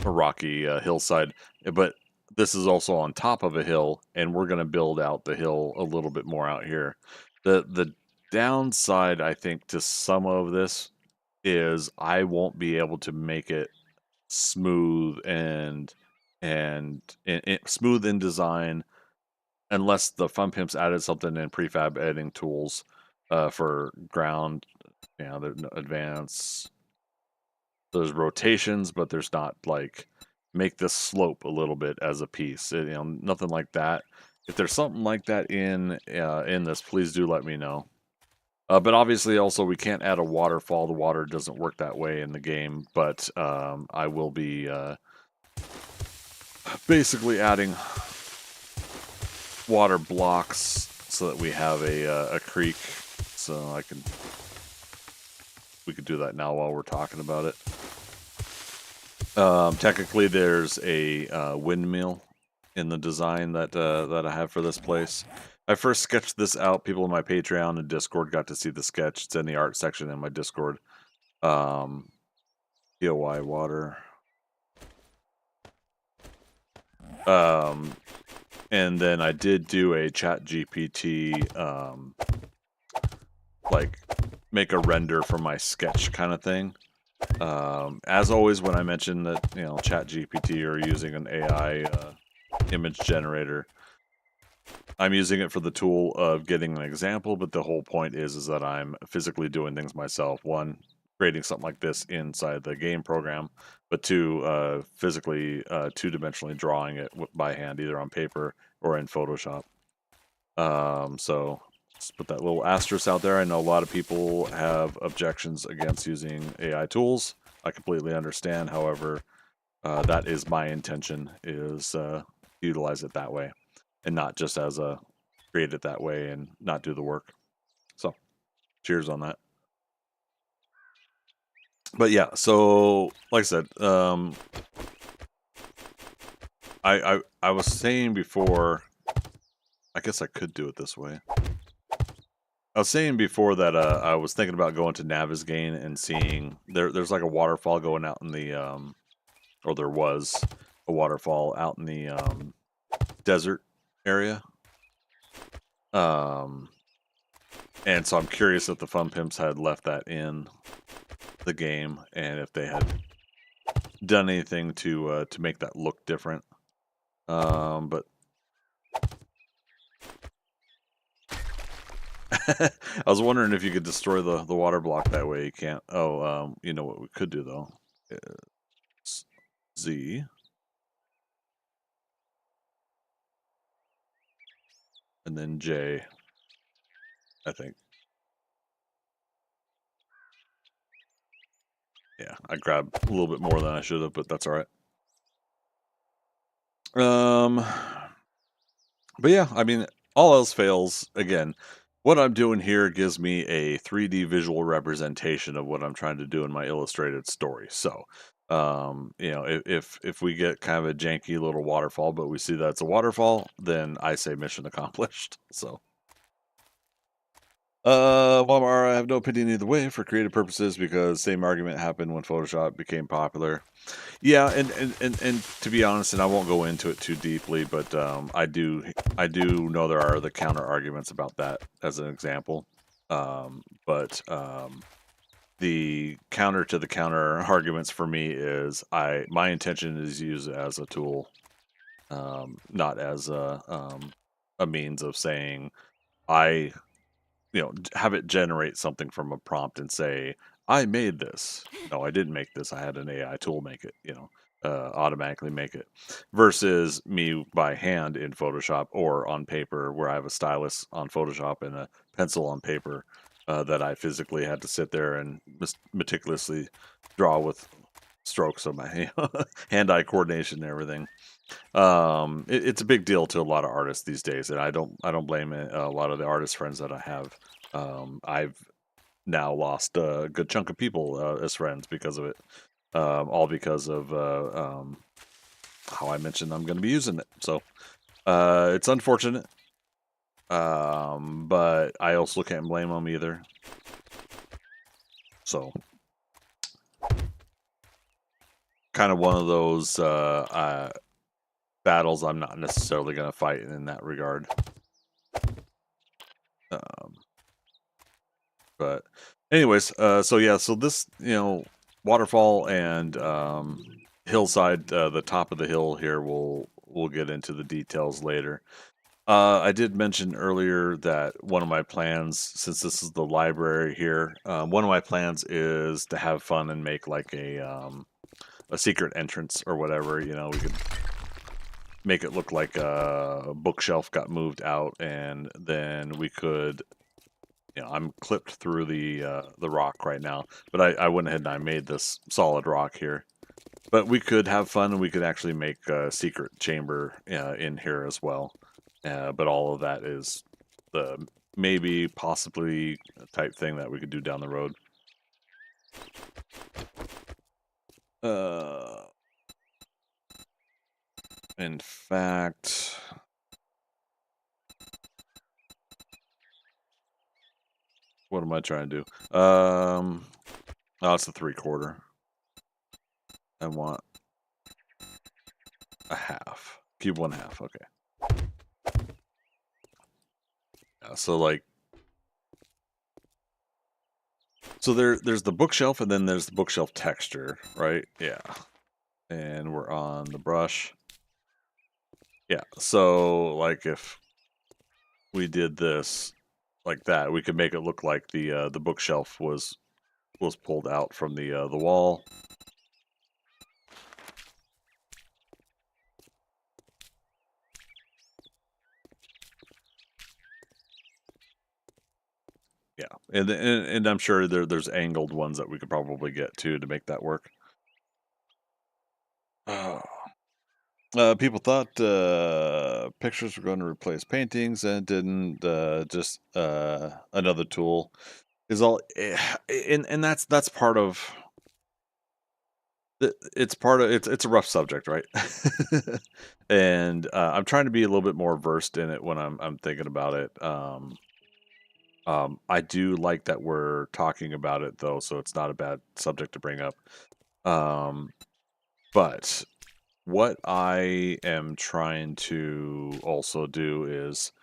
rocky hillside. But this is also on top of a hill, and we're going to build out the hill a little bit more out here. The downside, I think, to some of this is I won't be able to make it smooth and smooth in design unless the Fun Pimps added something in prefab editing tools for ground. There's no advance. There's rotations, but there's not like make this slope a little bit as a piece. Nothing like that. If there's something like that in this, please do let me know. But obviously, also we can't add a waterfall. The water doesn't work that way in the game. But I will be basically adding water blocks so that we have a creek. So we could do that now while we're talking about it. Technically, there's a windmill in the design that I have for this place. I first sketched this out. People in my Patreon and Discord got to see the sketch. It's in the art section in my Discord. POI water. And then I did do a Chat GPT, like make a render for my sketch kind of thing. As always, when I mention that Chat GPT or using an AI image generator, I'm using it for the tool of getting an example, but the whole point is that I'm physically doing things myself. One, creating something like this inside the game program, but two, physically two-dimensionally drawing it by hand, either on paper or in Photoshop. So just put that little asterisk out there. I know a lot of people have objections against using AI tools. I completely understand. However, that is my intention, is utilize it that way and not just as a create it that way and not do the work. So cheers on that. But yeah, so like I said, I was saying before, I guess I could do it this way. I was saying before that I was thinking about going to Navezgane and seeing there's like a waterfall going out in the or there was a waterfall out in the desert area. And so I'm curious if the Fun Pimps had left that in the game and if they had done anything to make that look different. But I was wondering if you could destroy the water block that way. You can't. Oh, you know what we could do though? Is Z, and then J, I think. Yeah, I grabbed a little bit more than I should have, but that's all right. But yeah, I mean, all else fails. Again, what I'm doing here gives me a 3D visual representation of what I'm trying to do in my illustrated story. So, you know, if we get kind of a janky little waterfall, but we see that it's a waterfall, then I say mission accomplished. So. Walmart, I have no opinion either way for creative purposes because same argument happened when Photoshop became popular. Yeah, and to be honest, and I won't go into it too deeply, but I do know there are the counter arguments about that as an example. But the counter to the counter arguments for me is my intention is to use it as a tool, not as a means of saying I have it generate something from a prompt and say, I made this. No, I didn't make this. I had an AI tool make it, automatically make it. Versus me by hand in Photoshop or on paper, where I have a stylus on Photoshop and a pencil on paper that I physically had to sit there and meticulously draw with strokes of my hand-eye coordination and everything. It's a big deal to a lot of artists these days, and I don't blame it. A lot of the artist friends that I have. I've now lost a good chunk of people as friends because of it. All because of how I mentioned I'm going to be using it. So it's unfortunate, but I also can't blame them either. So kind of one of those battles I'm not necessarily going to fight in that regard. Um, but anyways, so yeah, so this, waterfall and hillside, the top of the hill here, we'll get into the details later. I did mention earlier that one of my plans, since this is the library here, one of my plans is to have fun and make like a secret entrance or whatever. We could make it look like a bookshelf got moved out, and then we could. I'm clipped through the rock right now, but I went ahead and I made this solid rock here. But we could have fun and we could actually make a secret chamber in here as well. But all of that is the maybe, possibly type thing that we could do down the road. In fact, what am I trying to do? Oh, it's a 3/4. I want a half. Cube 1/2. Okay. So like, so there's the bookshelf and then there's the bookshelf texture, right? Yeah. And we're on the brush. Yeah. So like if we did this like that, we could make it look like the bookshelf was pulled out from the wall. Yeah, and I'm sure there's angled ones that we could probably get to make that work. People thought pictures were going to replace paintings, and didn't. Just another tool is all, and that's part of. It's part of it's a rough subject, right? And I'm trying to be a little bit more versed in it when I'm thinking about it. I do like that we're talking about it though, so it's not a bad subject to bring up. Um, but what I am trying to also do is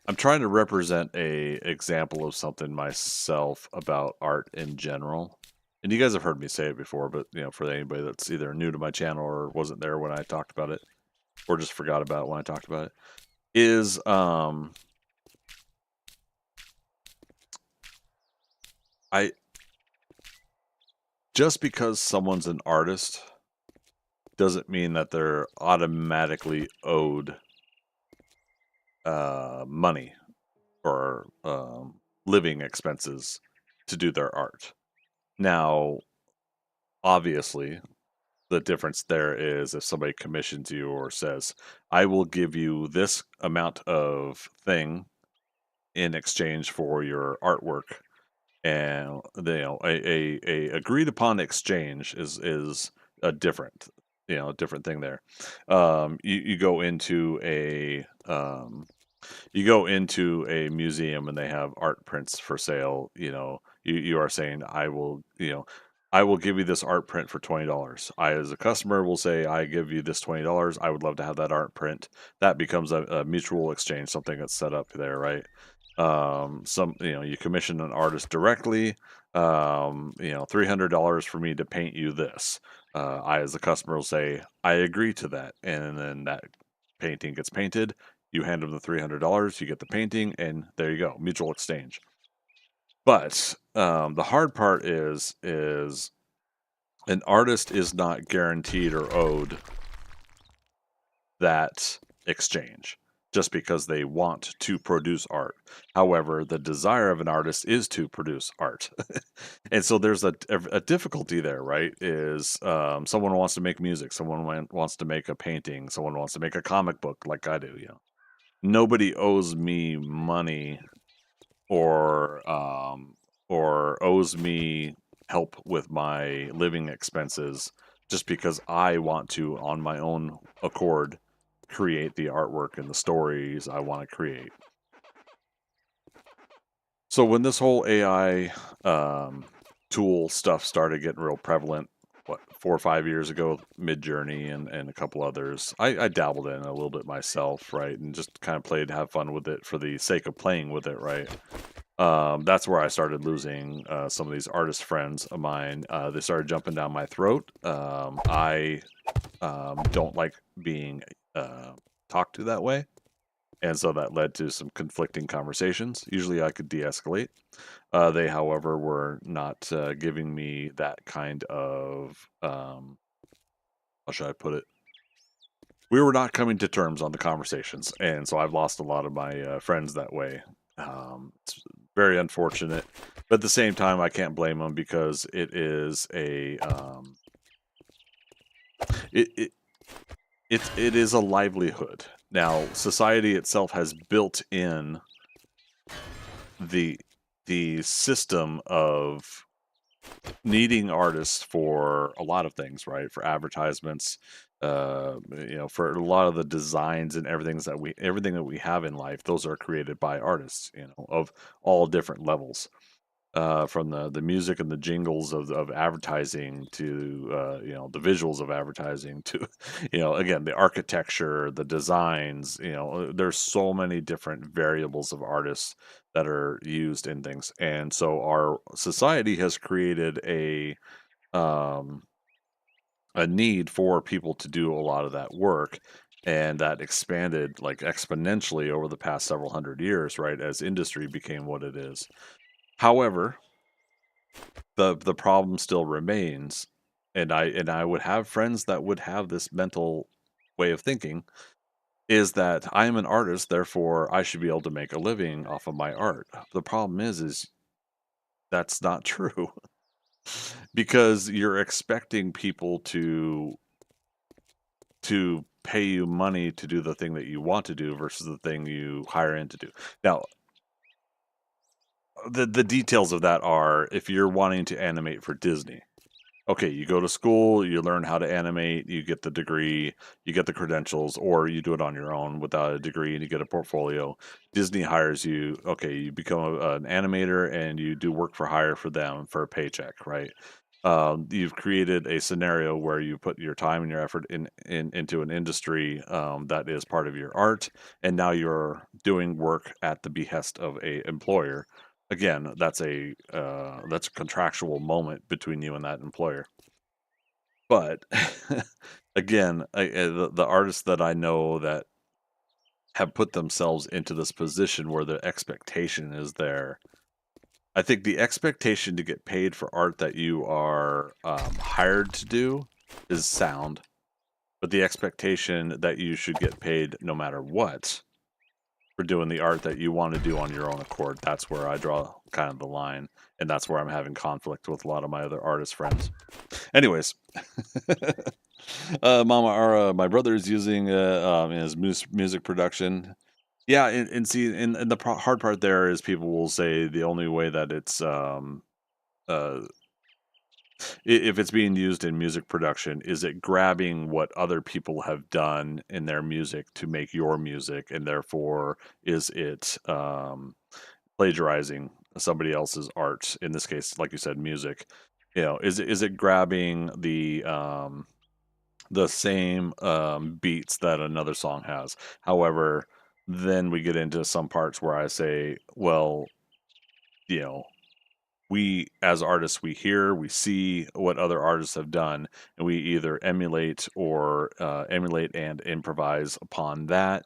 I'm trying to represent a example of something myself about art in general. And you guys have heard me say it before, but for anybody that's either new to my channel or wasn't there when I talked about it, or just forgot about it when I talked about it, is I just because someone's an artist doesn't mean that they're automatically owed money or living expenses to do their art. Now, obviously, the difference there is if somebody commissions you or says, I will give you this amount of thing in exchange for your artwork. And a agreed upon exchange is a different thing there. You go into a museum and they have art prints for sale. You are saying, I will give you this art print for $20. I, as a customer, will say, I give you this $20. I would love to have that art print. That becomes a mutual exchange, something that's set up there, right? You commission an artist directly, $300 for me to paint you this. I, as a customer, will say, I agree to that. And then that painting gets painted. You hand them the $300, you get the painting, and there you go, mutual exchange. But the hard part is an artist is not guaranteed or owed that exchange just because they want to produce art. However, the desire of an artist is to produce art. And so there's a difficulty there, right? Is someone wants to make music, someone wants to make a painting, someone wants to make a comic book like I do. Nobody owes me money or owes me help with my living expenses just because I want to, on my own accord, create the artwork and the stories I want to create. So when this whole AI tool stuff started getting real prevalent, 4 or 5 years ago, Midjourney and a couple others, I dabbled in it a little bit myself, right, and just kind of played, have fun with it for the sake of playing with it, right. That's where I started losing some of these artist friends of mine. They started jumping down my throat. I don't like being talked to that way. And so that led to some conflicting conversations. Usually I could de escalate. They, however, were not giving me that kind of, how should I put it? We were not coming to terms on the conversations. And so I've lost a lot of my friends that way. It's very unfortunate. But at the same time, I can't blame them because it is it, it is a livelihood. Now, society itself has built in the system of needing artists for a lot of things, right? For advertisements, for a lot of the designs and everything that we have in life, those are created by artists, of all different levels. From the music and the jingles of advertising to the visuals of advertising to again, the architecture, the designs. There's so many different variables of artists that are used in things, and so our society has created um, a need for people to do a lot of that work, and that expanded like exponentially over the past several hundred years, right, as industry became what it is. However, the problem still remains, and I would have friends that would have this mental way of thinking, is that I am an artist, therefore I should be able to make a living off of my art. The problem is that's not true. Because you're expecting people to pay you money to do the thing that you want to do versus the thing you hire in to do. Now, the details of that are, if you're wanting to animate for Disney, okay, you go to school, you learn how to animate, you get the degree, you get the credentials, or you do it on your own without a degree and you get a portfolio. Disney hires you, okay, you become an animator and you do work for hire for them for a paycheck, right? you've created a scenario where you put your time and your effort into an industry that is part of your art, and now you're doing work at the behest of a employer. Again, that's a contractual moment between you and that employer. But again, the artists that I know that have put themselves into this position where the expectation is there. I think the expectation to get paid for art that you are hired to do is sound, but the expectation that you should get paid no matter what for doing the art that you want to do on your own accord, that's where I draw kind of the line, and that's where I'm having conflict with a lot of my other artist friends. Anyways, Mama Ara, my brother is using in his music production. Yeah, and see, and the hard part there is people will say the only way that it's uh if it's being used in music production, is it grabbing what other people have done in their music to make your music, and therefore is it plagiarizing somebody else's art? In this case, like you said, music. Is it grabbing the same beats that another song has? However, then we get into some parts where I say, well, you know, we as artists, we hear, we see what other artists have done, and we either emulate and improvise upon that.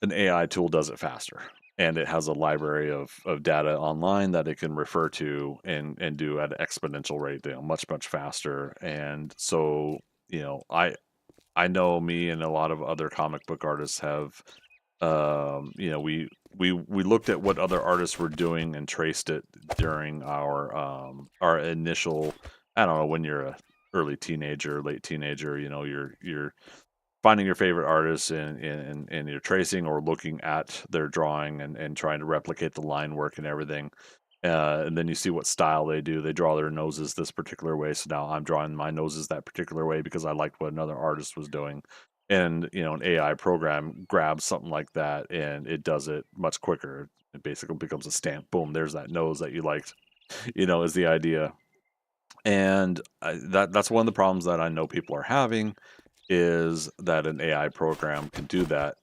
An AI tool does it faster, and it has a library of data online that it can refer to and do at an exponential rate, much faster. And so, I know me and a lot of other comic book artists have we looked at what other artists were doing and traced it during our initial, I don't know, when you're a early teenager, late teenager, you're finding your favorite artists and you're tracing or looking at their drawing and trying to replicate the line work and everything. And then you see what style they do. They draw their noses this particular way. So now I'm drawing my noses that particular way because I liked what another artist was doing. And, an AI program grabs something like that and it does it much quicker. It basically becomes a stamp. Boom, there's that nose that you liked, is the idea. And that's one of the problems that I know people are having, is that an AI program can do that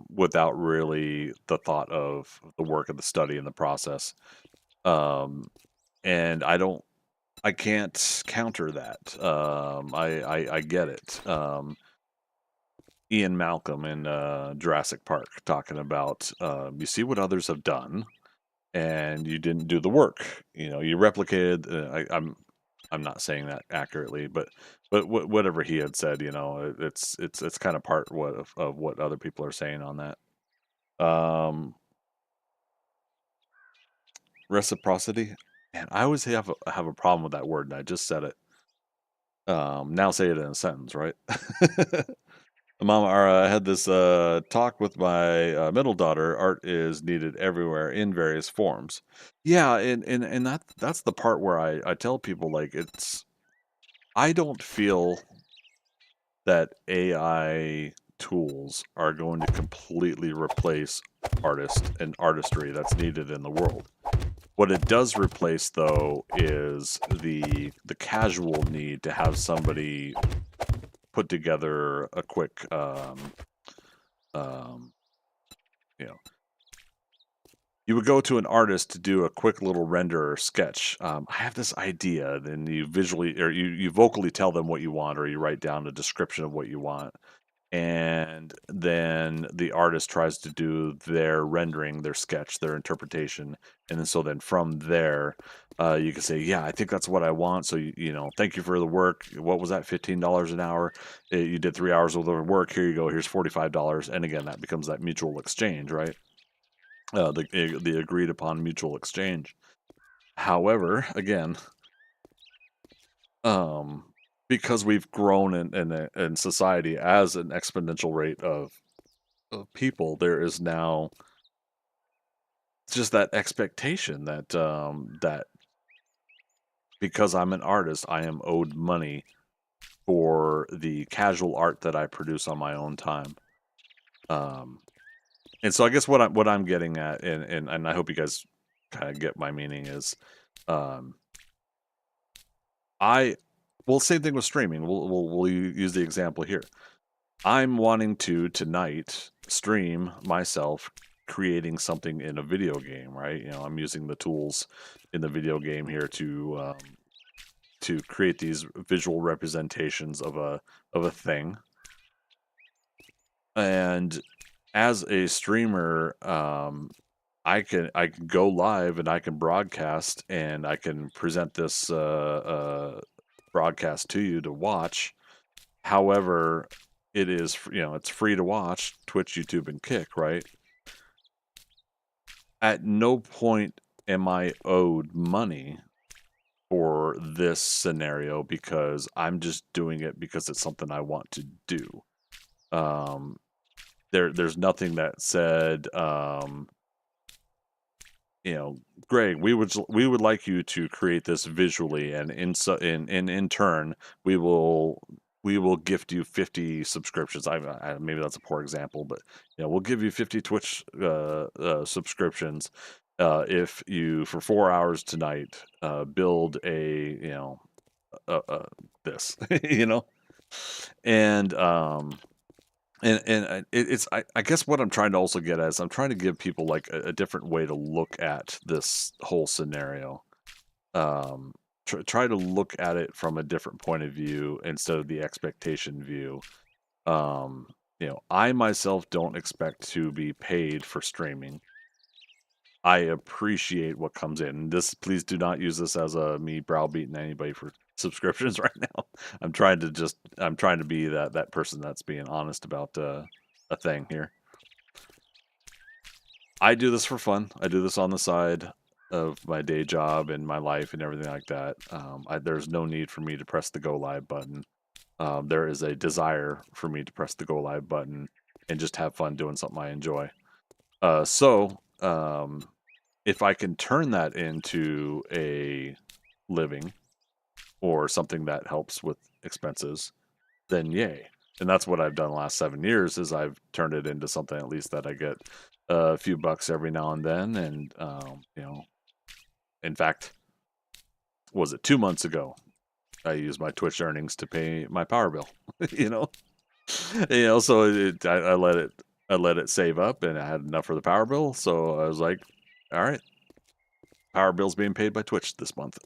without really the thought of the work of the study and the process. Um, and I can't counter that. I get it. Ian Malcolm in Jurassic Park talking about you see what others have done, and you didn't do the work. You replicated. I'm not saying that accurately, but whatever he had said, it's kind of part of what other people are saying on that. Reciprocity, and I always have a problem with that word, and I just said it. Now say it in a sentence, right? Mama Ara, I had this talk with my middle daughter. Art is needed everywhere in various forms. Yeah, and that's the part where I tell people, like, I don't feel that AI tools are going to completely replace artist and artistry that's needed in the world. What it does replace, though, is the casual need to have somebody put together a quick, um, you know, you would go to an artist to do a quick little render or sketch. I have this idea, then you visually or you vocally tell them what you want, or you write down a description of what you want, and then the artist tries to do their rendering, their sketch, their interpretation, and then from there, you can say, "Yeah, I think that's what I want." So thank you for the work. What was that? $15 an hour. You did 3 hours worth of work. Here you go. Here's $45, and again, that becomes that mutual exchange, right? The agreed upon mutual exchange. However, again, um, because we've grown in society as an exponential rate of people, there is now just that expectation that because I'm an artist, I am owed money for the casual art that I produce on my own time. Um, and so I guess what I'm getting at, and I hope you guys kind of get my meaning, is um, well, same thing with streaming. We'll use the example here. I'm wanting to tonight stream myself creating something in a video game, right? I'm using the tools in the video game here to create these visual representations of a thing. And as a streamer, I can go live and I can broadcast and I can present this broadcast to you to watch. However, it's free to watch Twitch, YouTube, and Kick, right? At no point am I owed money for this scenario because I'm just doing it because it's something I want to do. There's nothing that said, Greg, we would like you to create this visually, and in turn, we will gift you 50 subscriptions. Maybe that's a poor example, but we'll give you 50 Twitch subscriptions if you for 4 hours tonight build this, and I guess what I'm trying to also get at is I'm trying to give people like a different way to look at this whole scenario. Try to look at it from a different point of view instead of the expectation view. I myself don't expect to be paid for streaming. I appreciate what comes in. Please do not use this as me browbeating anybody for subscriptions right now. I'm trying to be that person that's being honest about a thing here. I do this for fun. I do this on the side of my day job and my life and everything like that. There's no need for me to press the go live button. There is a desire for me to press the go live button and just have fun doing something I enjoy. If I can turn that into a living or something that helps with expenses, then yay. And that's what I've done the last 7 years is I've turned it into something at least that I get a few bucks every now and then. And, in fact, was it 2 months ago? I used my Twitch earnings to pay my power bill, so I let it save up and I had enough for the power bill. So I was like, all right, power bill's being paid by Twitch this month,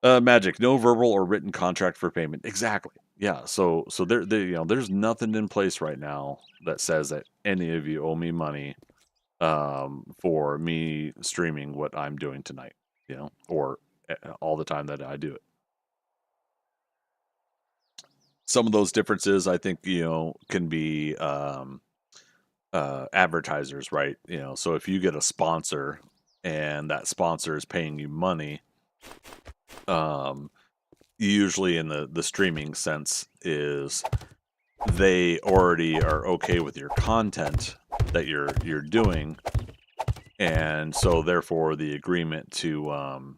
Magic, no verbal or written contract for payment. Exactly. Yeah. So there's nothing in place right now that says that any of you owe me money for me streaming what I'm doing tonight, or all the time that I do it. Some of those differences, I think, can be advertisers, right? So if you get a sponsor and that sponsor is paying you money, usually in the streaming sense is they already are okay with your content that you're doing, and so therefore the agreement to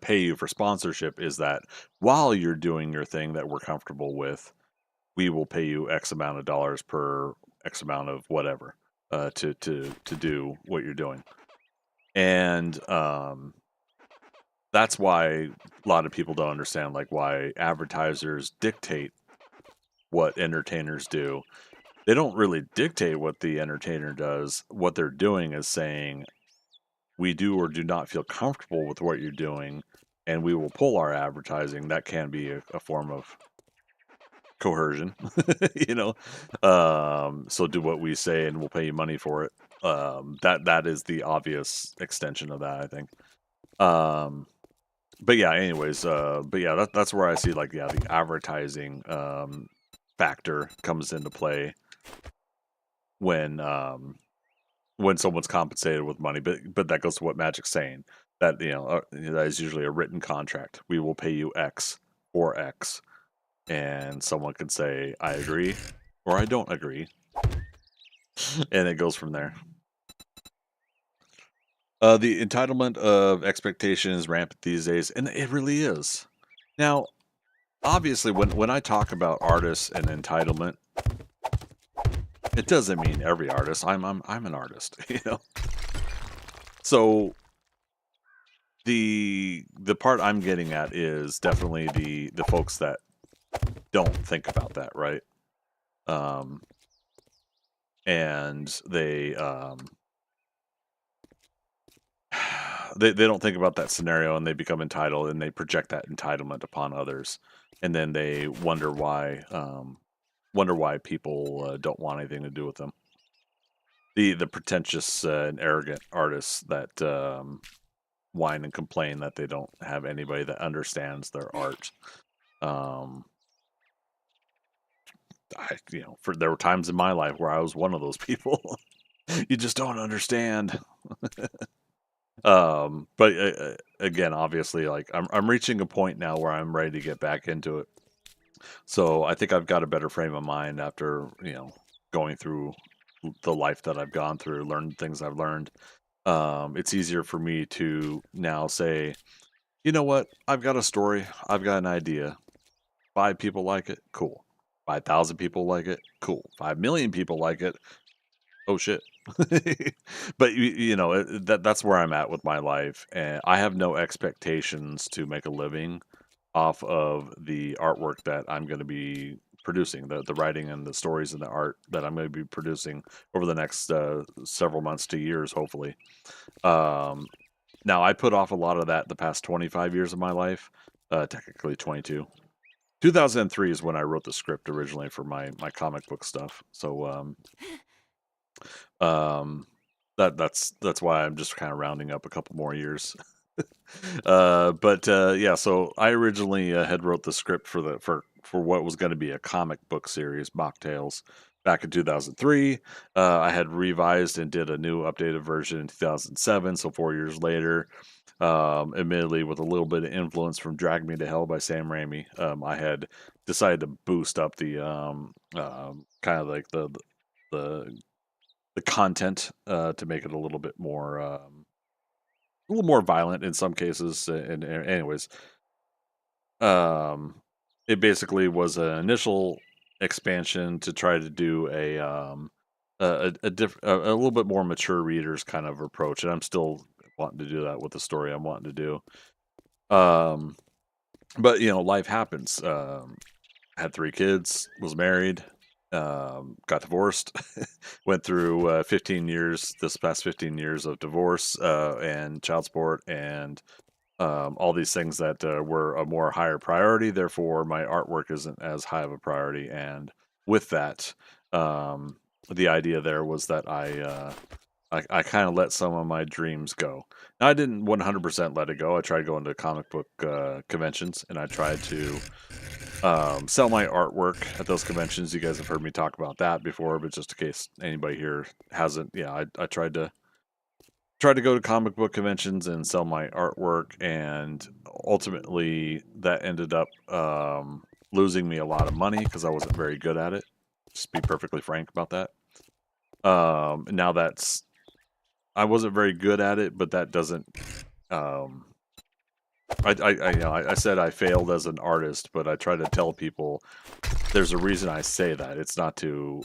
pay you for sponsorship is that while you're doing your thing that we're comfortable with, we will pay you X amount of dollars per X amount of whatever to do what you're doing, and that's why a lot of people don't understand like why advertisers dictate what entertainers do. They don't really dictate what the entertainer does. What they're doing is saying, we do or do not feel comfortable with what you're doing, and we will pull our advertising. That can be a form of coercion, So do what we say and we'll pay you money for it. That is the obvious extension of that, I think. But yeah, anyways, that's where I see like, yeah, the advertising factor comes into play when someone's compensated with money. But that goes to what Magic's saying, that that is usually a written contract. We will pay you X or X, and someone could say I agree or I don't agree, and it goes from there. The entitlement of expectation is rampant these days, and it really is. Now, obviously, when I talk about artists and entitlement, it doesn't mean every artist. I'm an artist, So the part I'm getting at is definitely the folks that don't think about that, right? And they don't think about that scenario, and they become entitled, and they project that entitlement upon others, and then they wonder why people don't want anything to do with them. The pretentious and arrogant artists that whine and complain that they don't have anybody that understands their art. There were times in my life where I was one of those people. You just don't understand. But again, obviously, like I'm reaching a point now where I'm ready to get back into it. So I think I've got a better frame of mind after going through the life that I've gone through, learned things I've learned. It's easier for me to now say, you know what? I've got a story. I've got an idea. 5 people like it. Cool. 5,000 people like it. Cool. 5 million people like it. Oh shit. But that's where I'm at with my life, and I have no expectations to make a living off of the artwork that I'm going to be producing, the writing and the stories and the art that I'm going to be producing over the next several months to years, hopefully. Now, I put off a lot of that the past 25 years of my life, technically 22. 2003 is when I wrote the script originally for my comic book stuff. So that's why I'm just kind of rounding up a couple more years. But yeah, so I originally had wrote the script for what was going to be a comic book series, Mock Tales, back in 2003. I had revised and did a new updated version in 2007, so 4 years later. Admittedly, with a little bit of influence from Drag Me to Hell by Sam Raimi, I had decided to boost up the kind of like the content to make it a little more violent in some cases. And anyways, um, it basically was an initial expansion to try to do a little bit more mature readers kind of approach, and I'm still wanting to do that with the story I'm wanting to do. But life happens. Had 3 kids, was married, got divorced, went through 15 years, this past 15 years of divorce and child support and all these things that were a more higher priority. Therefore, my artwork isn't as high of a priority. And with that, um, the idea there was that I kind of let some of my dreams go. Now, I didn't 100% let it go. I tried going to comic book conventions, and I tried to sell my artwork at those conventions. You guys have heard me talk about that before, but just in case anybody here hasn't, yeah, I tried to go to comic book conventions and sell my artwork, and ultimately that ended up losing me a lot of money because I wasn't very good at it. Just be perfectly frank about that. Now I wasn't very good at it, but that doesn't. Um, I said I failed as an artist, but I try to tell people there's a reason I say that. It's not to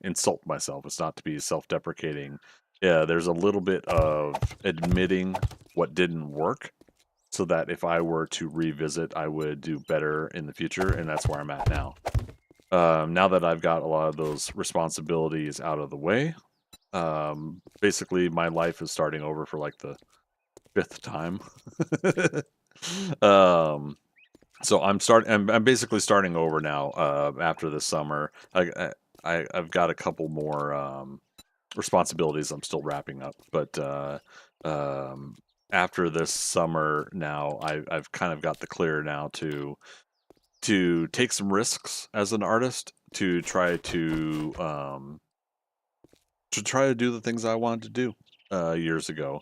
insult myself. It's not to be self-deprecating. Yeah, there's a little bit of admitting what didn't work, so that if I were to revisit, I would do better in the future, and that's where I'm at now. Now that I've got a lot of those responsibilities out of the way, basically my life is starting over for like the 5th time. um, so I'm basically starting over now. After this summer, I've got a couple more responsibilities I'm still wrapping up, but um, after this summer now, I've kind of got the clear now to take some risks as an artist to try to do the things I wanted to do years ago.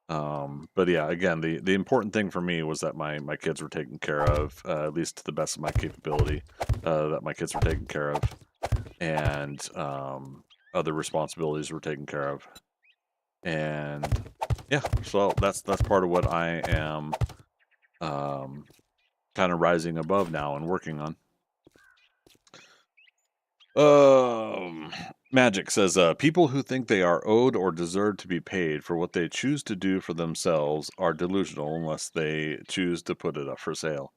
But yeah, again, the important thing for me was that my kids were taken care of, at least to the best of my capability, that my kids were taken care of, and other responsibilities were taken care of. And yeah, so that's part of what I am um, kind of rising above now and working on. Um, Magic says, people who think they are owed or deserve to be paid for what they choose to do for themselves are delusional unless they choose to put it up for sale.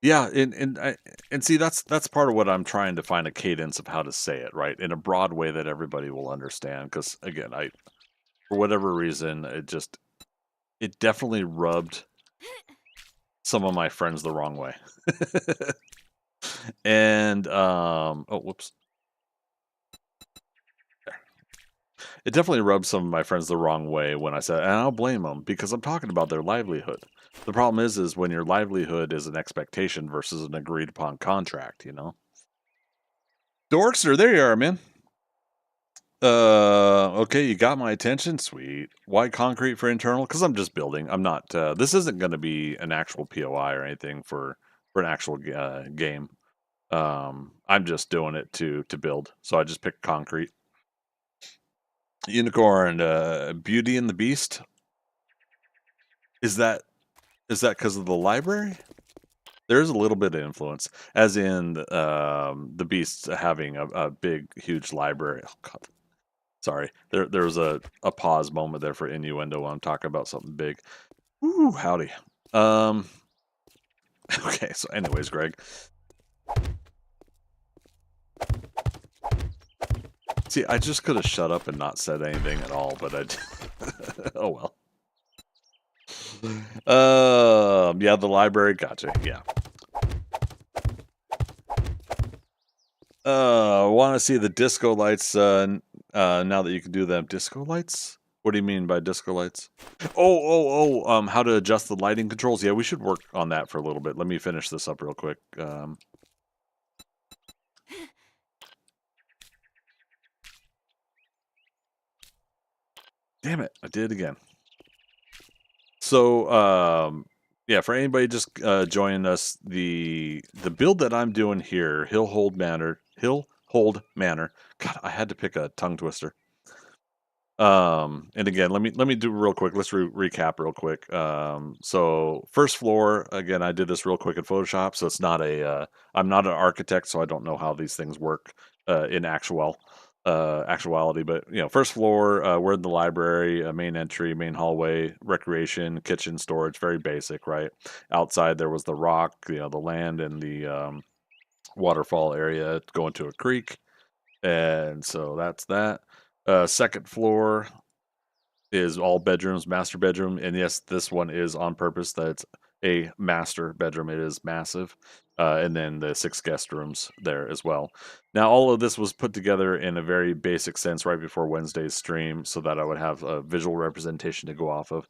Yeah, and see that's part of what I'm trying to find a cadence of how to say it, right? In a broad way that everybody will understand. Because again, for whatever reason, it definitely rubbed some of my friends the wrong way. And oh whoops. It definitely rubbed some of my friends the wrong way when I said, and I don't blame them because I'm talking about their livelihood. The problem is when your livelihood is an expectation versus an agreed upon contract, you know? Dorkster, there you are, man. Okay, you got my attention. Sweet. Why concrete for internal? Because I'm just building. I'm not, this isn't going to be an actual POI or anything for an actual game. I'm just doing it to build. So I just picked concrete. Unicorn, Beauty and the Beast. Is that because of the library? There's a little bit of influence, as in the Beast having a big, huge library. Oh God, sorry. There was a pause moment there for innuendo when I'm talking about something big. Ooh, howdy. Okay. So, anyways, Greg. See, I just could have shut up and not said anything at all, but oh well. Yeah, the library. Gotcha. Yeah. Want to see the disco lights? Now that you can do them, disco lights. What do you mean by disco lights? How to adjust the lighting controls? Yeah, we should work on that for a little bit. Let me finish this up real quick. Damn it, I did it again. So, yeah, for anybody just joining us, the build that I'm doing here, Hillhold Manor. God, I had to pick a tongue twister. And again, let me do real quick. Let's recap real quick. So first floor, again, I did this real quick in Photoshop, so it's not I'm not an architect, so I don't know how these things work in actuality. But first floor, we're in the library, main entry, main hallway, recreation, kitchen, storage, very basic, right? Outside there was the rock, the land, and the waterfall area going to a creek, and so that's that. Second floor is all bedrooms, master bedroom, and yes, this one is on purpose. That's a master bedroom. It is massive, and then the 6 guest rooms there as well. Now, all of this was put together in a very basic sense right before Wednesday's stream, so that I would have a visual representation to go off of,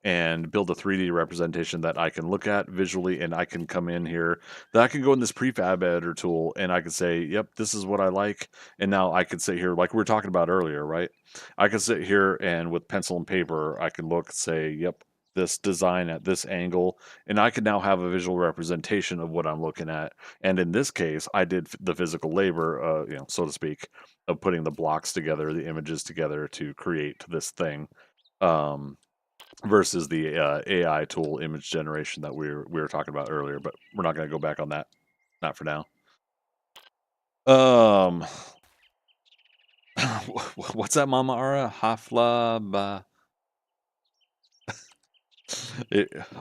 and build a 3D representation that I can look at visually, and I can come in here, that I can go in this Prefab Editor tool, and I can say, yep, this is what I like. And now I can sit here, like we were talking about earlier, right? I can sit here and with pencil and paper, I can look, say, yep, this design at this angle, and I can now have a visual representation of what I'm looking at. And in this case, I did the physical labor, so to speak, of putting the blocks together, the images together to create this thing. Versus the AI tool image generation that we were talking about earlier, but we're not going to go back on that, not for now. What's that, Mama Ara? Hafla,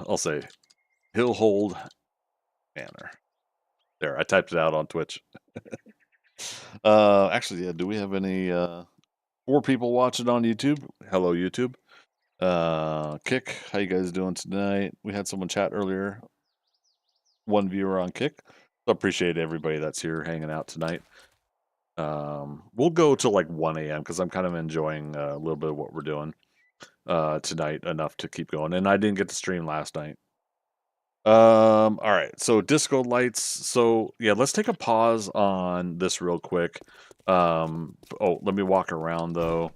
I'll say Hillhold Manor. There, I typed it out on Twitch. Actually, yeah. Do we have any 4 people watching on YouTube? Hello, YouTube. Kick, how you guys doing tonight? We had someone chat earlier. 1 viewer on Kick. So appreciate everybody that's here hanging out tonight. We'll go till like 1 a.m. because I'm kind of enjoying a little bit of what we're doing tonight enough to keep going. And I didn't get to stream last night. All right. So disco lights. So yeah, let's take a pause on this real quick. Let me walk around though.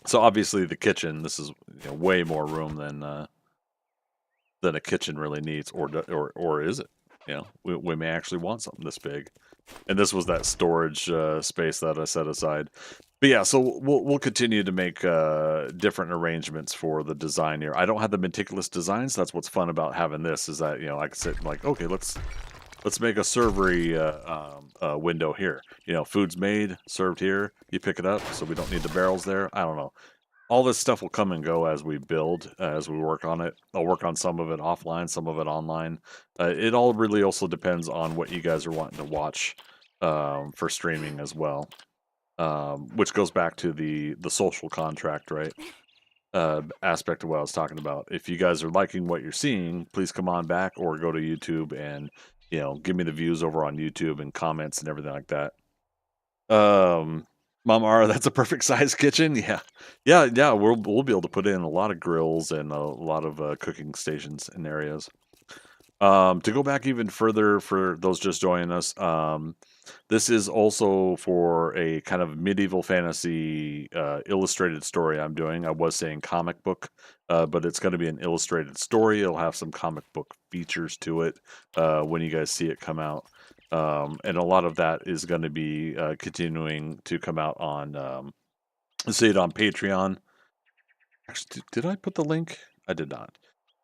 So obviously the kitchen. This is way more room than a kitchen really needs, or is it? We may actually want something this big. And this was that storage space that I set aside. But yeah, so we'll continue to make different arrangements for the design here. I don't have the meticulous designs. That's what's fun about having this, is that I can sit and like, okay, let's let's make a servery window here. You know, food's made, served here. You pick it up, so we don't need the barrels there. I don't know. All this stuff will come and go as we build, as we work on it. I'll work on some of it offline, some of it online. It all really also depends on what you guys are wanting to watch for streaming as well, which goes back to the social contract, right? Aspect of what I was talking about. If you guys are liking what you're seeing, please come on back or go to YouTube and give me the views over on YouTube and comments and everything like that. Mom R, that's a perfect size kitchen. Yeah, yeah. We'll be able to put in a lot of grills and a lot of cooking stations and areas. To go back even further for those just joining us, this is also for a kind of medieval fantasy illustrated story I'm doing. I was saying comic book, but it's going to be an illustrated story. It'll have some comic book features to it when you guys see it come out. And a lot of that is going to be continuing to come out on, see it on Patreon. Actually, did I put the link? I did not.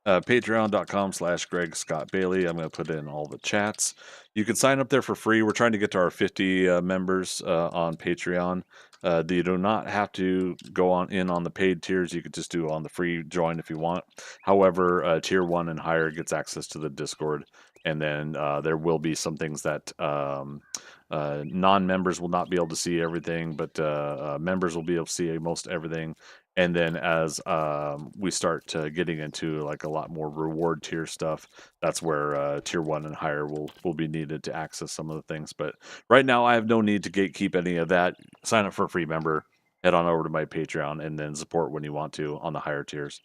Patreon.com/Greg Scott Bailey. I'm going to put in all the chats. You can sign up there for free. We're trying to get to our 50 members on Patreon. You do not have to go on the paid tiers. You could just do on the free join if you want. However, tier 1 and higher gets access to the Discord. And then there will be some things that non-members will not be able to see everything, but members will be able to see most everything. And then as we start getting into like a lot more reward tier stuff, that's where tier 1 and higher will be needed to access some of the things. But right now, I have no need to gatekeep any of that. Sign up for a free member, head on over to my Patreon, and then support when you want to on the higher tiers.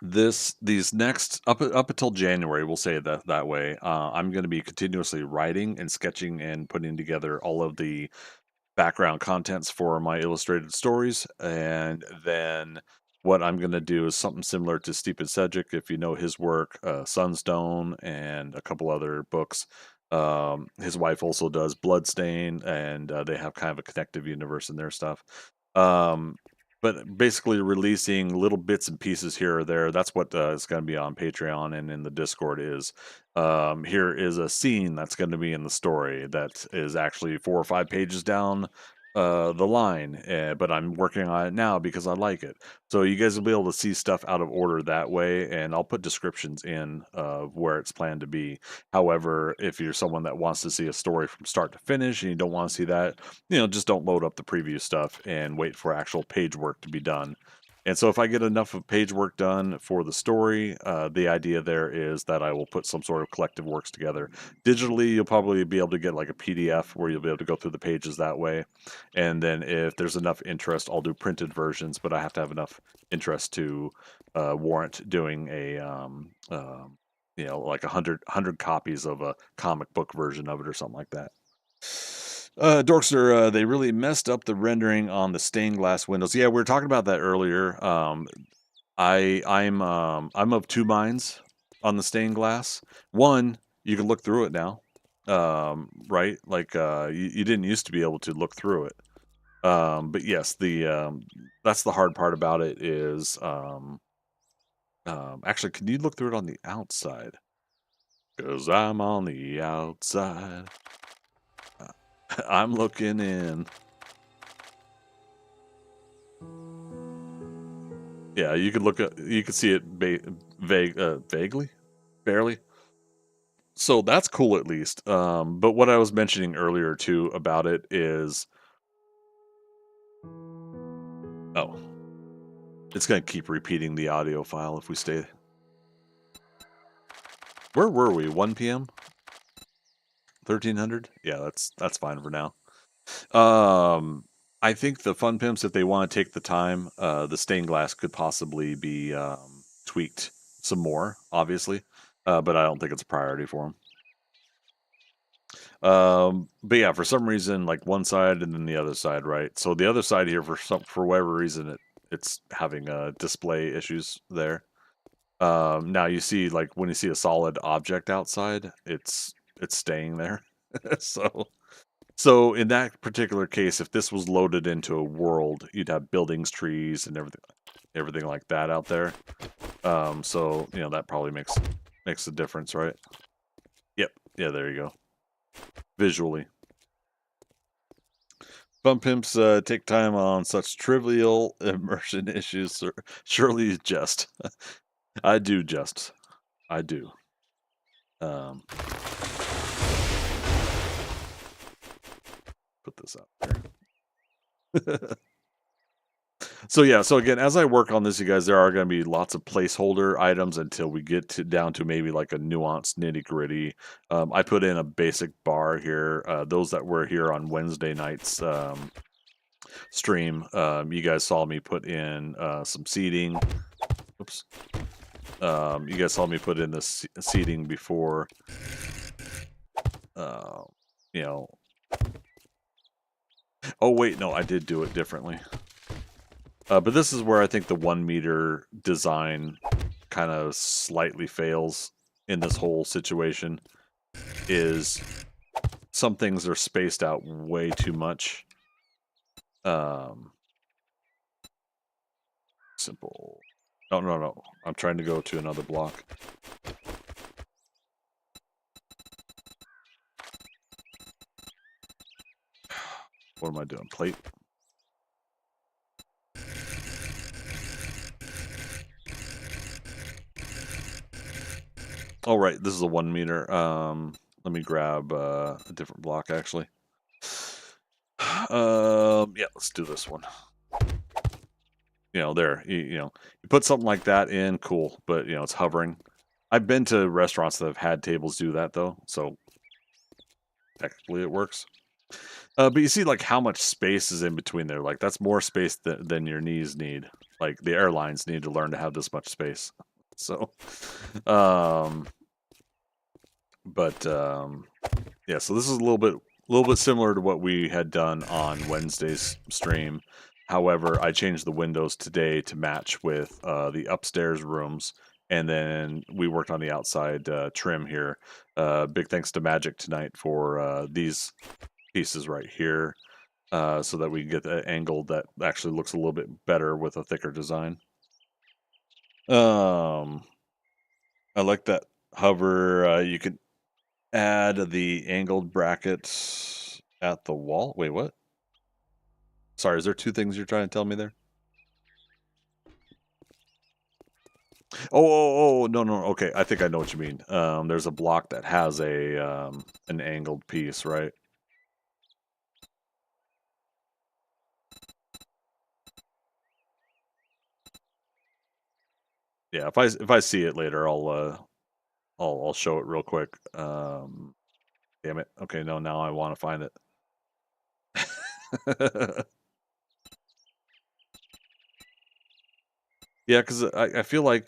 These next up until January, we'll say that way. I'm going to be continuously writing and sketching and putting together all of the background contents for my illustrated stories. And then what I'm going to do is something similar to Stephen Sedgwick, if you know his work, Sunstone, and a couple other books. His wife also does Bloodstain, and they have kind of a connective universe in their stuff. But basically releasing little bits and pieces here or there. That's what is going to be on Patreon and in the Discord is here is a scene that's going to be in the story that is actually 4 or 5 pages down the line, but I'm working on it now because I like it. So you guys will be able to see stuff out of order that way, and I'll put descriptions in of where it's planned to be. However, if you're someone that wants to see a story from start to finish and you don't want to see that, just don't load up the preview stuff and wait for actual page work to be done. And so if I get enough of page work done for the story, the idea there is that I will put some sort of collective works together. Digitally, you'll probably be able to get like a PDF where you'll be able to go through the pages that way. And then if there's enough interest, I'll do printed versions, but I have to have enough interest to warrant doing a like 100 copies of a comic book version of it or something like that. Dorkster, they really messed up the rendering on the stained glass windows. Yeah, we were talking about that earlier. I'm of two minds on the stained glass. One, you can look through it now, right? Like you didn't used to be able to look through it. But yes, that's the hard part about it is actually, can you look through it on the outside? Because I'm on the outside. I'm looking in. Yeah, you could you could see it vaguely, barely. So that's cool at least. But what I was mentioning earlier too about it is, oh, it's gonna keep repeating the audio file if we stay. Where were we? 1 p.m. 1300? Yeah, that's fine for now. I think the Fun Pimps, if they want to take the time, the stained glass could possibly be tweaked some more, obviously, but I don't think it's a priority for them. But yeah, for some reason, like one side and then the other side, right? So the other side here, for whatever reason, it's having display issues there. Now you see, like when you see a solid object outside, it's staying there. So in that particular case, if this was loaded into a world, you'd have buildings, trees, and everything like that out there. So that probably makes makes a difference, right? Yep. Yeah, there you go. Visually. Fun pimps take time on such trivial immersion issues. Surely you jest. I do jest. I do. Put this out there. So yeah, so again, as I work on this, you guys, there are going to be lots of placeholder items until we get down to maybe like a nuanced nitty gritty. I put in a basic bar here. Those that were here on Wednesday nights stream, you guys saw me put in some seating. Oops. You guys saw me put in the seating before. You know. Oh wait, no, I did do it differently. But this is where I think the 1 meter design kind of slightly fails in this whole situation. Is some things are spaced out way too much. Simple. No. I'm trying to go to another block. What am I doing? Plate? Oh, right. This is a 1 meter. Let me grab a different block, actually. Yeah, let's do this one. There, you put something like that in, cool, but, it's hovering. I've been to restaurants that have had tables do that, though, so technically it works. But you see, like, how much space is in between there. Like, that's more space than your knees need. Like, the airlines need to learn to have this much space. So, yeah, so this is a little bit similar to what we had done on Wednesday's stream. However, I changed the windows today to match with the upstairs rooms, and then we worked on the outside trim here. Big thanks to Magic tonight for these pieces right here, so that we can get the angle that actually looks a little bit better with a thicker design. I like that hover. You can add the angled brackets at the wall. Wait, what? Sorry, is there two things you're trying to tell me there? Oh, no. Okay, I think I know what you mean. There's a block that has an angled piece, right? Yeah, if I see it later, I'll show it real quick. Damn it. Okay, no, now I want to find it. Yeah, because I feel like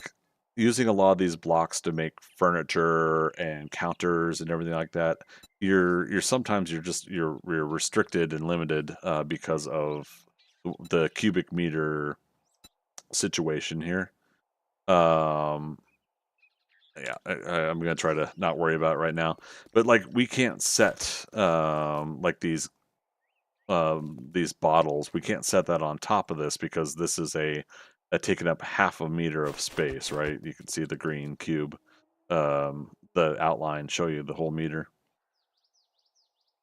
using a lot of these blocks to make furniture and counters and everything like that, you're sometimes you're restricted and limited because of the cubic meter situation here. Yeah, I'm gonna try to not worry about it right now, but like we can't set like these bottles. We can't set that on top of this because this is a taking up half a meter of space, right? You can see the green cube, the outline show you the whole meter.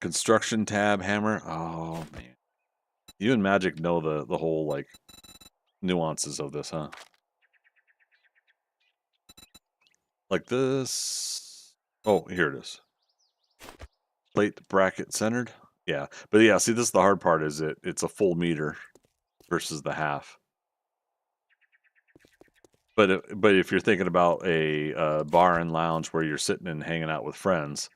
Construction tab hammer. Oh man, you and Magic know the whole like nuances of this, huh? Like this. Oh, here it is. Plate bracket centered. Yeah, but yeah, see, this is the hard part. Is it's a full meter versus the half. But if you're thinking about a bar and lounge where you're sitting and hanging out with friends,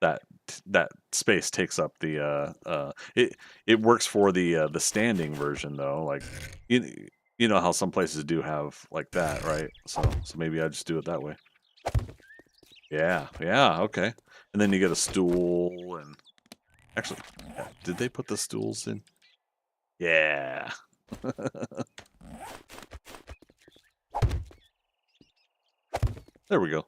that that space takes up it works for the standing version though. Like you know how some places do have like that, right? So maybe I just do it that way. Yeah, okay. And then you get a stool and actually, did they put the stools in? Yeah. There we go.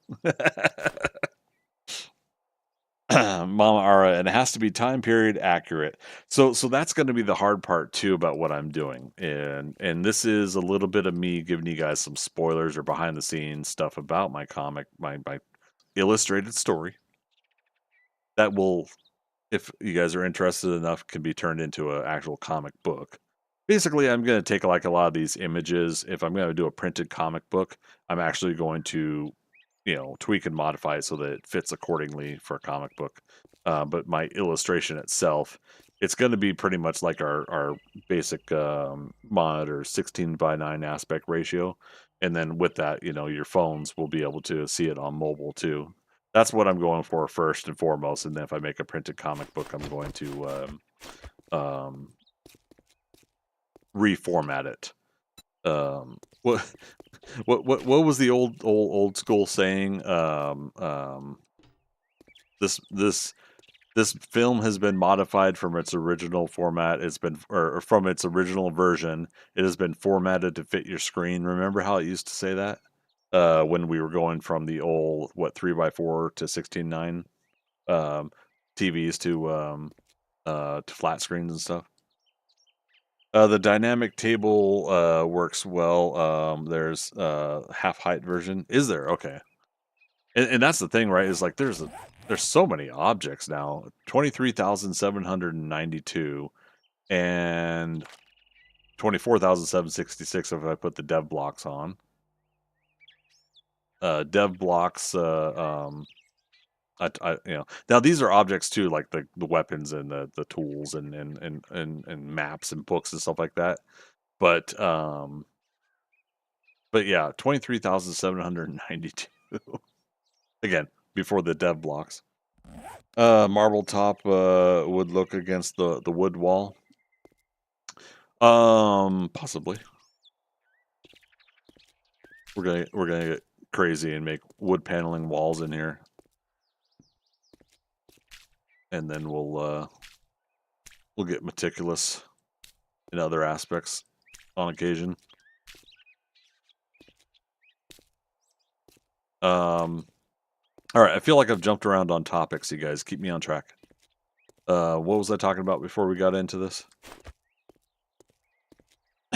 Mama Ara, and it has to be time period accurate. So that's going to be the hard part too about what I'm doing, and this is a little bit of me giving you guys some spoilers or behind the scenes stuff about my comic, my illustrated story that will, if you guys are interested enough, can be turned into an actual comic book. Basically, I'm going to take like a lot of these images. If I'm going to do a printed comic book, I'm actually going to, tweak and modify it so that it fits accordingly for a comic book. But my illustration itself, it's going to be pretty much like our basic monitor 16:9 aspect ratio. And then with that, your phones will be able to see it on mobile too. That's what I'm going for first and foremost. And then if I make a printed comic book, I'm going to reformat it. What was the old school saying? This film has been modified from its original format. It's been, or from its original version. It has been formatted to fit your screen. Remember how it used to say that? When we were going from the old 3x4 to 16:9 TVs to flat screens and stuff. The dynamic table works well. There's half height version. Is there? Okay. And that's the thing, right? Is like there's so many objects now. 23,792 and 24,766 if I put the dev blocks on. Dev blocks now these are objects too, like the weapons and the tools and maps and books and stuff like that. But yeah, 23,792 again before the dev blocks. Marble top would look against the wood wall. Possibly. We're gonna get crazy and make wood paneling walls in here, and then we'll get meticulous in other aspects on occasion. All right, I feel like I've jumped around on topics. You guys keep me on track. What was I talking about before we got into this?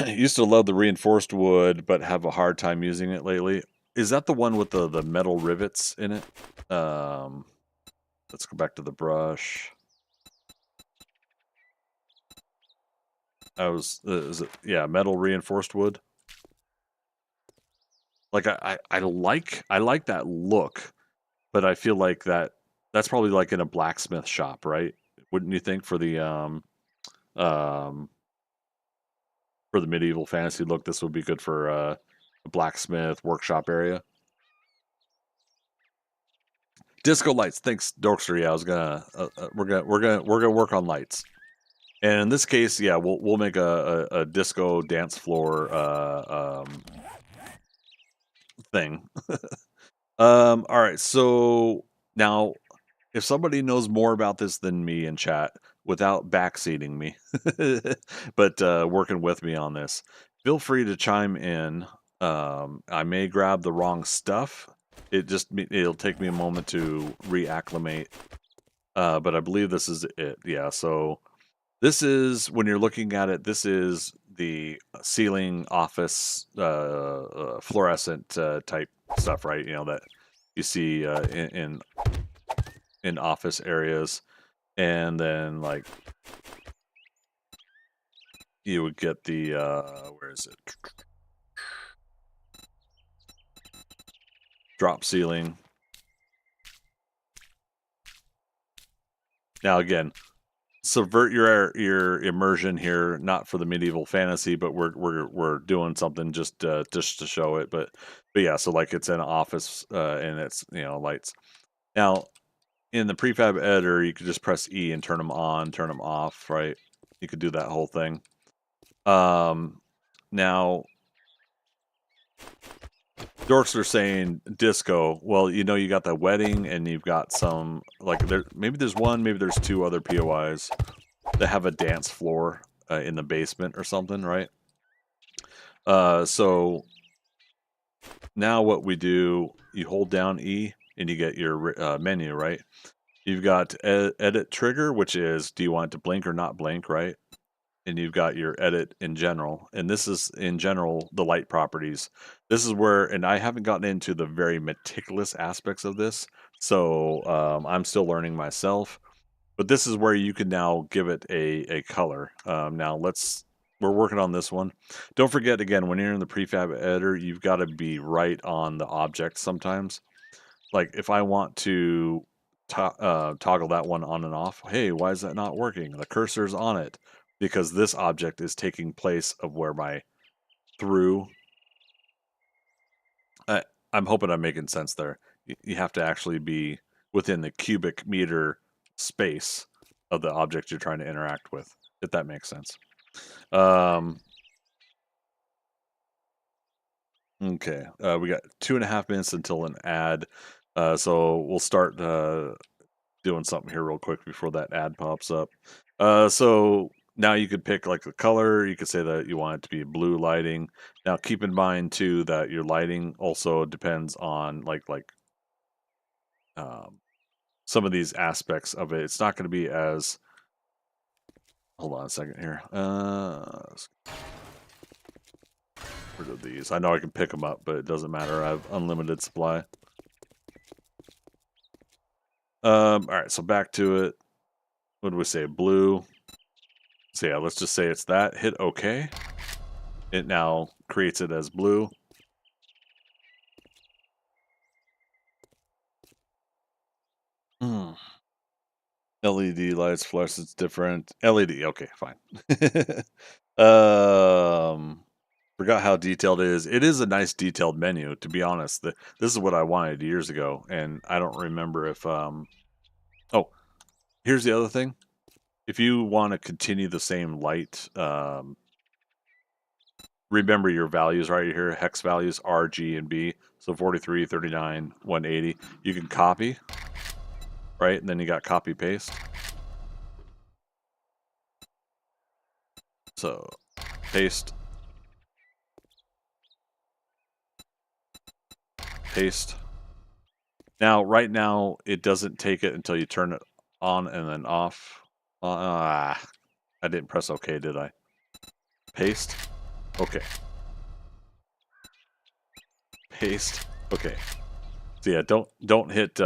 Used to love the reinforced wood, but have a hard time using it lately. Is that the one with the metal rivets in it? Let's go back to the brush. Is it, yeah, metal reinforced wood. Like I like that look, but I feel like that's probably like in a blacksmith shop, right? Wouldn't you think for the medieval fantasy look, this would be good for a blacksmith workshop area. Disco lights, thanks, Dorkster. Yeah, I was gonna we're gonna work on lights, and in this case, yeah, we'll make a disco dance floor thing. All right, so now if somebody knows more about this than me in chat, without backseating me, but working with me on this, feel free to chime in. I may grab the wrong stuff. It'll take me a moment to reacclimate. But I believe this is it. Yeah. So this is, when you're looking at it, this is the ceiling office fluorescent type stuff, right? That you see in office areas, and then like you would get the where is it? Drop ceiling. Now again, subvert your immersion here, not for the medieval fantasy, but we're doing something just to show it. But yeah, so like it's an office and it's lights. Now in the prefab editor, you could just press E and turn them on, turn them off, right? You could do that whole thing. Now Dorks are saying disco. Well, you got the wedding, and you've got some like maybe there's one, maybe there's two other POIs that have a dance floor in the basement or something, right? So now what we do, you hold down E and you get your menu, right? You've got edit trigger, which is, do you want it to blink or not blink, right? And you've got your edit in general. And this is, in general, the light properties. This is where, and I haven't gotten into the very meticulous aspects of this, so I'm still learning myself. But this is where you can now give it a color. Now we're working on this one. Don't forget, again, when you're in the prefab editor, you've got to be right on the object sometimes. Like if I want to toggle that one on and off, hey, why is that not working? The cursor's on it because this object is taking place of where my through. I'm hoping I'm making sense there. You have to actually be within the cubic meter space of the object you're trying to interact with, if that makes sense. Okay, we got 2.5 minutes until an ad, so we'll start doing something here real quick before that ad pops up. So now you could pick like the color. You could say that you want it to be blue lighting. Now keep in mind too that your lighting also depends on um, some of these aspects of it. It's not going to be as. Hold on a second here. Let's get rid of these. I know I can pick them up, but it doesn't matter. I have unlimited supply. All right, so back to it. What do we say? Blue. So yeah, let's just say it's that. Hit OK. It now creates it as blue. LED lights, fluorescence different. LED, okay, fine. Forgot how detailed it is. It is a nice detailed menu, to be honest. This is what I wanted years ago, and I don't remember if oh, here's the other thing. If you want to continue the same light, remember your values right here, hex values R, G, and B. So 43, 39, 180. You can copy, right? And then you got copy paste. So paste, paste. Now, right now, it doesn't take it until you turn it on and then off. I didn't press OK, did I? Paste. Okay. Paste. Okay. So yeah, don't hit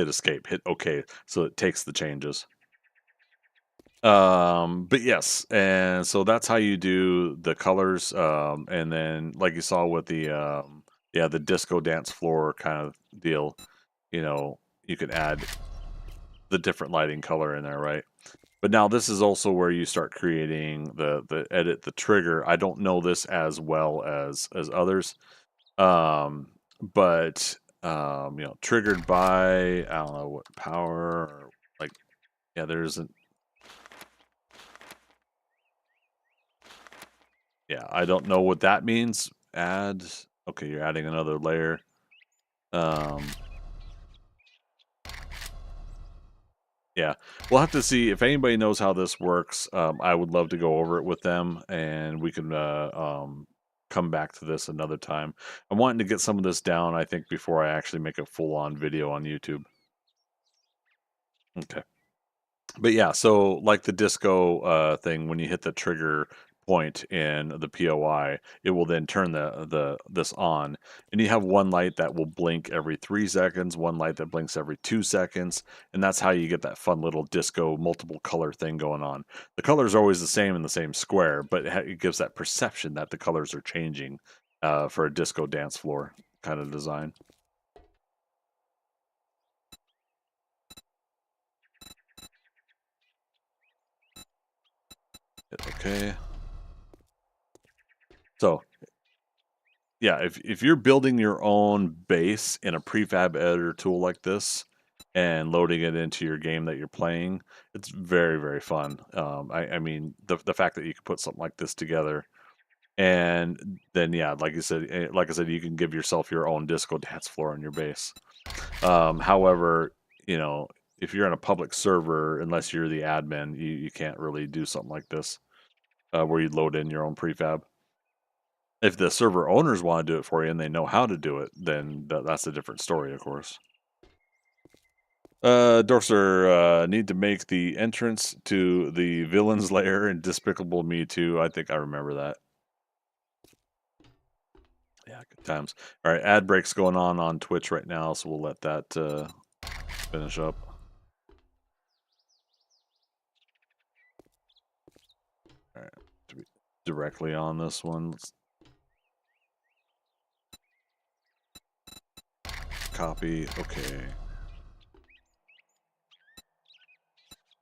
escape. Hit OK so it takes the changes. But yes, and so that's how you do the colors. And then like you saw with the the disco dance floor kind of deal, you can add the different lighting color in there, right? But now this is also where you start creating the edit the trigger. I don't know this as well as others, but triggered by, I don't know what power or like, yeah, there isn't. Yeah, I don't know what that means. Add. Okay, you're adding another layer. Yeah, we'll have to see if anybody knows how this works. I would love to go over it with them, and we can come back to this another time. I'm wanting to get some of this down, I think, before I actually make a full-on video on YouTube. Okay. But yeah, so like the disco thing, when you hit the trigger point in the POI, it will then turn this on, and you have one light that will blink every 3 seconds, one light that blinks every 2 seconds, and that's how you get that fun little disco multiple color thing going on. The colors are always the same in the same square, but it gives that perception that the colors are changing for a disco dance floor kind of design. Okay. So yeah, if you're building your own base in a prefab editor tool like this and loading it into your game that you're playing, it's very, very fun. I mean, the fact that you can put something like this together, and then yeah, like I said, you can give yourself your own disco dance floor on your base. However, if you're in a public server, unless you're the admin, you can't really do something like this where you load in your own prefab. If the server owners want to do it for you and they know how to do it, then that's a different story, of course. Dorser, need to make the entrance to the villain's lair in Despicable Me 2. I think I remember that. Yeah, good times. All right, ad breaks going on Twitch right now, so we'll let that finish up. All right, to be directly on this one, let's copy. Okay.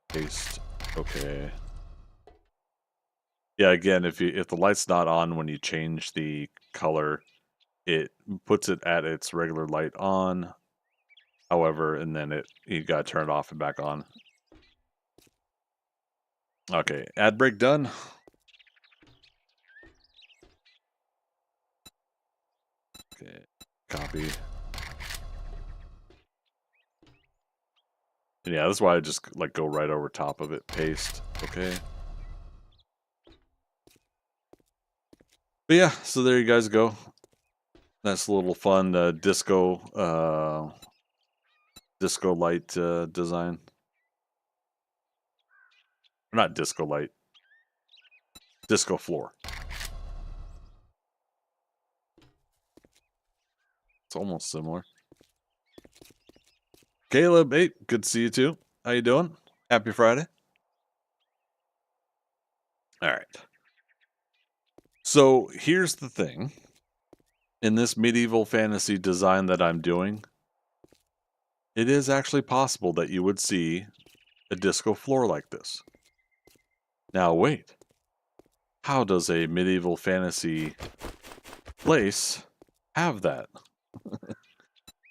Paste. Okay. Yeah, again, if the light's not on when you change the color, it puts it at its regular light on. However, and then you gotta turn it off and back on. Okay, ad break done. Okay, copy. And yeah, that's why I just like go right over top of it. Paste. Okay. But yeah, so there you guys go. Nice little fun disco light design. Or not disco light. Disco floor. It's almost similar. Caleb, hey, good to see you too. How you doing? Happy Friday. All right. So here's the thing. In this medieval fantasy design that I'm doing, it is actually possible that you would see a disco floor like this. Now wait. How does a medieval fantasy place have that?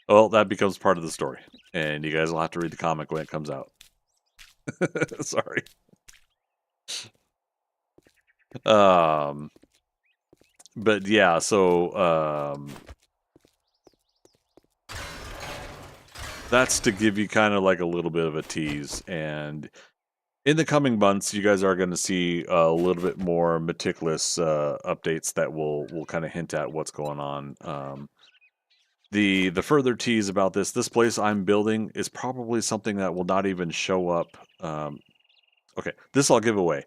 Well, that becomes part of the story. And you guys will have to read the comic when it comes out. Sorry. But yeah, so that's to give you kind of like a little bit of a tease. And in the coming months, you guys are going to see a little bit more meticulous updates that will kind of hint at what's going on. The further tease about this place I'm building is probably something that will not even show up. Okay, this I'll give away.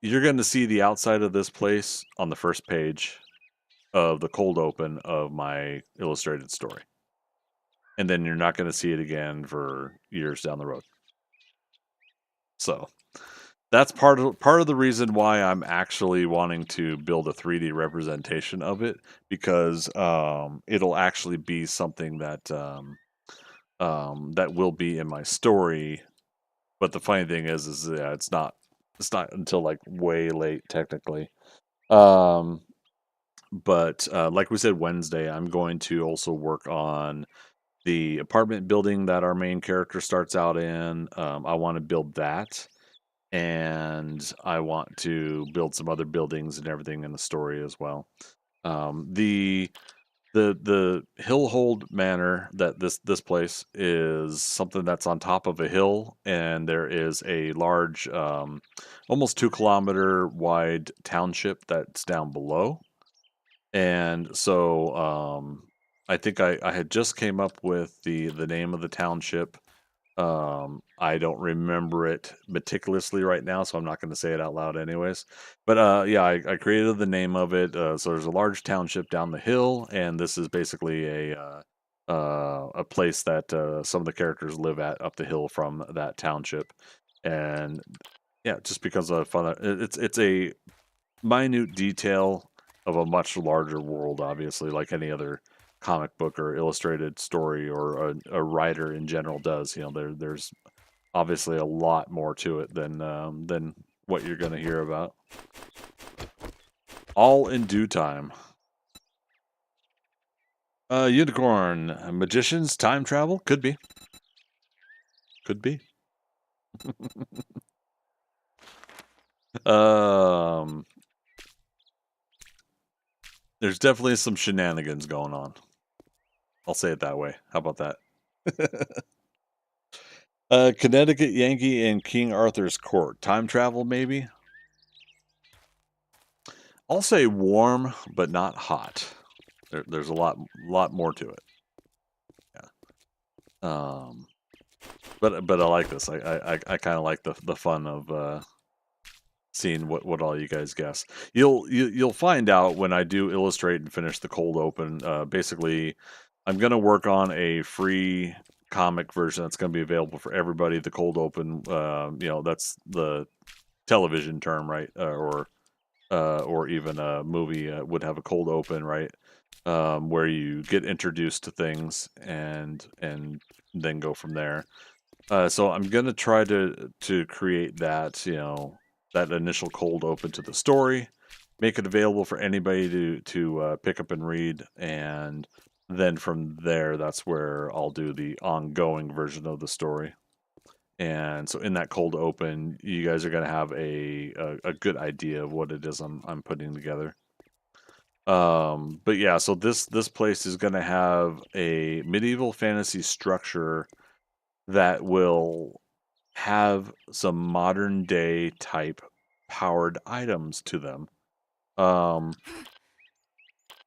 You're going to see the outside of this place on the first page of the cold open of my illustrated story. And then you're not going to see it again for years down the road. So that's part of the reason why I'm actually wanting to build a 3D representation of it, because it'll actually be something that that will be in my story. But the funny thing is yeah, it's not until like way late technically. But like we said Wednesday, I'm going to also work on the apartment building that our main character starts out in. I want to build that, and I want to build some other buildings and everything in the story as well. The Hillhold Manor, that this place is something that's on top of a hill, and there is a large, almost 2 kilometer wide township that's down below. And so I think I had just came up with the name of the township. I don't remember it meticulously right now, so I'm not going to say it out loud anyways. But yeah, I created the name of it. So there's a large township down the hill, and this is basically a place that some of the characters live at up the hill from that township. And yeah, just because of fun, it's a minute detail of a much larger world, obviously, like any other comic book or illustrated story or a writer in general does. You know, there's obviously a lot more to it than what you're going to hear about. All in due time. Unicorn, magicians, time travel, could be, could be. um, there's definitely some shenanigans going on. I'll say it that way. How about that? Connecticut Yankee and King Arthur's Court. Time travel, maybe? I'll say warm, but not hot. There's a lot more to it. Yeah. But I like this. I kind of like the fun of seeing what all you guys guess. You'll find out when I do illustrate and finish the cold open. Basically, I'm gonna work on a free comic version that's gonna be available for everybody. The cold open, that's the television term, right? Or even a movie would have a cold open, right? Where you get introduced to things and then go from there. So I'm gonna try to create that, that initial cold open to the story, make it available for anybody to pick up and read, and then from there, that's where I'll do the ongoing version of the story. And so in that cold open, you guys are gonna have a good idea of what it is I'm putting together. But yeah, so this place is gonna have a medieval fantasy structure that will have some modern day type powered items to them. Um,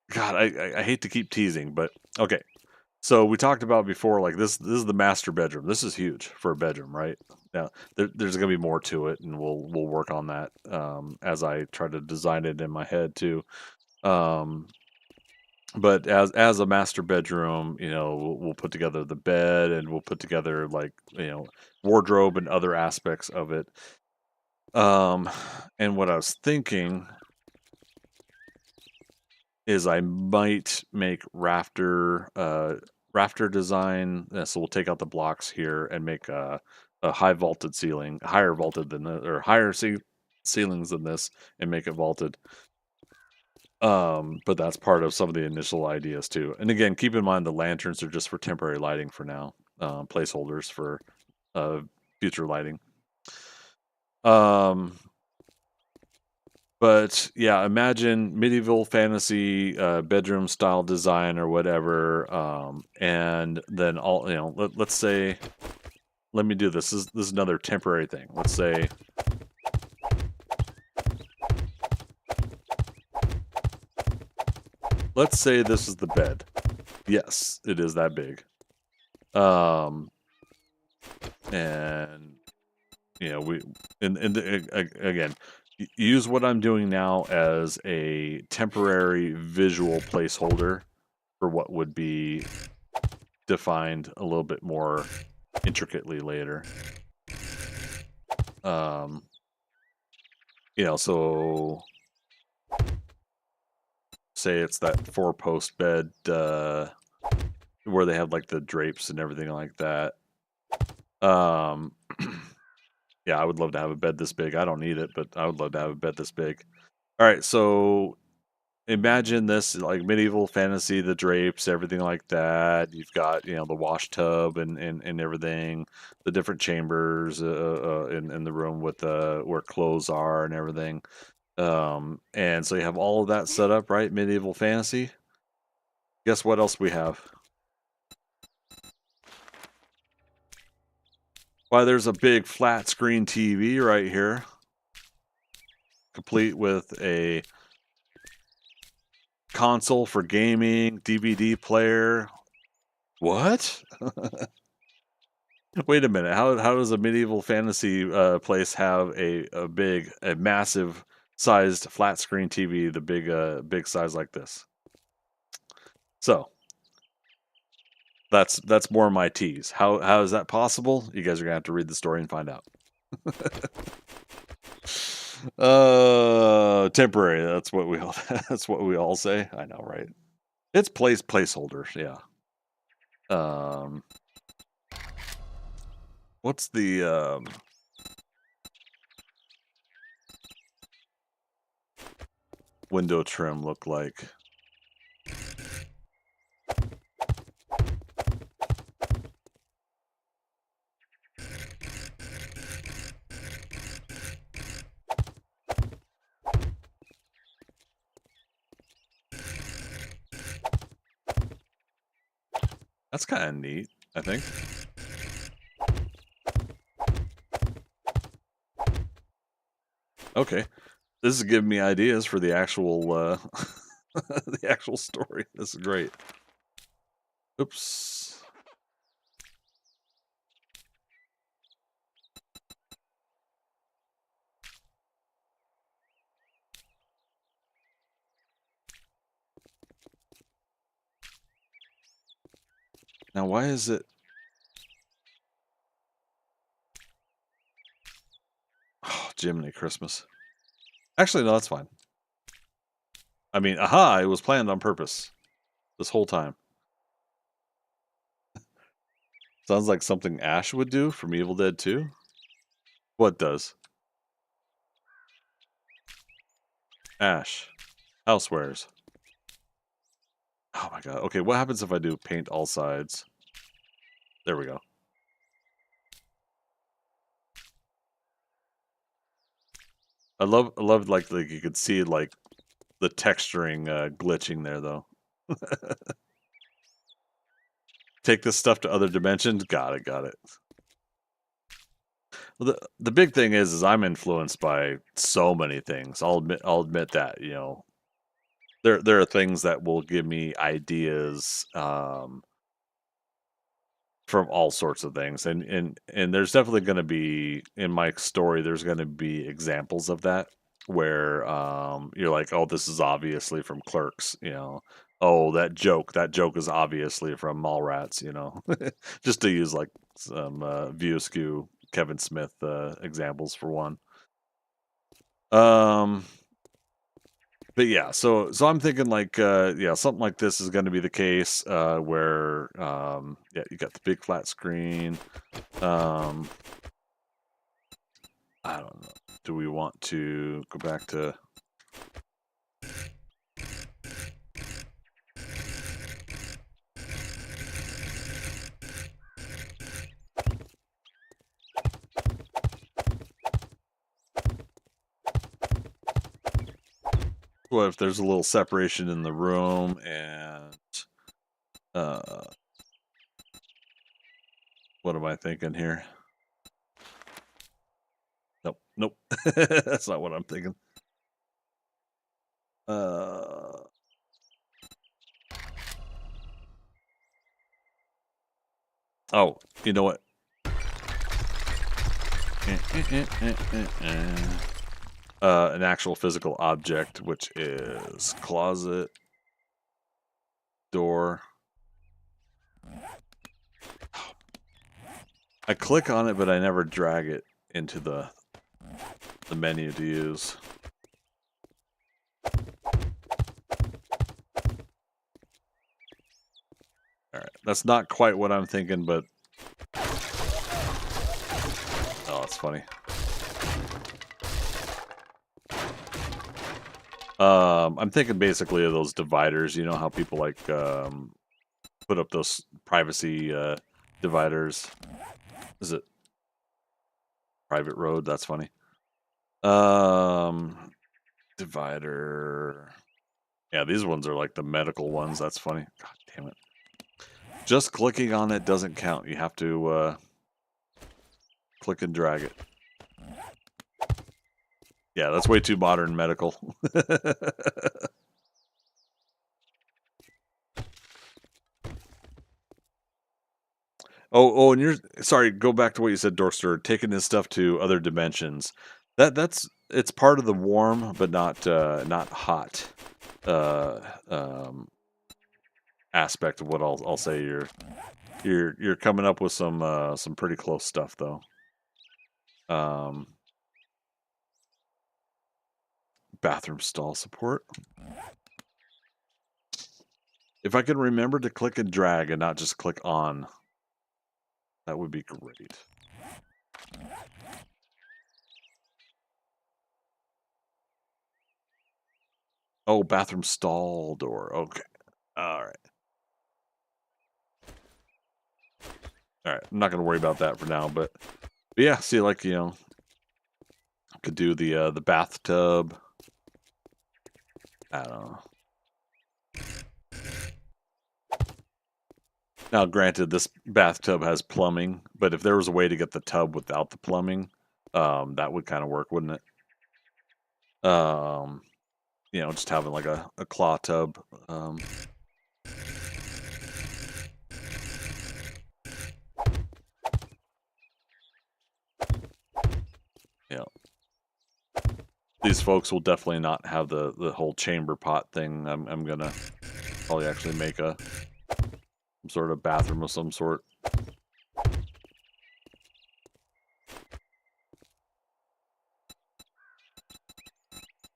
God, I hate to keep teasing, but okay. So we talked about before, like this is the master bedroom. This is huge for a bedroom, right? Now there's gonna be more to it, and we'll work on that as I try to design it in my head too. Um, but as a master bedroom, we'll put together the bed, and we'll put together like wardrobe and other aspects of it. Um, and what I was thinking is I might make rafter design. So we'll take out the blocks here and make a high vaulted ceiling, higher vaulted than or higher ceilings than this, and make it vaulted. But that's part of some of the initial ideas too. And again, keep in mind the lanterns are just for temporary lighting for now, placeholders for uh, future lighting. Um, But yeah, imagine medieval fantasy bedroom style design or whatever, and then all let's say, let me do this. This is another temporary thing. Let's say this is the bed. Yes, it is that big. Um, and we again use what I'm doing now as a temporary visual placeholder for what would be defined a little bit more intricately later. Um, so say it's that four-post bed where they have like the drapes and everything like that. Um, yeah, I would love to have a bed this big. I don't need it, but I would love to have a bed this big. All right, so imagine this like medieval fantasy, the drapes, everything like that. You've got the wash tub and everything, the different chambers in the room with where clothes are and everything. And so you have all of that set up, right? Medieval fantasy. Guess what else we have? Why, there's a big flat screen TV right here, complete with a console for gaming, DVD player. What? Wait a minute. How does a medieval fantasy place have a massive sized flat screen TV, the big size like this? So that's more my tease. How is that possible? You guys are gonna have to read the story and find out. Temporary. That's what we all. That's what we all say. I know, right? It's placeholders. Yeah. Um, what's the window trim look like? That's kind of neat, I think. Okay, this is giving me ideas for the actual the actual story. This is great. Oops. Now, why is it? Oh, Jiminy Christmas. Actually, no, that's fine. I mean, aha, it was planned on purpose this whole time. Sounds like something Ash would do from Evil Dead 2. What does? Ash. Housewares. Oh my god. Okay, what happens if I do paint all sides? There we go. I love like you could see like the texturing glitching there though. Take this stuff to other dimensions. Got it. Well, the big thing is I'm influenced by so many things. I'll admit that, you know. There are things that will give me ideas from all sorts of things. And there's definitely going to be in my story there's going to be examples of that where you're like, "Oh, this is obviously from Clerks," you know. "Oh, that joke is obviously from Mallrats," you know. Just to use like some View Askew Kevin Smith examples for one. Um but yeah, so I'm thinking like yeah, something like this is going to be the case where yeah, you got the big flat screen. Um I don't know. Do we want to go back to what if there's a little separation in the room and uh what am I thinking here? Nope. That's not what I'm thinking. Uh oh, you know what? An actual physical object, which is closet, door. I click on it, but I never drag it into the menu to use. All right, that's not quite what I'm thinking, but oh, it's funny. I'm thinking basically of those dividers. You know how people like put up those privacy dividers. Is it private road? That's funny. Divider. Yeah, these ones are like the medical ones. That's funny. God damn it. Just clicking on it doesn't count. You have to click and drag it. Yeah, that's way too modern medical. Oh, and you're sorry. Go back to what you said, Dorkster. Taking this stuff to other dimensions. That's it's part of the warm, but not hot uh, um, aspect of what I'll say. You're coming up with some pretty close stuff though. Bathroom stall support. If I can remember to click and drag and not just click on, that would be great. Oh, bathroom stall door. Okay. All right. All right. I'm not going to worry about that for now, but yeah, see, like, you know, could do the bathtub. I don't know. Now, granted, this bathtub has plumbing, but if there was a way to get the tub without the plumbing, that would kind of work, wouldn't it? You know, just having like a claw tub. You know, these folks will definitely not have the whole chamber pot thing. I'm gonna probably actually make a Some sort of bathroom of some sort.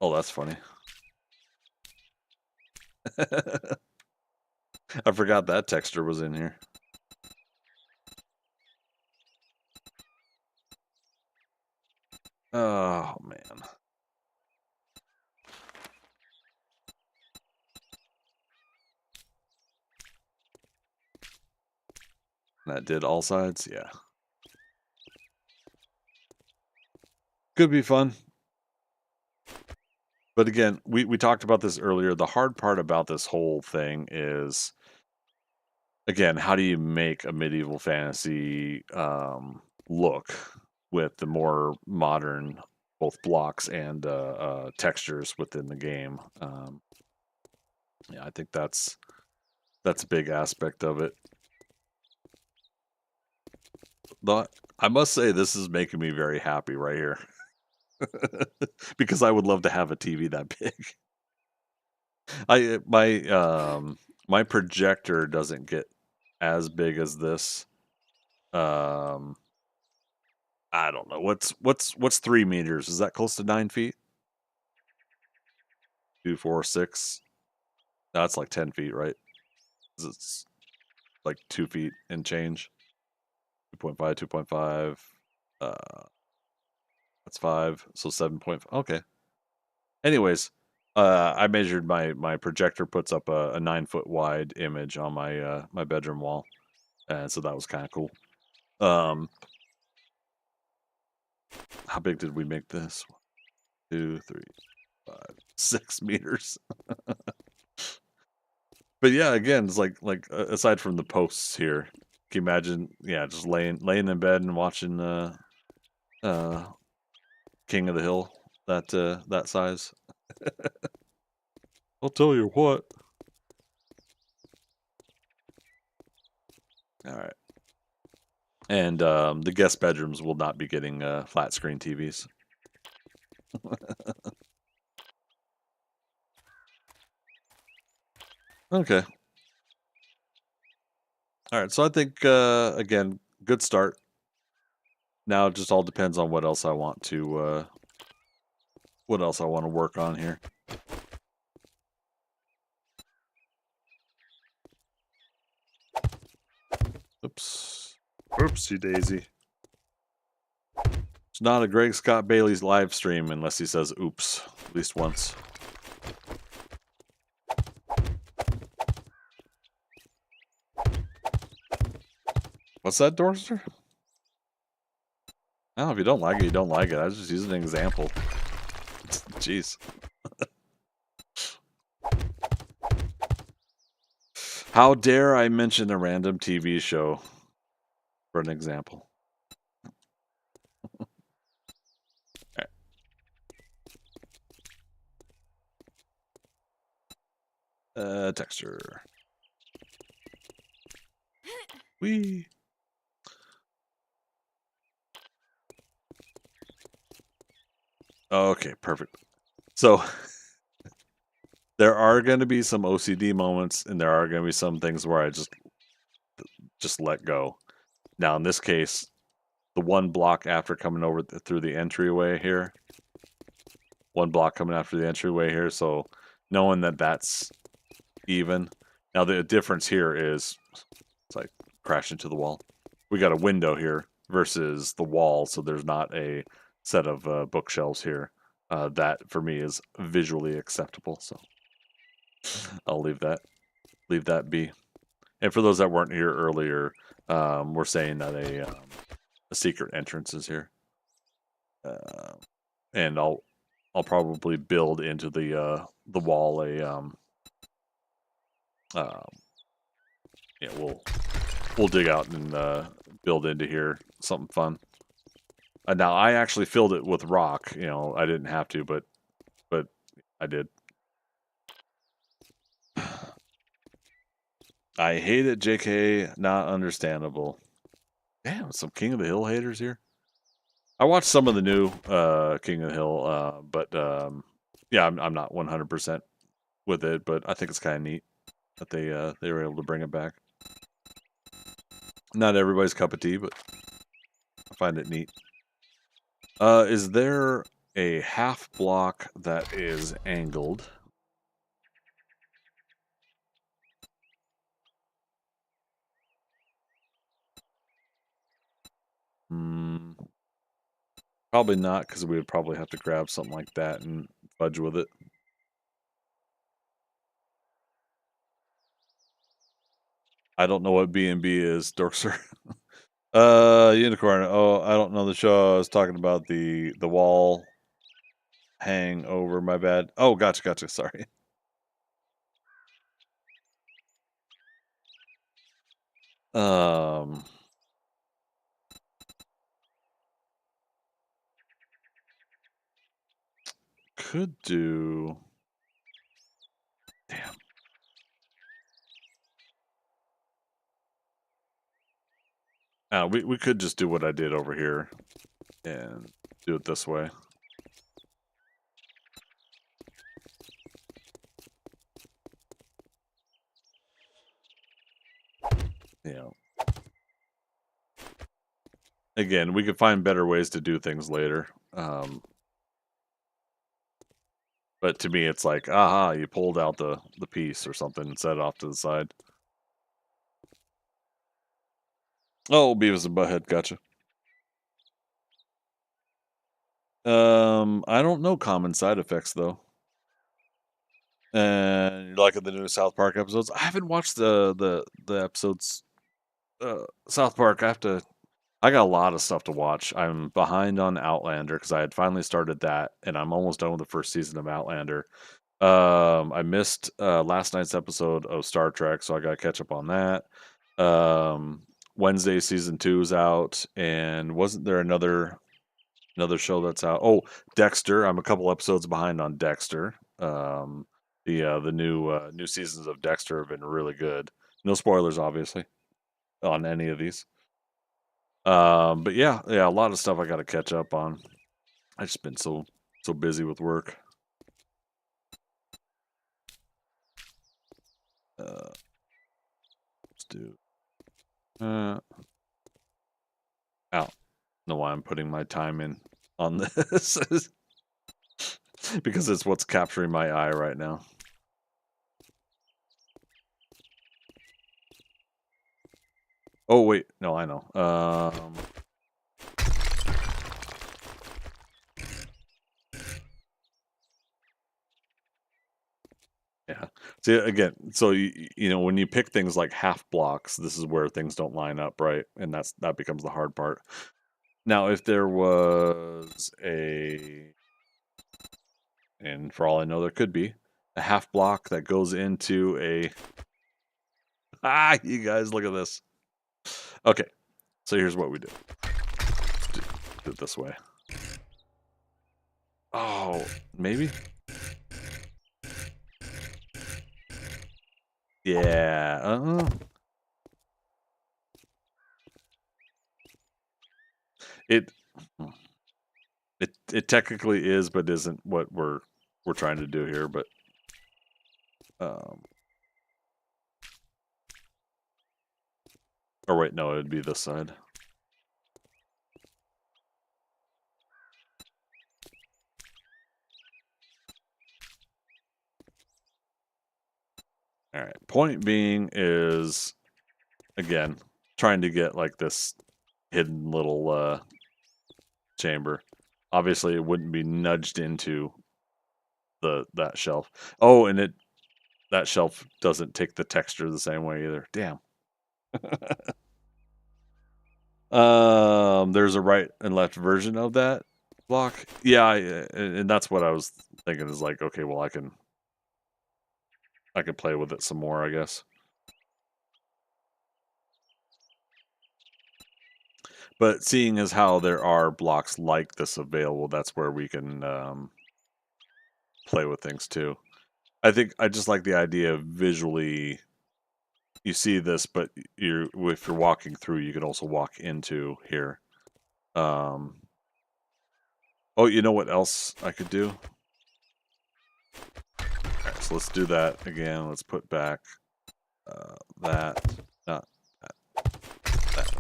Oh, that's funny. I forgot that texture was in here. Oh, man. That did all sides? Yeah. Could be fun. But again, we talked about this earlier. The hard part about this whole thing is, again, how do you make a medieval fantasy look with the more modern both blocks and textures within the game? Yeah, I think that's a big aspect of it. But I must say, this is making me very happy right here. Because I would love to have a TV that big. My projector doesn't get as big as this. I don't know. What's 3 meters? Is that close to 9 feet? 2, 4, 6. That's like 10 feet, right? 'Cause it's like 2 feet and change. 2.5, 2.5. That's 5. So 7.5. Okay. Anyways, I measured my projector puts up a 9 foot wide image on my my bedroom wall, and so that was kind of cool. How big did we make this? 2, 3, 5, 6 meters. But yeah, again, it's like aside from the posts here, can you imagine? Yeah, just laying in bed and watching uh King of the Hill that size. I'll tell you what. All right. And the guest bedrooms will not be getting flat screen TVs. Okay. All right. So I think again, good start. Now it just all depends on what else I want to work on here. Oops. Oopsie daisy. It's not a Greg Scott Bailey's live stream unless he says oops at least once. What's that, Dorster? No, if you don't like it, you don't like it. I was just using an example. Jeez. How dare I mention a random TV show for an example? Texture. Whee. Okay, perfect. So there are going to be some OCD moments, and there are going to be some things where I just let go. Now, in this case, the one block after coming over through the entryway here, one block coming after the entryway here, so knowing that that's even. Now, the difference here is it's like crash into the wall. We got a window here versus the wall, so there's not a set of bookshelves here. That for me is visually acceptable, so I'll leave that be. And for those that weren't here earlier, we're saying that a secret entrance is here, and I'll probably build into the wall yeah, we'll dig out and build into here something fun. Now I actually filled it with rock. You know, I didn't have to, but I did. I hate it, JK. Not understandable. Damn, some King of the Hill haters here. I watched some of the new King of the Hill, but yeah, I'm not 100% with it, but I think it's kind of neat that they were able to bring it back. Not everybody's cup of tea, but I find it neat. Is there a half block that is angled? Probably not, because we would probably have to grab something like that and fudge with it. I don't know what B&B is, Dorkser. Unicorn. Oh, I don't know the show. I was talking about the wall hangover. My bad. Oh, gotcha. Sorry. Could do. Damn. We could just do what I did over here and do it this way. Yeah. Again, we could find better ways to do things later. But to me, it's like, aha, you pulled out the piece or something and set it off to the side. Oh, Beavis and Butthead, gotcha. I don't know common side effects though. And you're liking the new South Park episodes? I haven't watched the episodes. South Park. I got a lot of stuff to watch. I'm behind on Outlander because I had finally started that, and I'm almost done with the first season of Outlander. I missed last night's episode of Star Trek, so I got to catch up on that. Wednesday season 2 is out, and wasn't there another show that's out? Oh, Dexter. I'm a couple episodes behind on Dexter. The new seasons of Dexter have been really good. No spoilers, obviously, on any of these. But yeah, a lot of stuff I got to catch up on. I've just been so busy with work. Let's do. Out. Know why I'm putting my time in on this because it's what's capturing my eye right now. Oh wait, no, I know. Yeah. See, again, so you know when you pick things like half blocks, this is where things don't line up, right? And that becomes the hard part. Now, if there was and for all I know, there could be a half block that goes into a. You guys, look at this. Okay, so here's what we do. Do it this way. Oh, maybe. Yeah. It it technically is, but isn't what we're trying to do here. But or wait, no, it'd be this side. All right. Point being is, again, trying to get like this hidden little chamber. Obviously, it wouldn't be nudged into that shelf. Oh, and that shelf doesn't take the texture the same way either. Damn. There's a right and left version of that block. Yeah, and that's what I was thinking is like, okay, well, I can play with it some more, I guess. But seeing as how there are blocks like this available, that's where we can play with things too. I think I just like the idea of visually. You see this, but if you're walking through, you can also walk into here. Oh, you know what else I could do? All right, so let's do that again. Let's put back that, not that, that.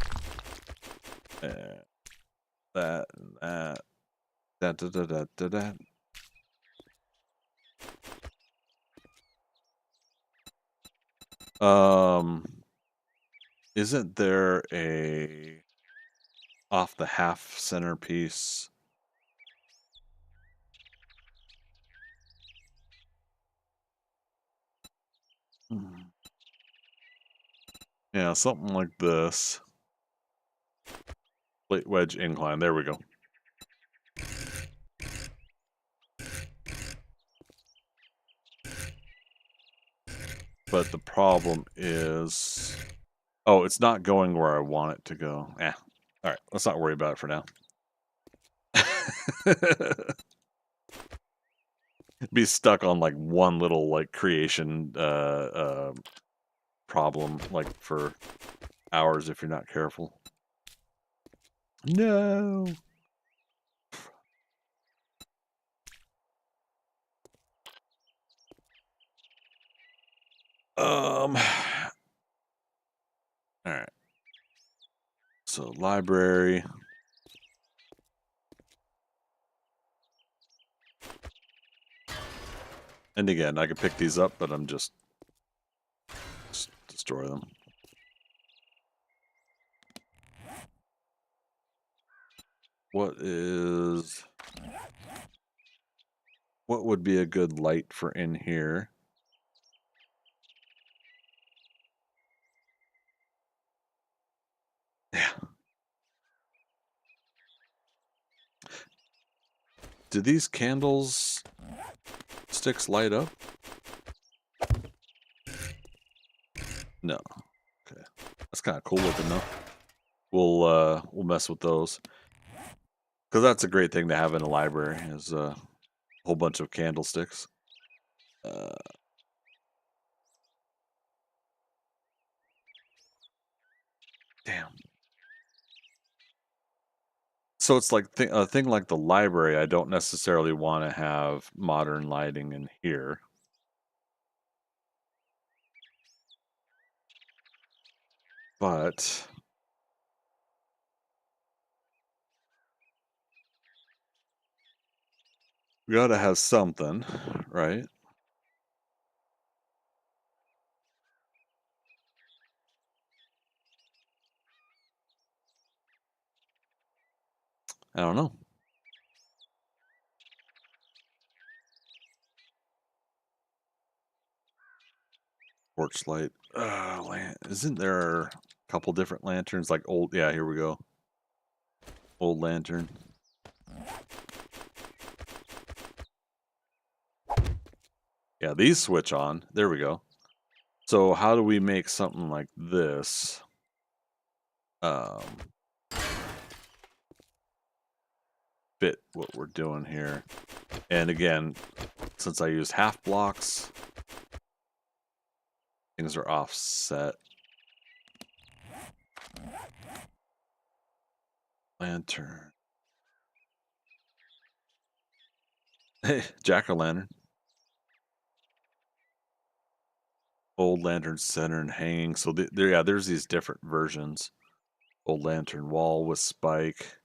That and that. Da, da, da, da, da, da. Isn't there a off the half centerpiece? Yeah, something like this. Plate wedge incline. There we go. But the problem is, oh, it's not going where I want it to go. All right, let's not worry about it for now. Be stuck on like one little like creation problem like for hours if you're not careful. No. All right. So library. And again, I could pick these up, but I'm just destroy them. What would be a good light for in here? Yeah. Do these candles sticks light up? No. Okay. That's kind of cool looking though. We'll mess with those. Because that's a great thing to have in a library is a whole bunch of candlesticks. Damn. So it's like a thing like the library, I don't necessarily want to have modern lighting in here. But we gotta have something, right? I don't know. Porch light. Isn't there a couple different lanterns? Like old, yeah, here we go. Old lantern. Yeah, these switch on. There we go. So how do we make something like this? Fit what we're doing here. And again, since I used half blocks, things are offset. Lantern. Hey, jack-o'-lantern. Old lantern center and hanging. So there's these different versions. Old lantern wall with spike.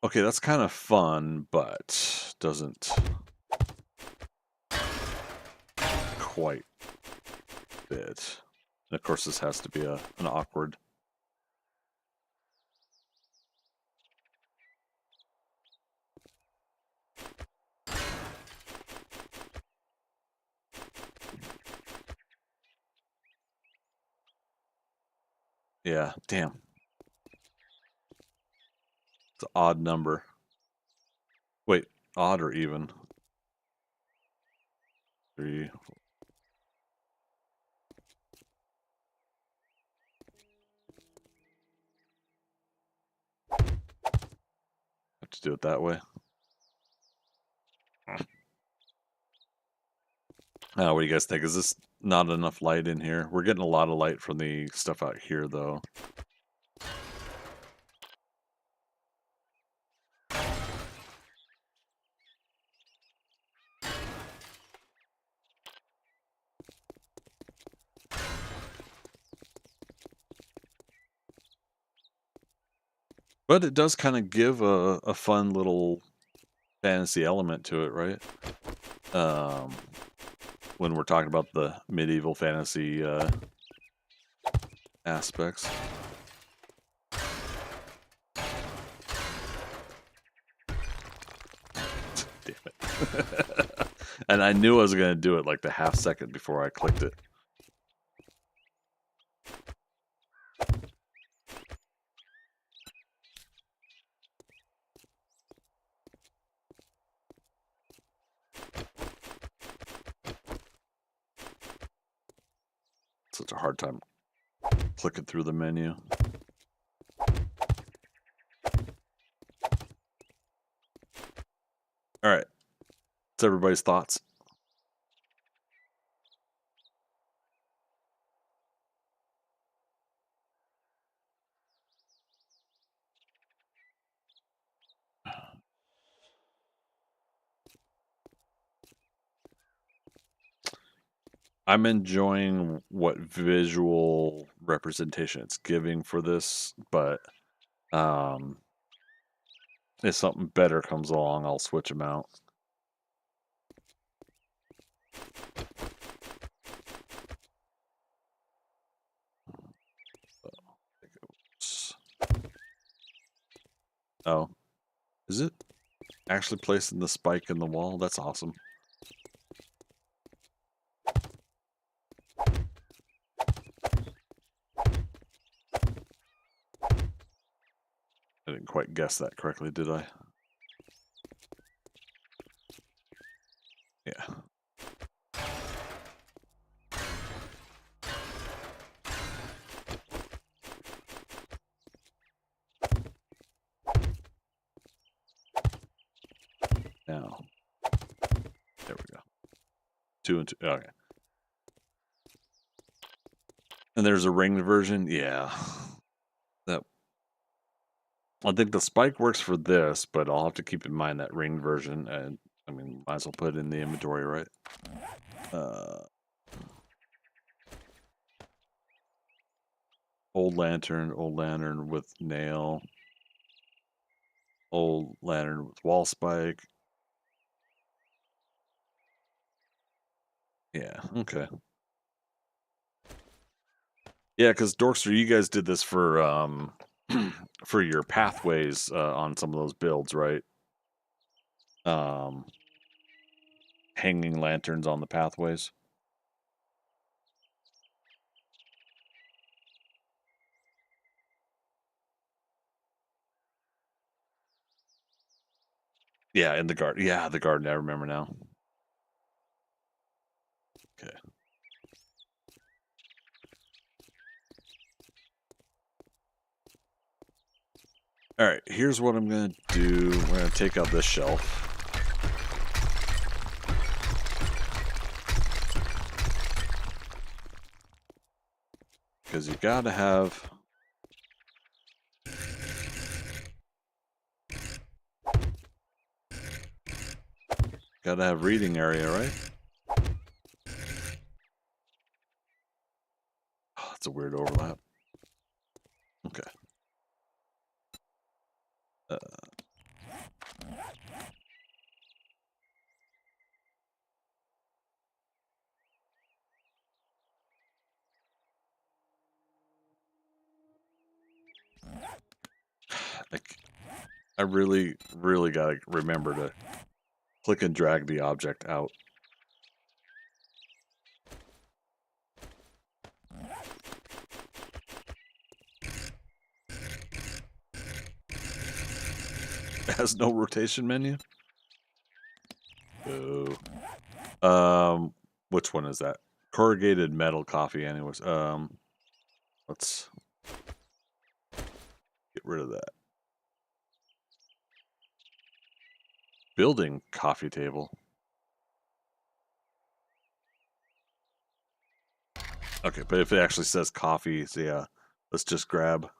Okay, that's kind of fun, but doesn't quite fit. And of course, this has to be an awkward. Yeah, damn. It's an odd number. Wait, odd or even? 3. Have to do it that way. What do you guys think? Is this not enough light in here? We're getting a lot of light from the stuff out here, though. But it does kind of give a fun little fantasy element to it, right? When we're talking about the medieval fantasy aspects. Damn it. And I knew I was going to do it like the half second before I clicked it. Such a hard time clicking through the menu. All right. What's everybody's thoughts? I'm enjoying what visual representation it's giving for this, but if something better comes along, I'll switch them out. Oh, is it actually placing the spike in the wall? That's awesome. I didn't quite guess that correctly, did I? Yeah. Now, there we go. 2 and 2. Okay. And there's a ringed version. Yeah. That. I think the spike works for this, but I'll have to keep in mind that ringed version. And I mean, might as well put it in the inventory, right? Old lantern with nail, old lantern with wall spike. Yeah, okay. Yeah, because Dorkster, you guys did this for for your pathways on some of those builds, right? Hanging lanterns on the pathways. Yeah, in the garden. Yeah, the garden. I remember now. Okay. All right, here's what I'm going to do. We're going to take out this shelf. Because you got to have... Got to have reading area, right? Oh, that's a weird overlap. Okay. I really, really got to remember to click and drag the object out. It has no rotation menu? Oh. Which one is that? Corrugated metal coffee anyways. Let's get rid of that. Building coffee table. Okay, but if it actually says coffee, so yeah, let's just grab.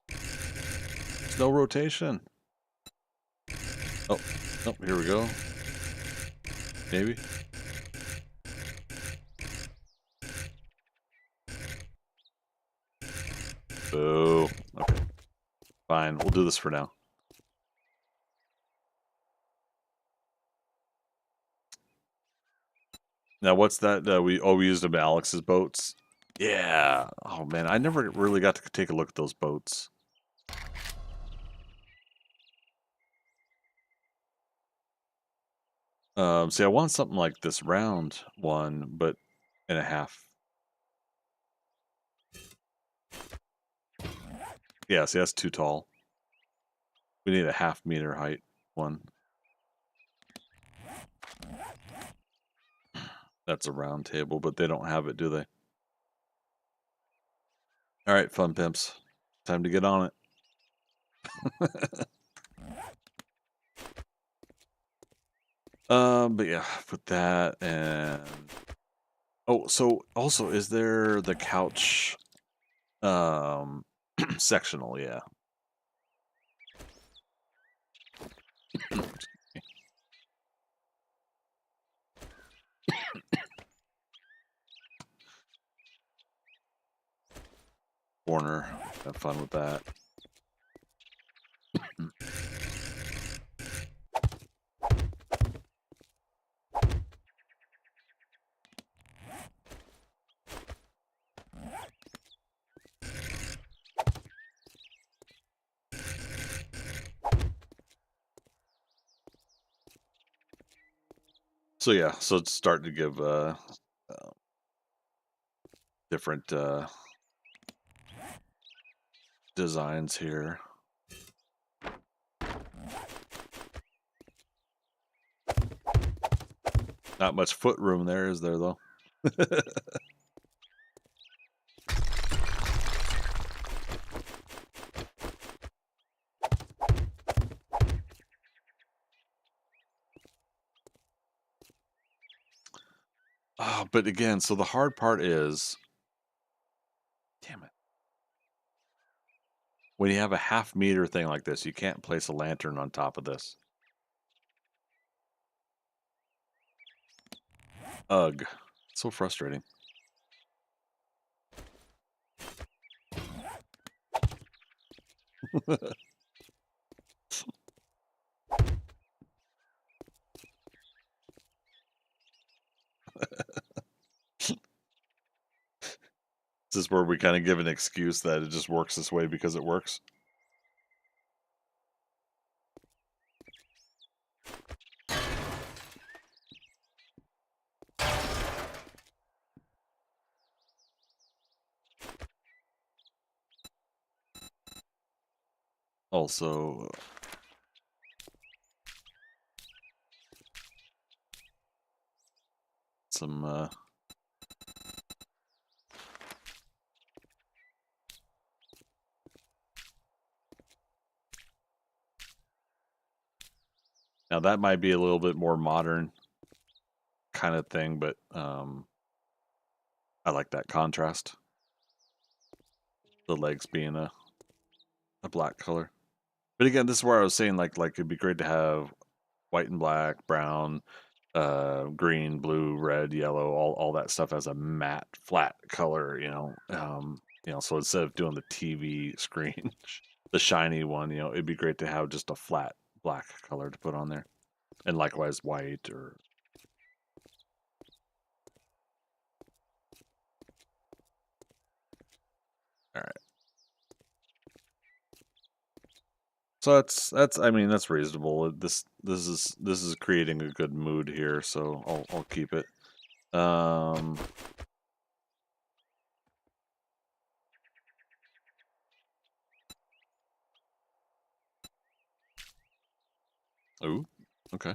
There's no rotation. Oh, here we go. Maybe. Boo. Okay. Fine. We'll do this for now. Now, what's that? We used them Alex's boats. Yeah. Oh man, I never really got to take a look at those boats. See, I want something like this round one, but in a half. Yeah, see, that's too tall. We need a half-meter height one. That's a round table, but they don't have it, do they? All right, fun pimps. Time to get on it. But yeah, put that and oh, so also is there the couch sectional, yeah. Corner. Have fun with that. So yeah, so it's starting to give different designs here. Not much foot room there, is there though? Oh, but again, so the hard part is, damn it. When you have a half-meter thing like this, you can't place a lantern on top of this. Ugh. So frustrating. This is where we kind of give an excuse that it just works this way because it works. Also, some now that might be a little bit more modern kind of thing, but I like that contrast. The legs being a black color. But again, this is where I was saying like it'd be great to have white and black, brown, green, blue, red, yellow, all that stuff as a matte, flat color, so instead of doing the TV screen, the shiny one, it'd be great to have just a flat black color to put on there. And likewise white or all right. So that's reasonable. This is creating a good mood here, so I'll keep it. Ooh, okay.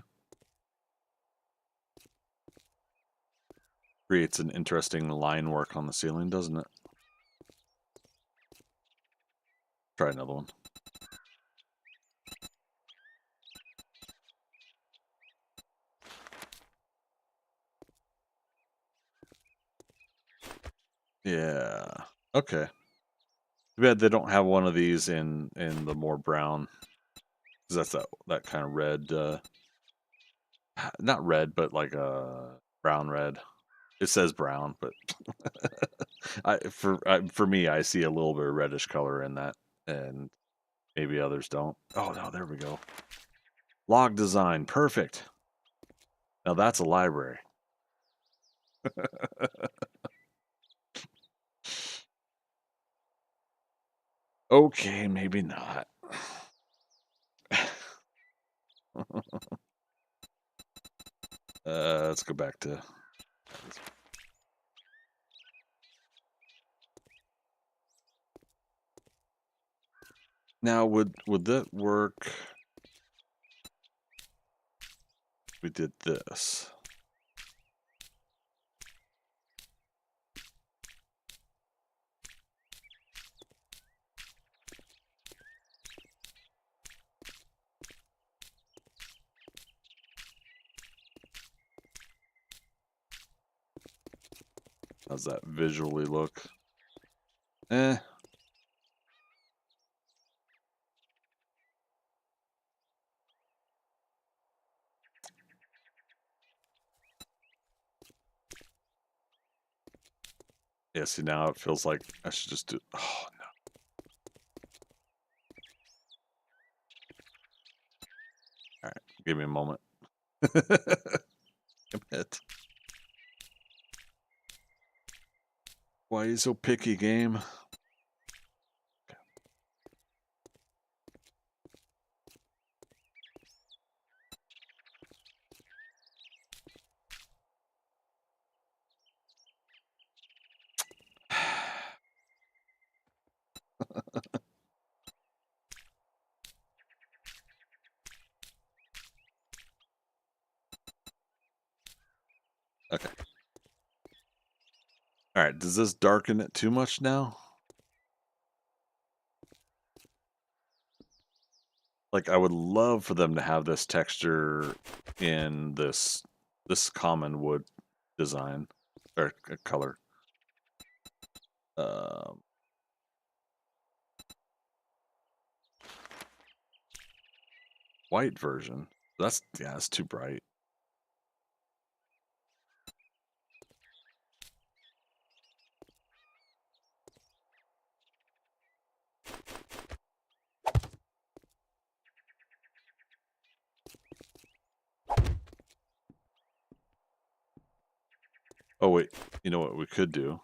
Creates an interesting line work on the ceiling, doesn't it? Try another one. Yeah. Okay. Too bad they don't have one of these in the more brown, because that's that kind of red. Not red, but like a brown red. It says brown, but for me, I see a little bit of reddish color in that, and maybe others don't. Oh no, there we go. Log design, perfect. Now that's a library. Okay, maybe not. Let's go back to. Now, would that work? We did this. How's that visually look? Eh. Yeah, see, now it feels like I should just do. Oh, no. All right, give me a moment. Damn it. Why are you so picky, game? Okay. All right, does this darken it too much now? Like, I would love for them to have this texture in this common wood design or color. Um, White version. That's too bright. Oh wait, you know what we could do?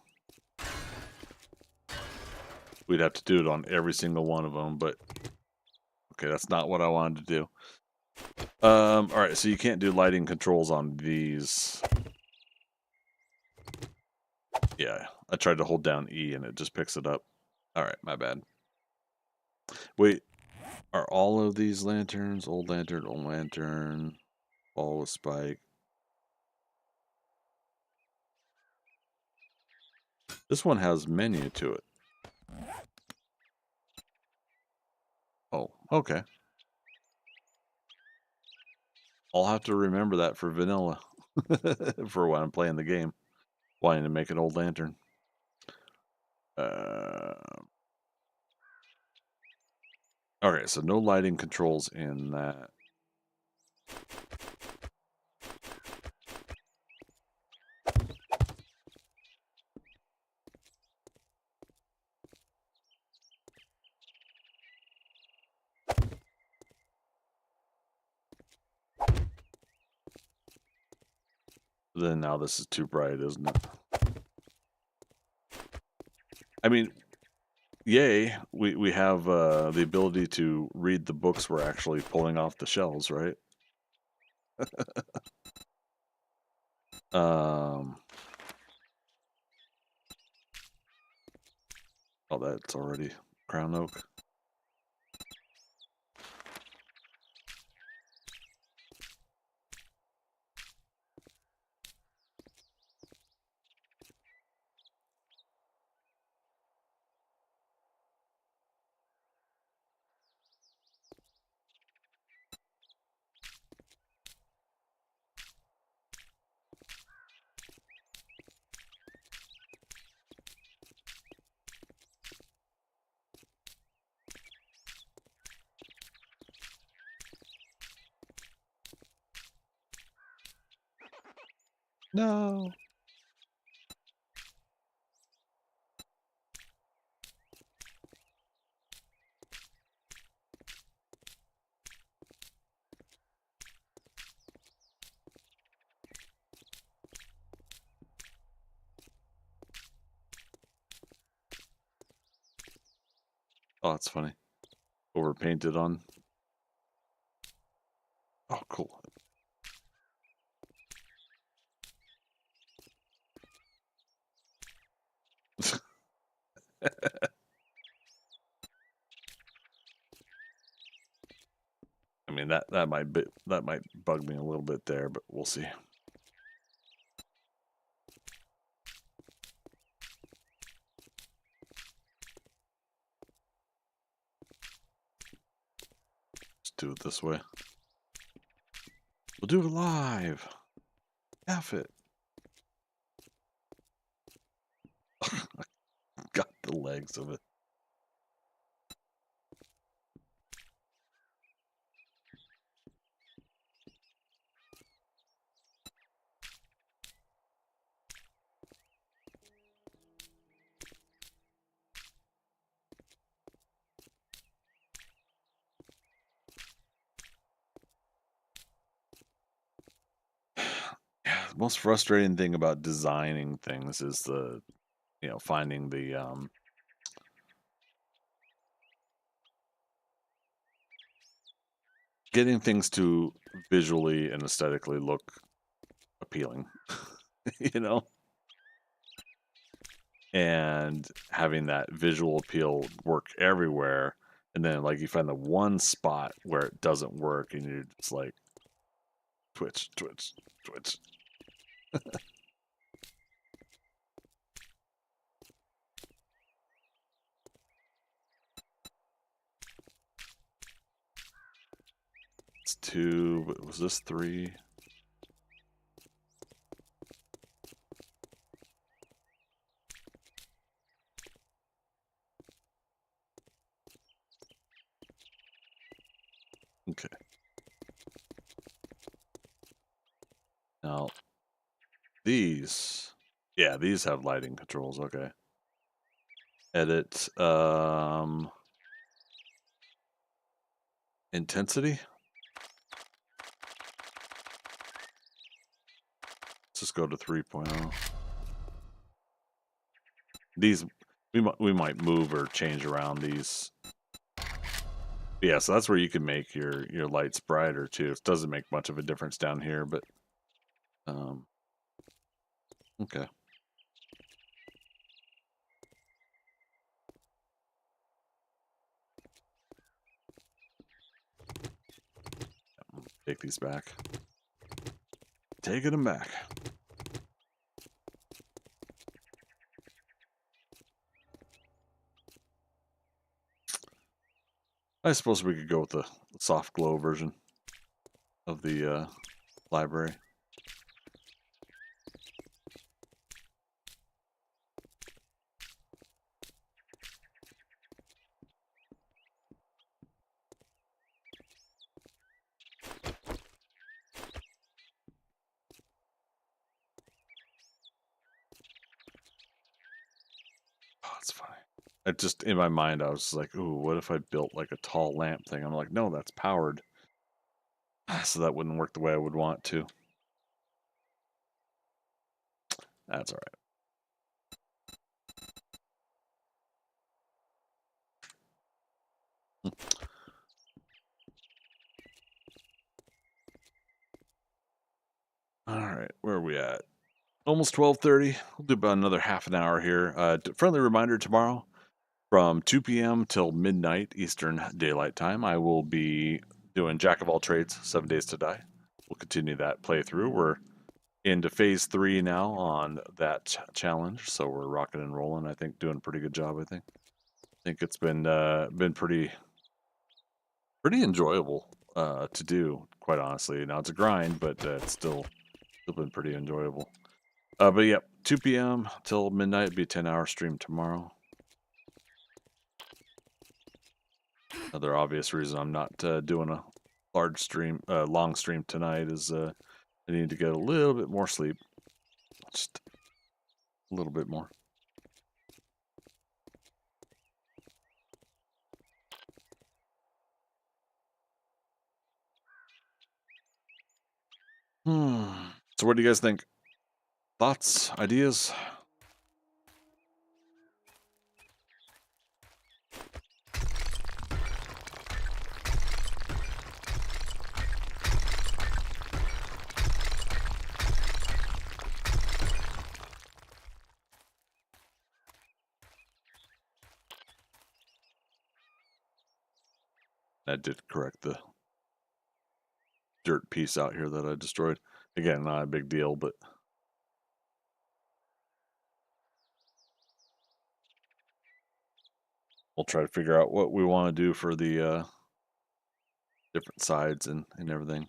We'd have to do it on every single one of them, but okay, that's not what I wanted to do. All right, so you can't do lighting controls on these. Yeah, I tried to hold down E and it just picks it up. All right, my bad. Wait, are all of these lanterns old lantern, ball with spike? This one has menu to it. Oh, okay. I'll have to remember that for vanilla for when I'm playing the game, wanting to make an old lantern. Okay, so no lighting controls in that. Then now this is too bright, isn't it? I mean, yay, we have the ability to read the books we're actually pulling off the shelves, right? Oh, that's already crown oak. No. Oh, that's funny. Overpainted on. Oh, cool. I mean that might bug me a little bit there, but we'll see. Let's do it this way. We'll do it live. F it. Got the legs of it. Yeah, the most frustrating thing about designing things is the, finding the getting things to visually and aesthetically look appealing, you know, and having that visual appeal work everywhere. And then, like, you find the one spot where it doesn't work, and you're just like, twitch, twitch, twitch. It's 2, but was this 3? Okay. Now, these, yeah, these have lighting controls. Okay. Edit, intensity. Let's just go to 3.0. These, we might move or change around these. Yeah, so that's where you can make your lights brighter too. It doesn't make much of a difference down here, but okay. Take these back. Taking them back. I suppose we could go with the soft glow version of the library. Oh, that's funny. I just, in my mind, I was like, ooh, what if I built like a tall lamp thing? I'm like, no, that's powered. So that wouldn't work the way I would want to. That's all right. All right, where are we at? Almost 12:30. We'll do about another half an hour here. Friendly reminder, tomorrow from 2 p.m. till midnight Eastern Daylight Time, I will be doing Jack of all trades, 7 Days to Die. We'll continue that playthrough. We're into phase 3 now on that challenge, so we're rocking and rolling. I think doing a pretty good job. I think it's been pretty enjoyable to do, quite honestly. Now it's a grind, but it's still been pretty enjoyable. But yeah, 2 p.m. till midnight. It'll be a 10-hour stream tomorrow. Another obvious reason I'm not doing a long stream tonight is I need to get a little bit more sleep. Just a little bit more. So what do you guys think? Thoughts, ideas? That did correct the dirt piece out here that I destroyed. Again, not a big deal, but we'll try to figure out what we want to do for the different sides and everything.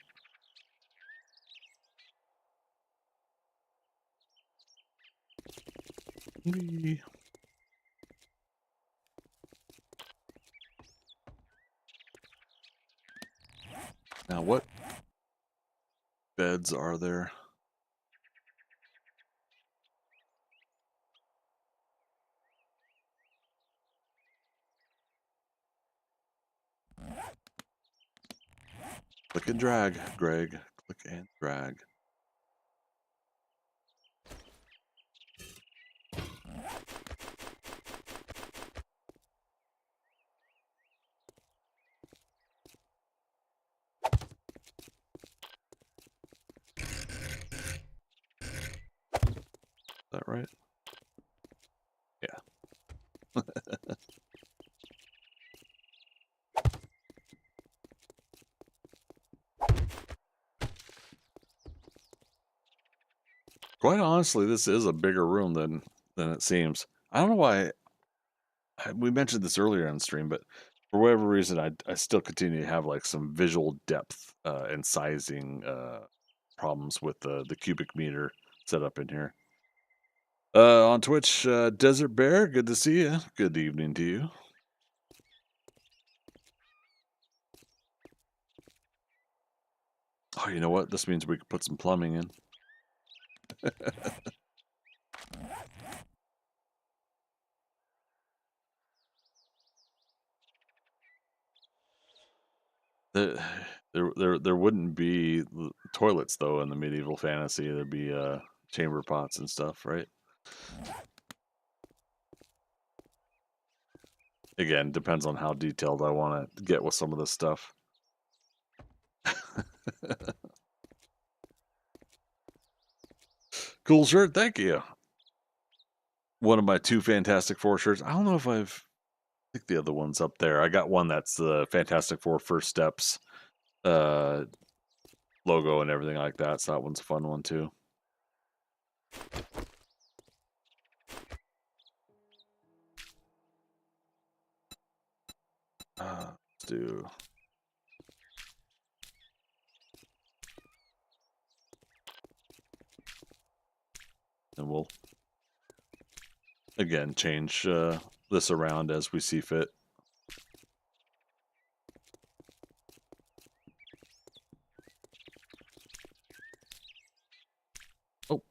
Whee. Now, what beds are there? Click and drag, Greg. Click and drag. Is that right? Yeah. Quite honestly, this is a bigger room than it seems. I don't know why. We mentioned this earlier on stream, but for whatever reason, I still continue to have like some visual depth and sizing problems with the cubic meter setup in here. On Twitch, Desert Bear, good to see you. Good evening to you. Oh, you know what? This means we could put some plumbing in. There wouldn't be toilets though in the medieval fantasy. There'd be chamber pots and stuff, right? Again, depends on how detailed I want to get with some of this stuff. Cool shirt, thank you. One of my 2 Fantastic Four shirts. I don't know if I think the other one's up there. I got one that's the Fantastic Four First Steps logo and everything like that. So that one's a fun one too. Let's do. And we'll again change this around as we see fit. Oh,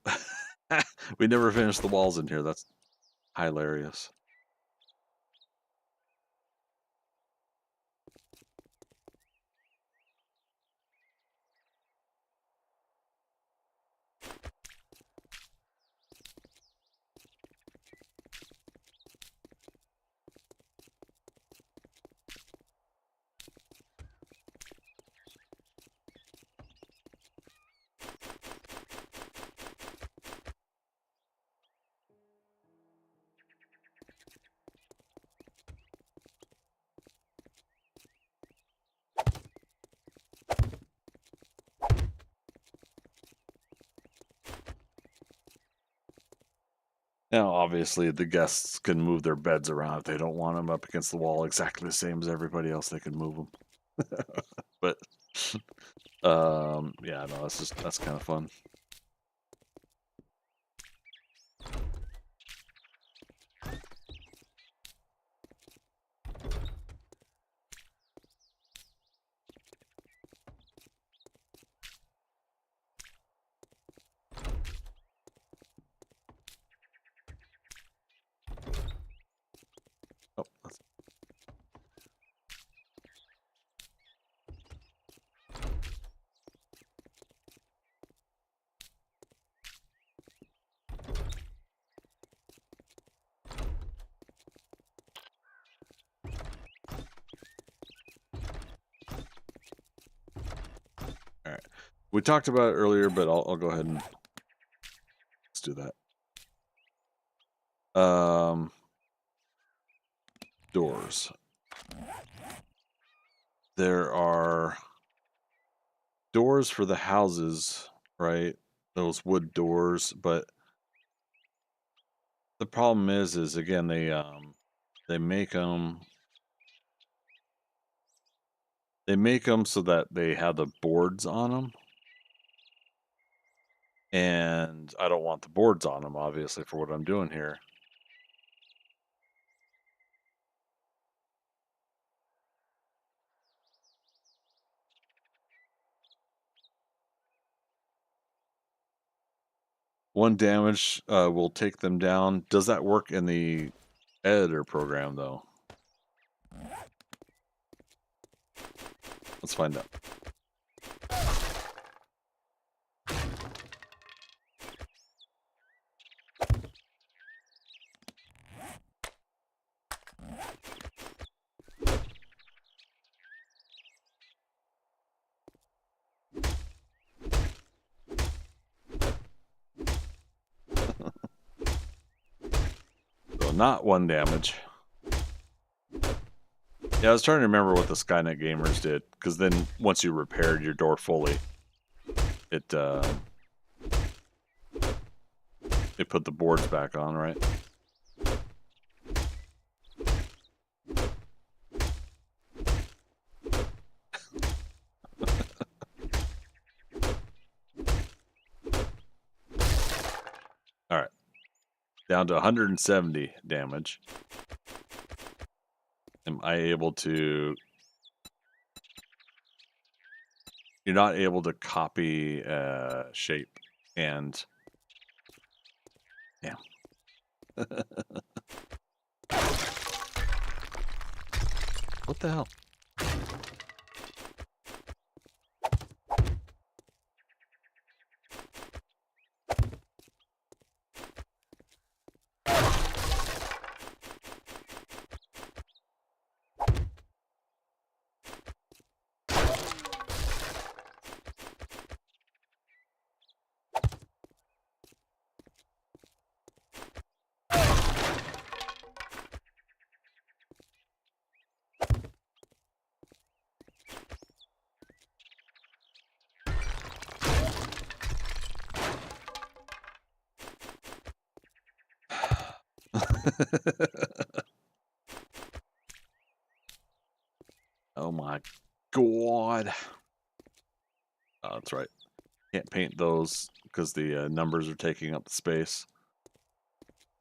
we never finished the walls in here. That's hilarious. Now, obviously, the guests can move their beds around if they don't want them up against the wall exactly the same as everybody else. They can move them. But yeah, no, that's kind of fun. Oh, that's... All right. We talked about it earlier, but I'll go ahead and let's do that. Doors. there are doors for the houses, right? Those wood doors, but the problem is again they make them so that they have the boards on them, and I don't want the boards on them, obviously, for what I'm doing here. One damage will take them down. Does that work in the editor program, though? Let's find out. So not 1 damage. Yeah, I was trying to remember what the Skynet gamers did, because then once you repaired your door fully, it put the boards back on, right? All right, down to 170 damage. Am I able to? You're not able to copy shape, and yeah. What the hell? Oh my god. Oh, that's right. Can't paint those because the numbers are taking up the space.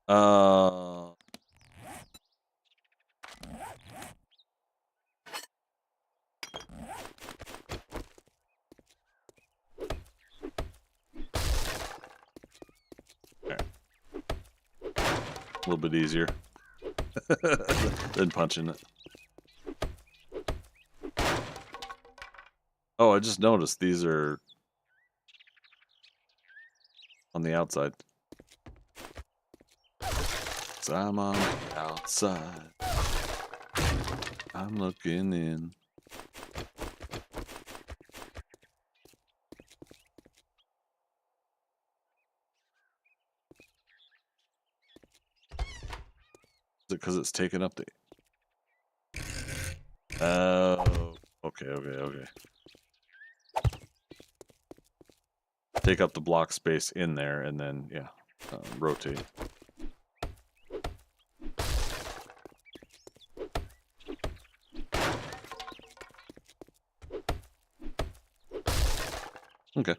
Right. A little bit easier than punching it. Oh, I just noticed these are on the outside. So I'm on the outside. I'm looking in. Is it because it's taking up the... Oh, okay. Take up the block space in there, and then, yeah, rotate. Okay.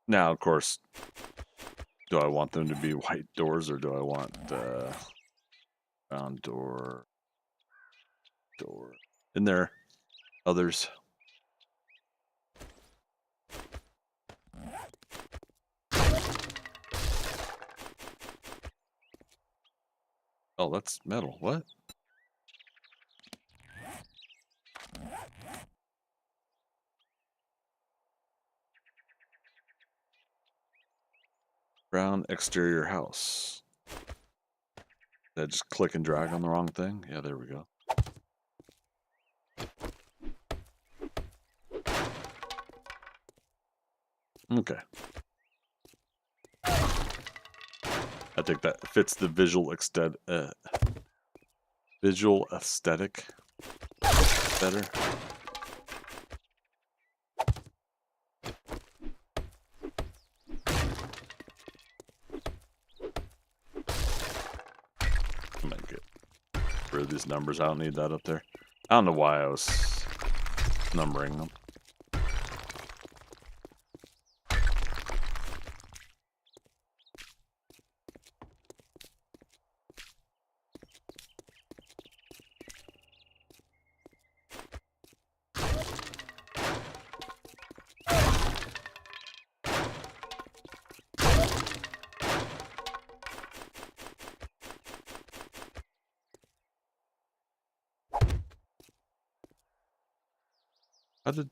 Now, of course, do I want them to be white doors, or do I want round door? And there others. Oh, that's metal. What? Brown exterior house. Did I just click and drag on the wrong thing? Yeah, there we go. Okay. I think that fits the visual aesthetic better. I'm gonna get rid of these numbers. I don't need that up there. I don't know why I was numbering them. How did...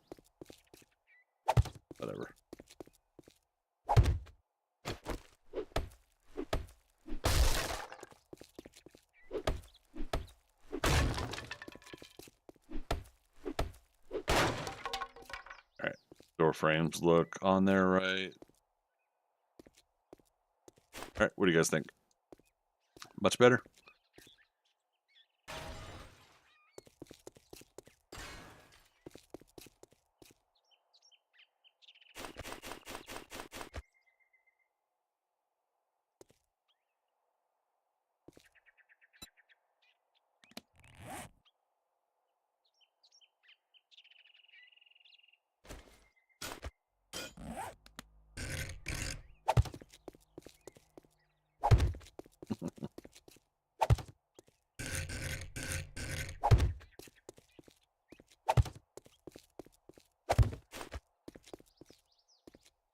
Whatever. Alright. Door frames look on there, right? Alright, what do you guys think? Much better?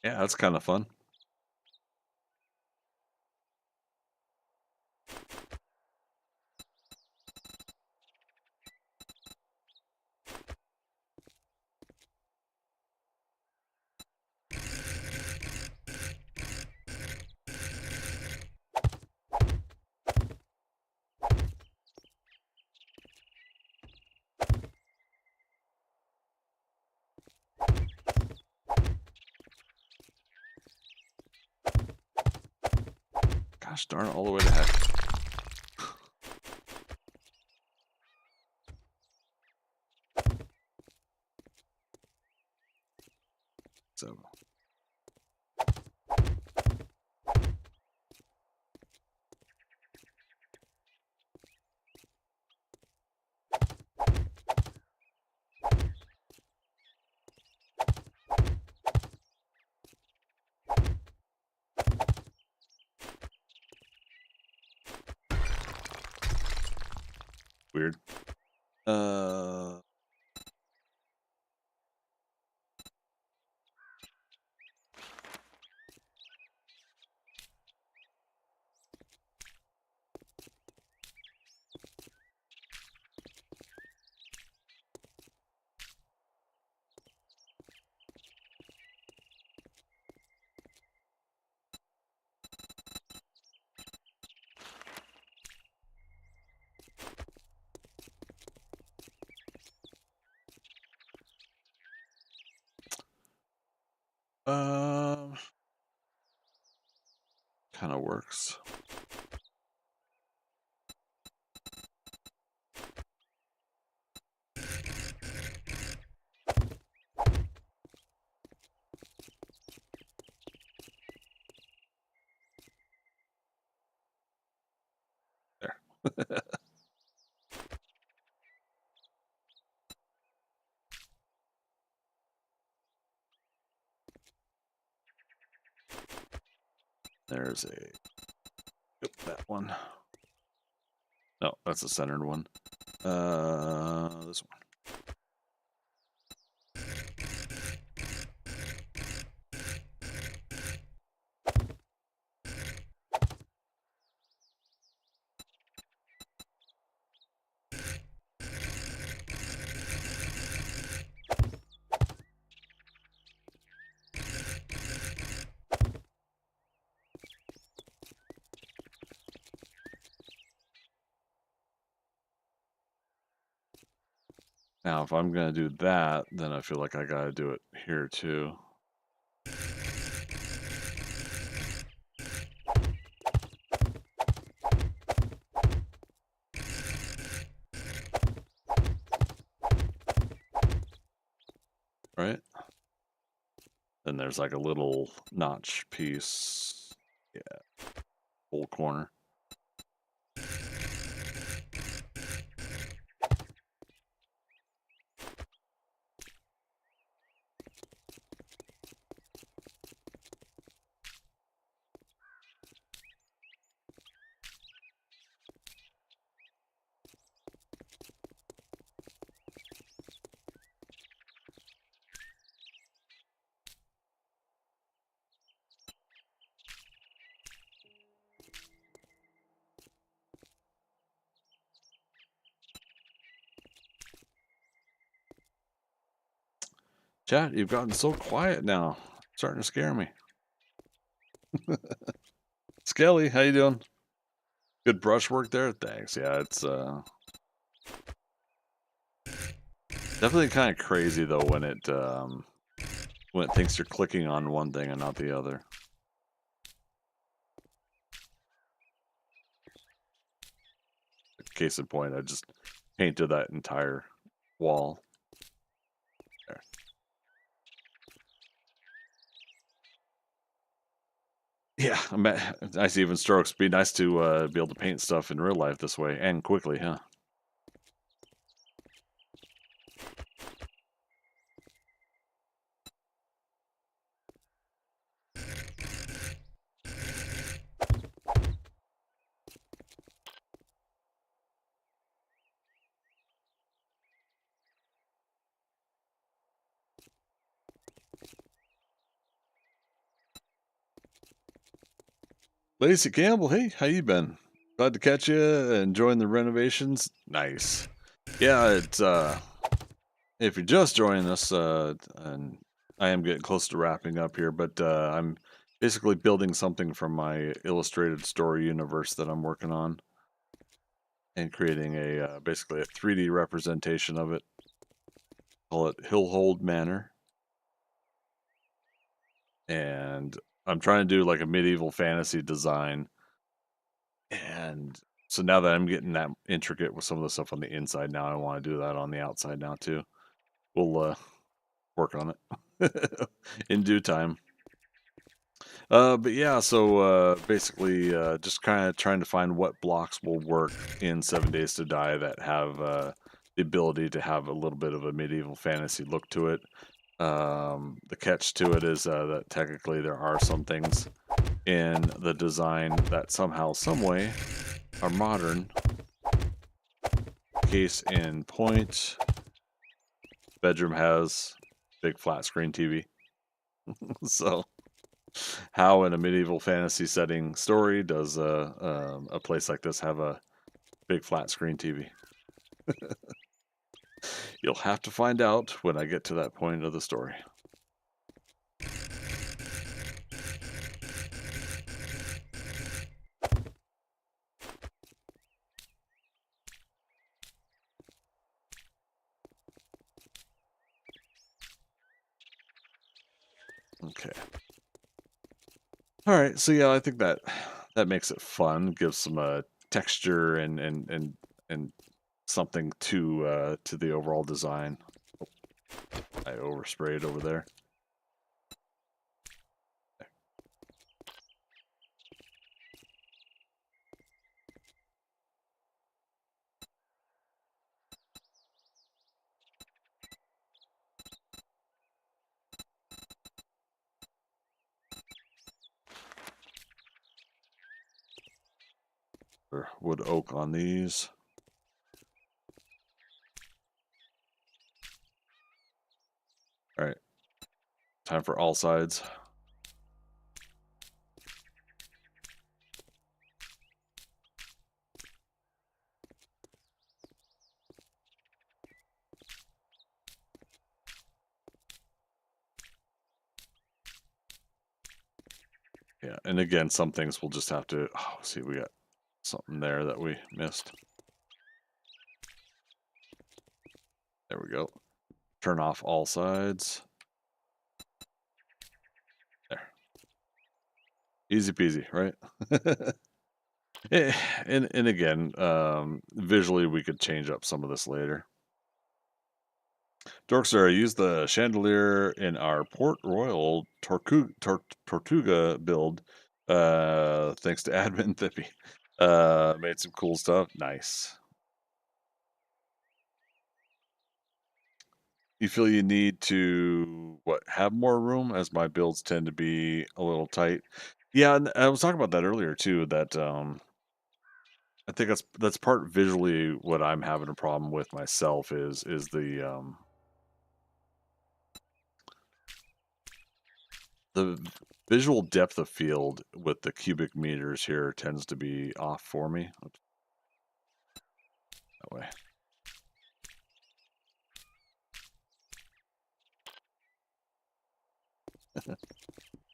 Yeah, that's kind of fun. Gosh darn it, all the way to heck. So... Weird. Kind of works. There. There's a... Yep, that one. No, that's the centered one. This one. Now, if I'm going to do that, then I feel like I got to do it here too. and there's like a little notch piece. Yeah, whole corner. Chat, you've gotten so quiet now. Starting to scare me. Skelly, how you doing? Good brushwork there? Thanks. Yeah, it's definitely kind of crazy though when it thinks you're clicking on one thing and not the other. Case in point, I just painted that entire wall. There. Yeah, nice even strokes. Be nice to be able to paint stuff in real life this way and quickly, huh? Lacey Campbell, hey, how you been? Glad to catch you. Enjoying the renovations. Nice. Yeah, it's if you're just joining us, and I am getting close to wrapping up here, but I'm basically building something from my illustrated story universe that I'm working on, and creating a basically a 3D representation of it. Call it Hillhold Manor, and I'm trying to do like a medieval fantasy design. And so now that I'm getting that intricate with some of the stuff on the inside, now I want to do that on the outside now too. We'll work on it in due time. But yeah, so basically, just kind of trying to find what blocks will work in 7 Days to Die that have the ability to have a little bit of a medieval fantasy look to it. The catch to it is that technically there are some things in the design that somehow, some way, are modern. Case in point, bedroom has big flat screen TV. So how in a medieval fantasy setting story does a place like this have a big flat screen TV? You'll have to find out when I get to that point of the story. Okay. All right. So yeah, I think that makes it fun, gives some texture and something to the overall design. Oh, I oversprayed over there. Or wood oak on these. All right. Time for all sides. Yeah, and again, some things we'll just have to. Oh, see, we got something there that we missed. There we go. Turn off all sides. There. Easy peasy, right? And again, visually we could change up some of this later. Dorkster, I used the chandelier in our Port Royal Tortuga build. Thanks to admin Thippy. Made some cool stuff. Nice. You feel you need to have more room, as my builds tend to be a little tight. Yeah, and I was talking about that earlier too, that I think that's part visually what I'm having a problem with myself is the visual depth of field with the cubic meters here tends to be off for me. Oops, that way.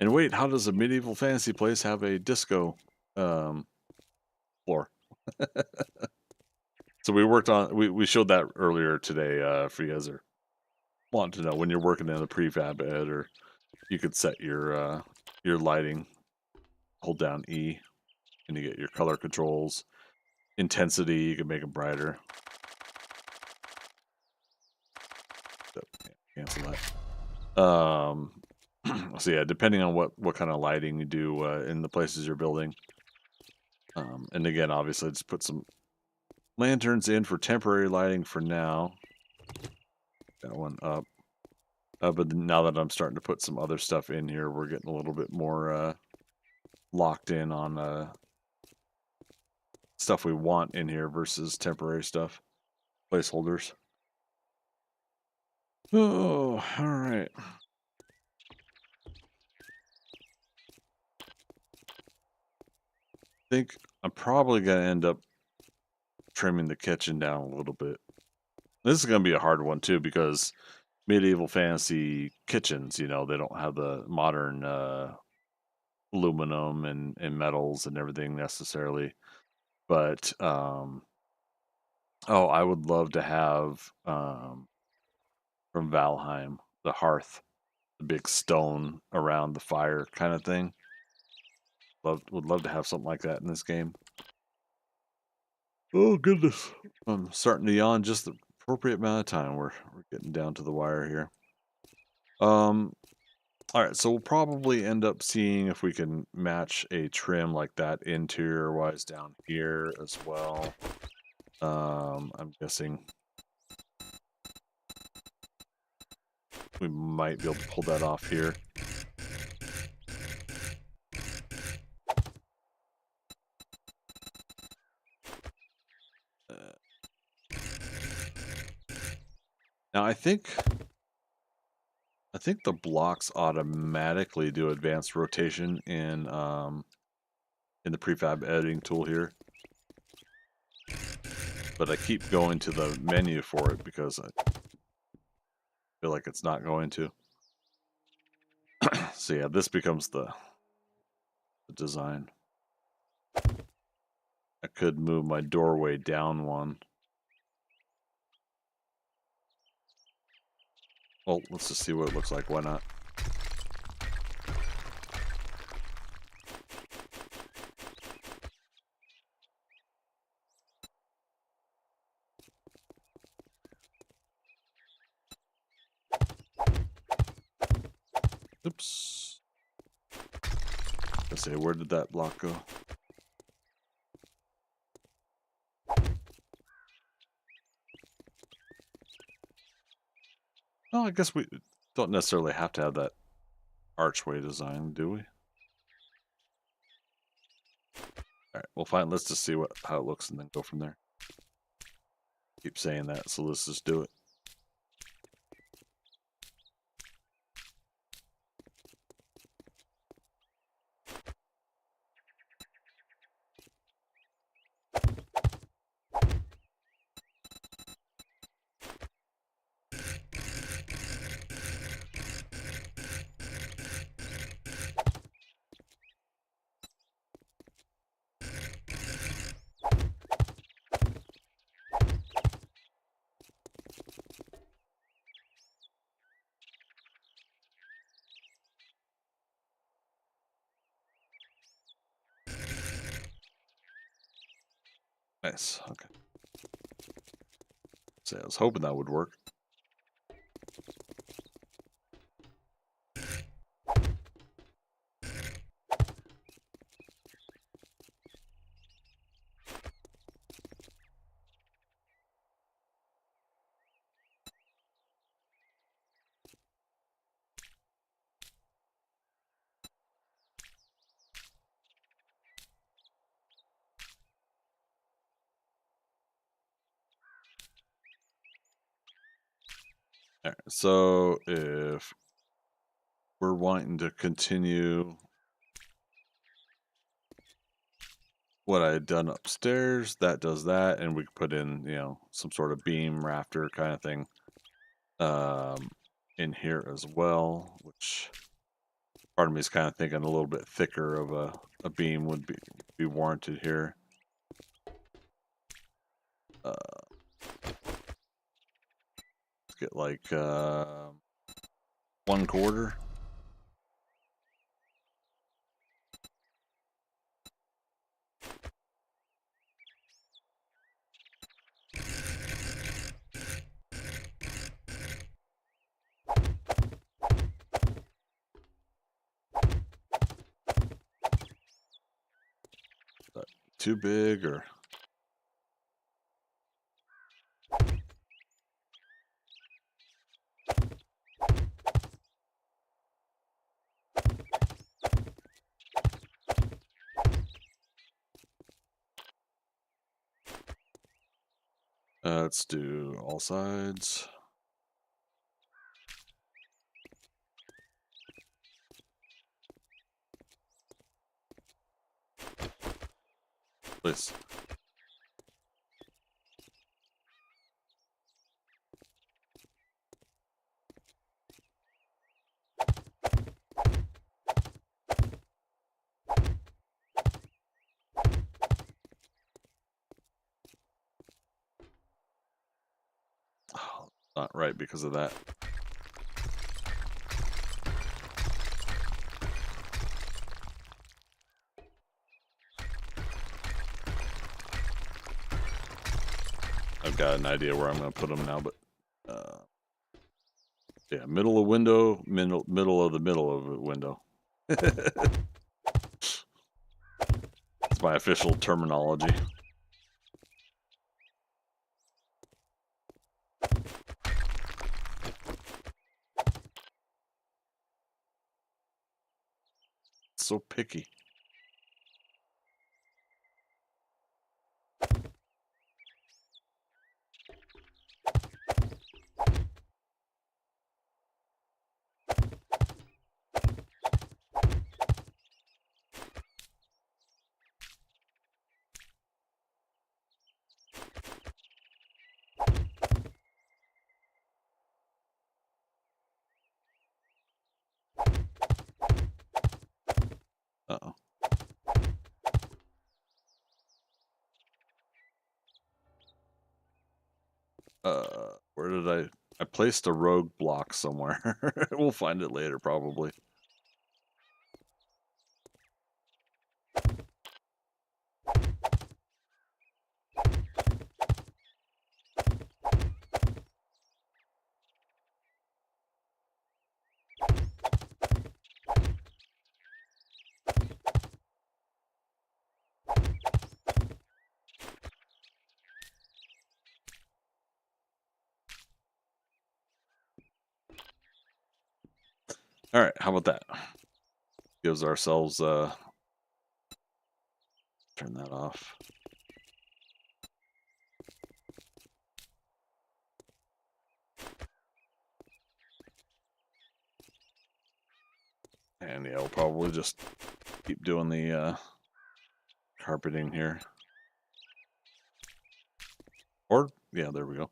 And wait, how does a medieval fantasy place have a disco floor? So we worked on we showed that earlier today for you guys that want to know. When you're working in a prefab editor, you could set your lighting, hold down E, and you get your color controls. Intensity, you can make them brighter. Cancel that. So yeah, depending on what kind of lighting you do in the places you're building. And again, obviously, just put some lanterns in for temporary lighting for now. That one up. But now that I'm starting to put some other stuff in here, we're getting a little bit more locked in on stuff we want in here versus temporary stuff, placeholders. Oh, all right. I think I'm probably going to end up trimming the kitchen down a little bit. This is going to be a hard one too because medieval fantasy kitchens, they don't have the modern aluminum and metals and everything necessarily. But I would love to have from Valheim the hearth, the big stone around the fire kind of thing. Would love to have something like that in this game. Oh goodness, I'm starting to yawn just the appropriate amount of time. We're getting down to the wire here. All right, so we'll probably end up seeing if we can match a trim like that interior wise down here as well. I'm guessing we might be able to pull that off here. Now I think the blocks automatically do advanced rotation in the prefab editing tool here. But I keep going to the menu for it because I feel like it's not going to. So yeah, this becomes the design. I could move my doorway down one. Well, let's just see what it looks like. Why not? Oops. Let's see, where did that block go? Oh, I guess we don't necessarily have to have that archway design, do we? All right, well, fine. Let's just see how it looks and then go from there. Keep saying that, so let's just do it. Nice. Okay. So I was hoping that would work. All right, so if we're wanting to continue what I had done upstairs, that does that, and we could put in, some sort of beam rafter kind of thing in here as well, which part of me is kind of thinking a little bit thicker of a beam would be warranted here. Let's get like 1/4. Too big or let's do all sides. Please. Oh, not right because of that. I've got an idea where I'm going to put them now, but yeah, middle of window, middle of the middle of a window. It's my official terminology. It's so picky. Uh-oh. Where did I placed a rogue block somewhere. We'll find it later probably. All right, how about that? Gives ourselves turn that off. And yeah, we'll probably just keep doing the carpeting here. Or yeah, there we go.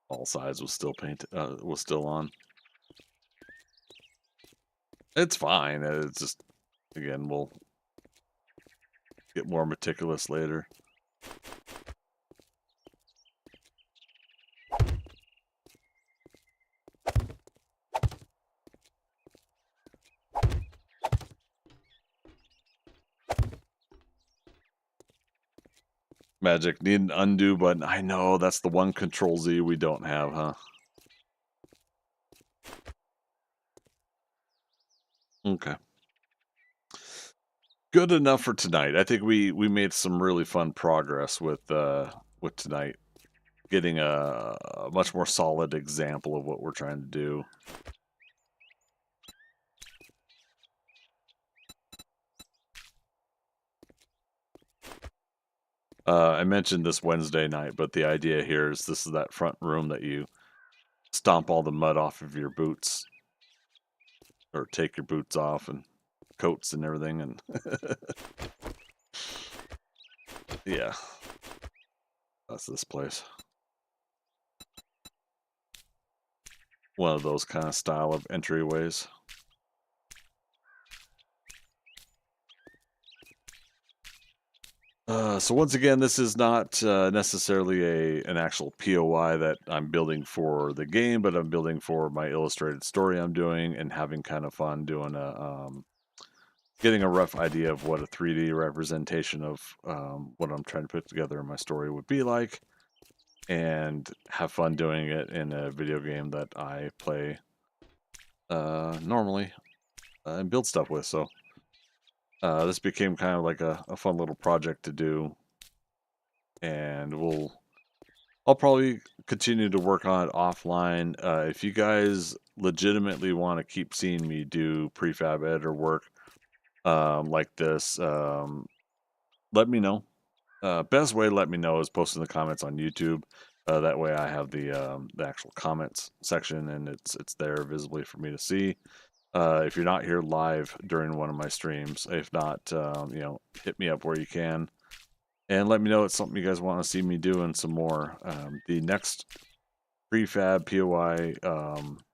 All sides was still painted. Was still on. It's fine. It's just again we'll get more meticulous later. Magic, need an undo button. I know, that's the one Control Z we don't have, huh? Okay. Good enough for tonight. I think we made some really fun progress with tonight. Getting a much more solid example of what we're trying to do. I mentioned this Wednesday night, but the idea here is this is that front room that you stomp all the mud off of your boots, or take your boots off and coats and everything, and yeah, that's this place. One of those kind of style of entryways. So once again, this is not necessarily an actual POI that I'm building for the game, but I'm building for my illustrated story I'm doing and having kind of fun doing getting a rough idea of what a 3D representation of what I'm trying to put together in my story would be like, and have fun doing it in a video game that I play normally and build stuff with. So this became kind of like a fun little project to do, and I'll probably continue to work on it offline. If you guys legitimately want to keep seeing me do prefab editor work like this, let me know. Best way to let me know is post in the comments on YouTube. That way I have the actual comments section, and it's there visibly for me to see. If you're not here live during one of my streams, if not, hit me up where you can, and let me know it's something you guys want to see me doing some more. The next prefab POI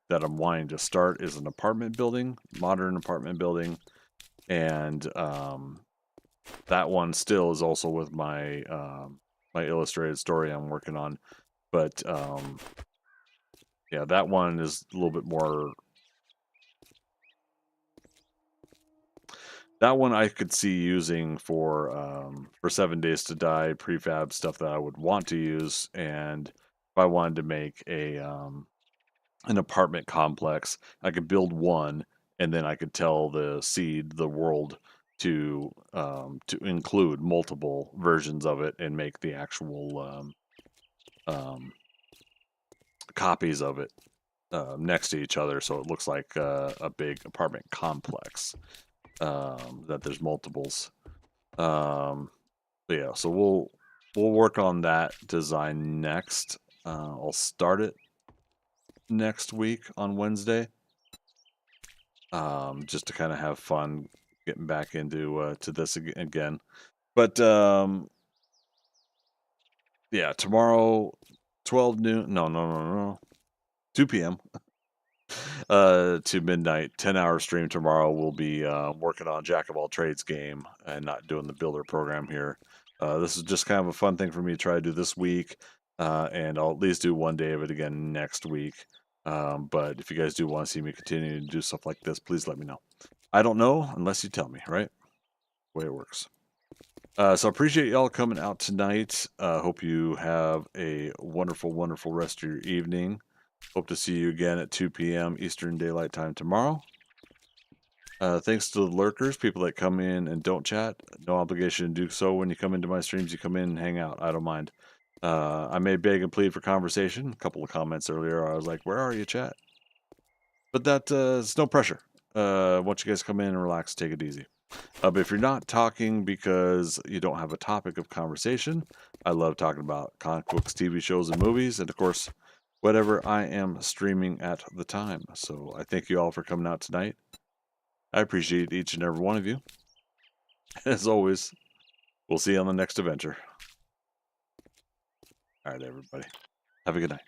that I'm wanting to start is an apartment building, modern apartment building, and that one still is also with my my illustrated story I'm working on. But yeah, that one is a little bit more. That one I could see using for 7 Days to Die prefab stuff that I would want to use, and if I wanted to make an apartment complex, I could build one, and then I could tell the seed, the world, to include multiple versions of it and make the actual copies of it next to each other, so it looks like a big apartment complex that there's multiples. But yeah, so we'll work on that design next. I'll start it next week on Wednesday, just to kind of have fun getting back into to this again. But yeah, tomorrow, 12 noon. No. 2 p.m. To midnight, 10-hour stream tomorrow. We'll be working on Jack of all trades game and not doing the builder program here. This is just kind of a fun thing for me to try to do this week, and I'll at least do one day of it again next week. But if you guys do want to see me continue to do stuff like this, please let me know. I don't know unless you tell me, right? The way it works. So appreciate y'all coming out tonight. Hope you have a wonderful, wonderful rest of your evening. Hope to see you again at 2 p.m. Eastern Daylight Time tomorrow. Thanks to the lurkers, people that come in and don't chat. No obligation to do so. When you come into my streams, you come in and hang out. I don't mind. I may beg and plead for conversation. A couple of comments earlier, I was like, where are you, chat? But that it's no pressure. Once you guys come in and relax, take it easy. But if you're not talking because you don't have a topic of conversation, I love talking about comic books, TV shows, and movies, and of course, whatever I am streaming at the time. So I thank you all for coming out tonight. I appreciate each and every one of you. As always, we'll see you on the next adventure. All right, everybody. Have a good night.